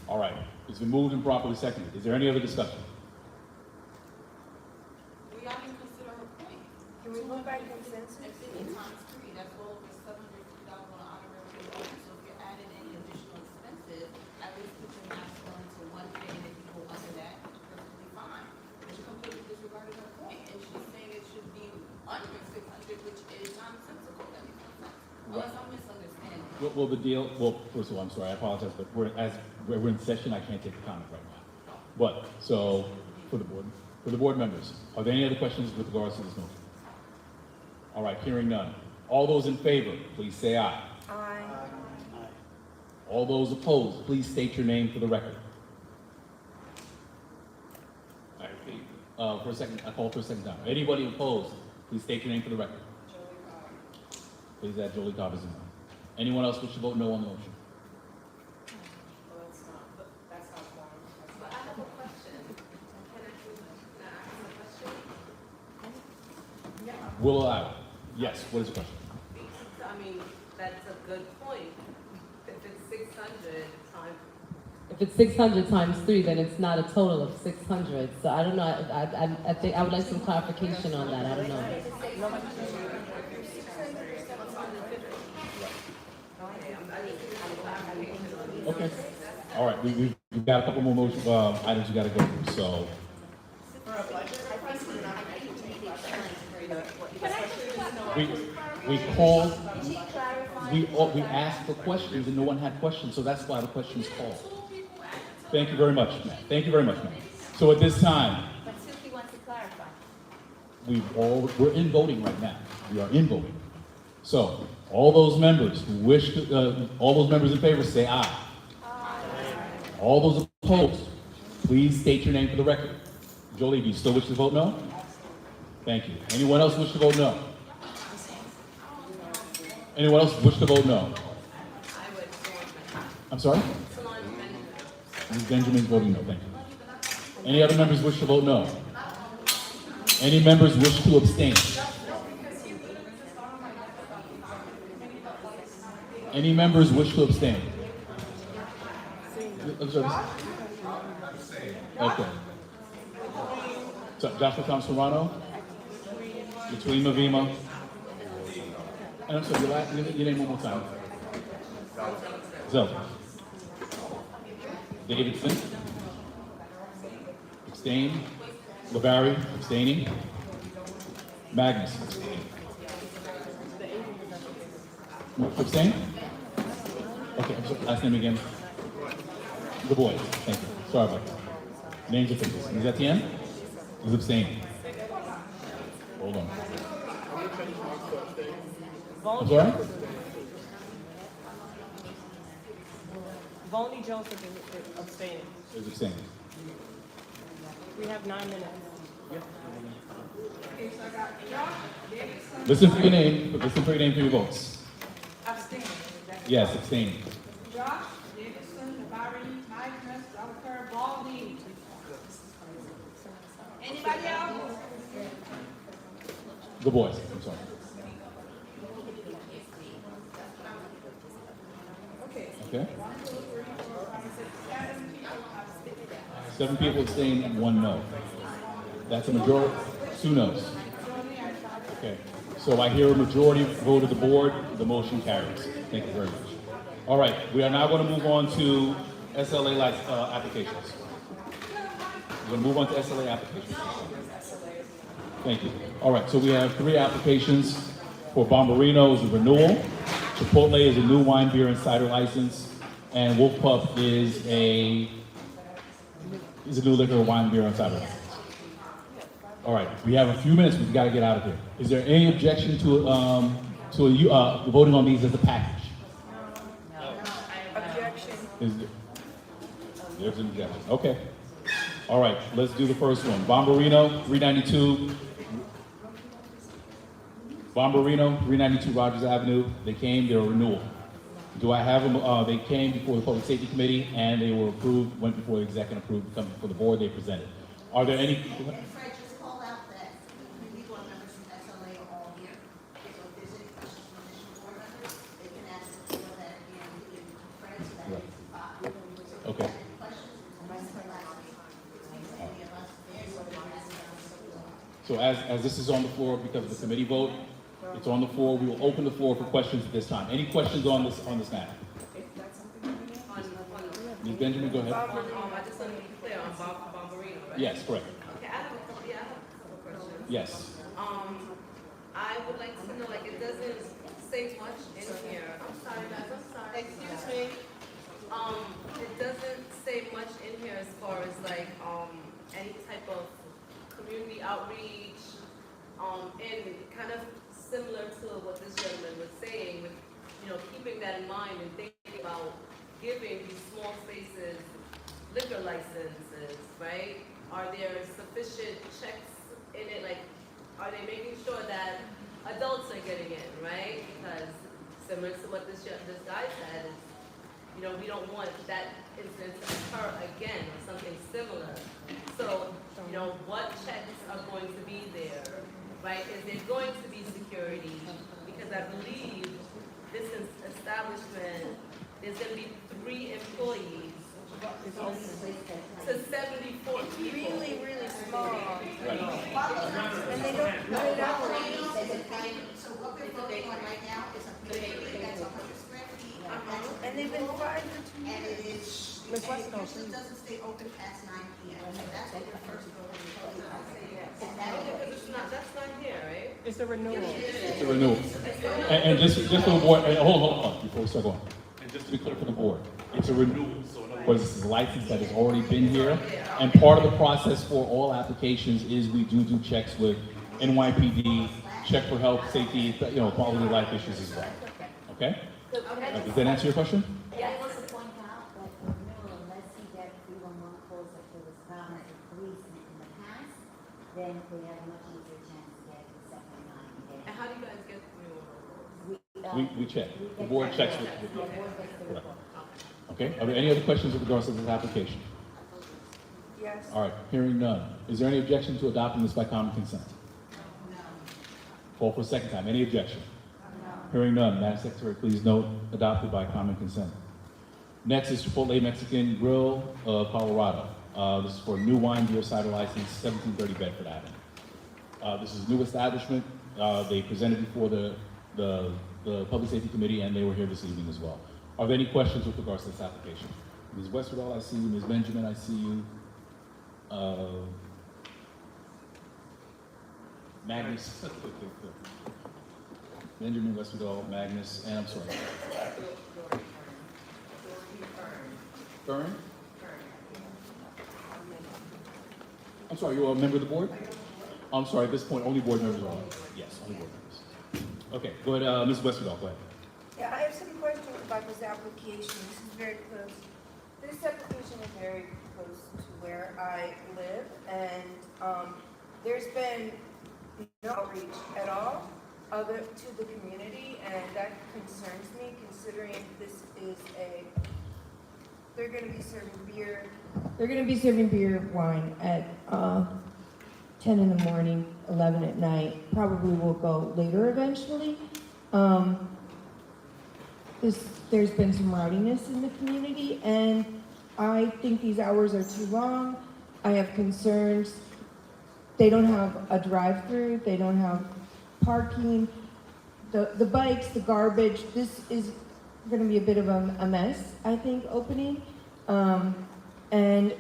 All right, it's been moved and properly seconded. Is there any other discussion? We all can consider her point. Can we move by consensus? At 50 times 3, that's well over $750 on an honorary basis. So if you're adding any additional expenses, at least put your max going to one thing, and if you go under that, perfectly fine. But you completely disregarded her point, and she's saying it should be under 600, which is nonsensical. That makes no sense. Unless I'm misunderstanding. Well, the deal, first of all, I'm sorry, I apologize, but we're in session, I can't take the comment right now. But, so, for the board members, are there any other questions with regards to this motion? All right, hearing none. All those in favor, please say aye. Aye. All those opposed, please state your name for the record. I repeat, for a second, I call for a second time. Anybody opposed, please state your name for the record. Please add Jolie Cobb as a no. Anyone else wish to vote no on the motion? That's not formal. But I have a question. Can I ask a question? Yeah. Will allow it. Yes, what is the question? I mean, that's a good point. If it's 600 times. If it's 600 times 3, then it's not a total of 600. So I don't know, I think I would like some clarification on that, I don't know. Okay. All right, we've got a couple more motion, items we gotta go through, so. We called, we asked for questions and no one had questions, so that's why the questions called. Thank you very much, ma'am. Thank you very much, ma'am. So at this time, But Suki wants to clarify. we're in voting right now. We are in voting. So, all those members who wish to, all those members in favor say aye. All those opposed, please state your name for the record. Jolie, do you still wish to vote no? Thank you. Anyone else wish to vote no? Anyone else wish to vote no? I'm sorry? Ms. Benjamin's voting no, thank you. Any other members wish to vote no? Any members wish to abstain? Any members wish to abstain? Okay. So, Joshua Thomas Serrano? Between Mavima? And I'm sorry, your name one more time. Zelda. Davidson? Abstain? LaBarry? Abstaining? Magnus? Abstaining. Abstain? Okay, I'm sorry, last name again? Du Bois, thank you. Sorry about that. Names of figures. Ms. Etienne? Is abstaining. Hold on. I'm sorry? Volney Joseph is abstaining. Is abstaining. We have 9 minutes. Listen for your name. Listen for your name for your votes. Abstain. Yes, abstaining. Josh, Davidson, Barry, Magnus, Delker, Baldy. Anybody else? Du Bois, I'm sorry. Okay. 7 people abstain and 1 no. That's a majority. 2 no's. Okay. So So I hear a majority vote of the board, the motion carries. Thank you very much. All right, we are now going to move on to SLA applications. We're going to move on to SLA applications. Thank you. All right, so we have 3 applications. For Bombarino is a renewal, Chipotle is a new wine, beer, and cider license, and Wolf Pup is a new liquor, wine, beer, and cider license. All right, we have a few minutes, we've got to get out of here. Is there any objection to voting on these as a package? Objection. There's an objection. Okay. All right, let's do the first one. Bombarino, 392. Bombarino, 392 Rogers Avenue. They came, they're a renewal. Do I have them? They came before the Public Safety Committee and they were approved, went before the exec and approved, come before the board, they presented. Are there any? And Fred, just call out that the committee board members from SLA are all here. So if there's any questions from additional board members, they can ask before that, and we can Fred, so that makes it 5. Okay. So as this is on the floor because of the committee vote, it's on the floor. We will open the floor for questions at this time. Any questions on this matter? Ms. Benjamin, go ahead. I just want to be clear on Bombarino, right? Yes, correct. Okay, I have a couple questions. Yes. I would like to know, like, it doesn't say much in here. I'm sorry, guys, I'm sorry. Excuse me. It doesn't say much in here as far as like, any type of community outreach, and kind of similar to what this gentleman was saying, with, keeping that in mind and thinking about giving these small spaces liquor licenses, right? Are there sufficient checks in it? Like, are they making sure that adults are getting in, right? Because similar to what this guy said, is, we don't want that incident to occur again or something similar. So, what checks are going to be there, right? Is there going to be security? Because I believe this establishment, there's going to be 3 employees to 74 people. Really, really small. Right. And they don't, So what we're voting on right now is a community that's 100 square feet. and they've been fined for 2 And years. it is, Ms. and Weston, it usually doesn't stay open past 9 p.m. So that's what we're first voting on. That's not here, right? It's a renewal. It's a renewal. And just for the board, hold on, before we start going. And just to be clear for the board, it's a renewal. So in other words, this is a license that has already been here. And part of the process for all applications is we do checks with NYPD, check for health, safety, quality of life issues as well. Okay? Does that answer your question? I want to point out that the renewal, unless you get 311 calls that there was violence with policemen in the past, then they have a much easier chance to get the second line. And how do you guys get new We check. The board checks with The board gets the report. Okay? Are there any other questions with regards to this application? Yes. All right, hearing none. Is there any objection to adopting this by common consent? Call for a second time. Any objection? Hearing none. Madam Secretary, please note, adopted by common consent. Next is Chipotle Mexican Grill, Colorado. This is for a new wine, beer, cider license, 1730 Bedford Avenue. This is a new establishment. They presented before the Public Safety Committee, and they were here this evening as well. Are there any questions with regards to this application? Ms. Westerdahl, I see you. Ms. Benjamin, I see you. Magnus. Benjamin, Westerdahl, Magnus, and I'm sorry. Fern? I'm sorry, you're a member of the board? I'm sorry, at this point, only board members are on. Yes, only board members. Okay, go ahead, Ms. Westerdahl, go ahead. Yeah, I have some questions about this application. This is very close. This application is very close to where I live, and there's been no outreach at all to the community, and that concerns me, considering this is they're going to be serving beer. They're going to be serving beer, wine at 10 in the morning, 11 at night. Probably will go later eventually. There's been some rowdiness in the community, and I think these hours are too long. I have concerns. They don't have a drive-through. They don't have parking, the bikes, the garbage. This is gonna be a bit of a mess, I think, opening. And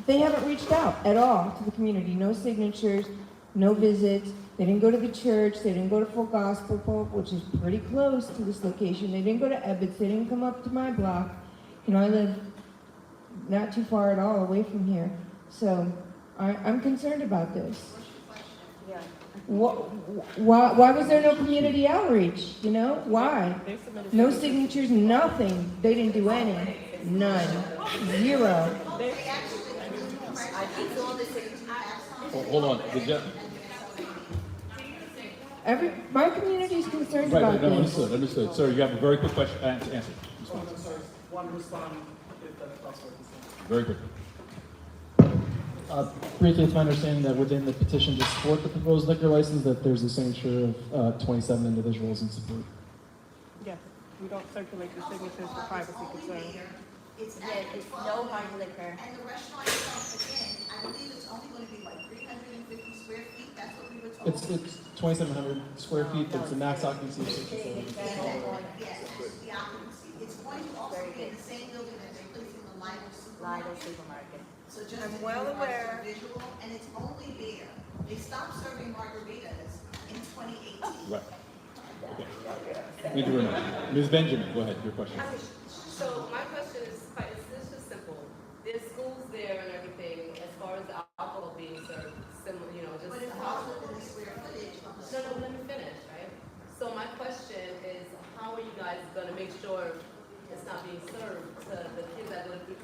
they haven't reached out at all to the community. No signatures, no visits. They didn't go to the church. They didn't go to Full Gospel Pope, which is pretty close to this location. They didn't go to Ebbets. They didn't come up to my block. You know, I live not too far at all away from here. So I'm concerned about this. Why was there no community outreach? You know, why? No signatures, nothing. They didn't do any. None. Zero. Hold on. My community is concerned Right, about no, this. understood. Sir, you have a very quick question, answer. One respond if that's possible. Very quickly. Briefly, it's my understanding that within the petition to support the proposed liquor license, that there's a signature of 27 individuals in support. Yes, we don't circulate the signatures for privacy concerns. It's no hard liquor. And the restaurant itself, again, I believe it's only gonna be like 350 square feet, that's what we were told. It's 2,700 square feet, but it's a max occupancy of 67. Yes, the occupancy, it's going to also be in the same building that they're placing the Lido supermarket. So just I'm well aware. visual, and it's only there. They stopped serving margaritas in 2018. Right. Okay. Thank you very much. Ms. Benjamin, go ahead, your question. So my question is quite, it's just simple. There's schools there and everything, as far as the alcohol being served, similar, you know, just. But it's also in the square footage of the No, let me finish, right? So my question is, how are you guys gonna make sure it's not being served to the kids that live through?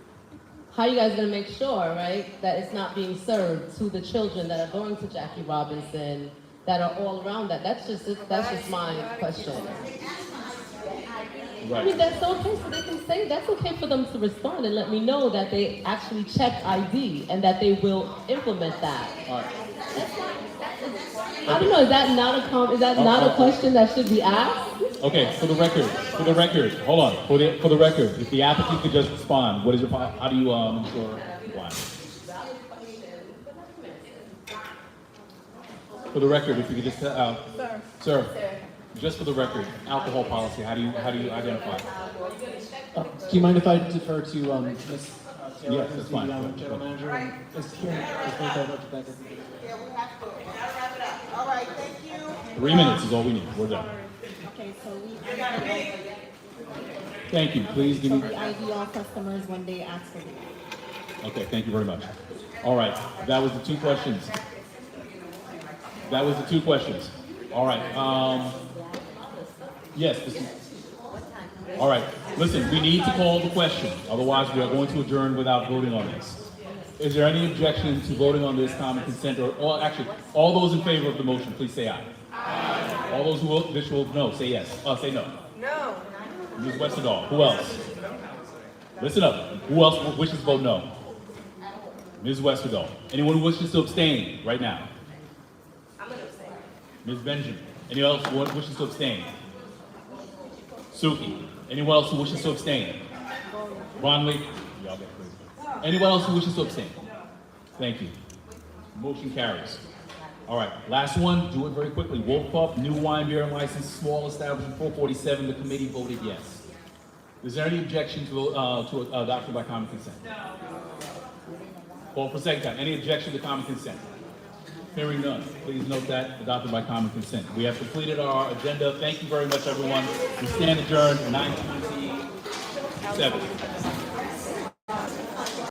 How are you guys gonna make sure, right, that it's not being served to the children that are going to Jackie Robinson, that are all around that? That's just my question. I mean, that's okay, so they can say, that's okay for them to respond and let me know that they actually checked ID and that they will implement that. All right. I don't know, is that not a question that should be asked? Okay, for the record, hold on, for the record, if the applicant could just respond, what is your, how do you, ensure why? For the record, if you could just, sir, just for the record, alcohol policy, how do you identify? Do you mind if I defer to Ms. Taylor, Yes, who's that's the fine. general manager, and is here before I go to that? All right, thank you. 3 minutes is all we need, we're done. Okay, so Thank you, please give so me, we ID all customers when they ask for the. okay, thank you very much. All right, that was the two questions. All right, yes, all right, listen, we need to call the question, otherwise we are going to adjourn without voting on this. Is there any objection to voting on this common consent, or actually, all those in favor of the motion, please say aye. Aye. All those who will, no, say yes, say no. No. Ms. Westerdahl, who else? Listen up, who else wishes to vote no? Ms. Westerdahl, anyone who wishes to abstain right now? I'm gonna abstain. Ms. Benjamin, anyone else who wishes to abstain? Suki, anyone else who wishes to abstain? Ron Lee, y'all get crazy. Anyone else who wishes to abstain? Thank you. Motion carries. All right, last one, do it very quickly. Wolf Pup, new wine beer license, small establishment, 447, the committee voted yes. Is there any objection to adoption by common consent? No. Call for second time, any objection to common consent? Hearing none, please note that adopted by common consent. We have completed our agenda. Thank you very much, everyone. We stand adjourned 9:27.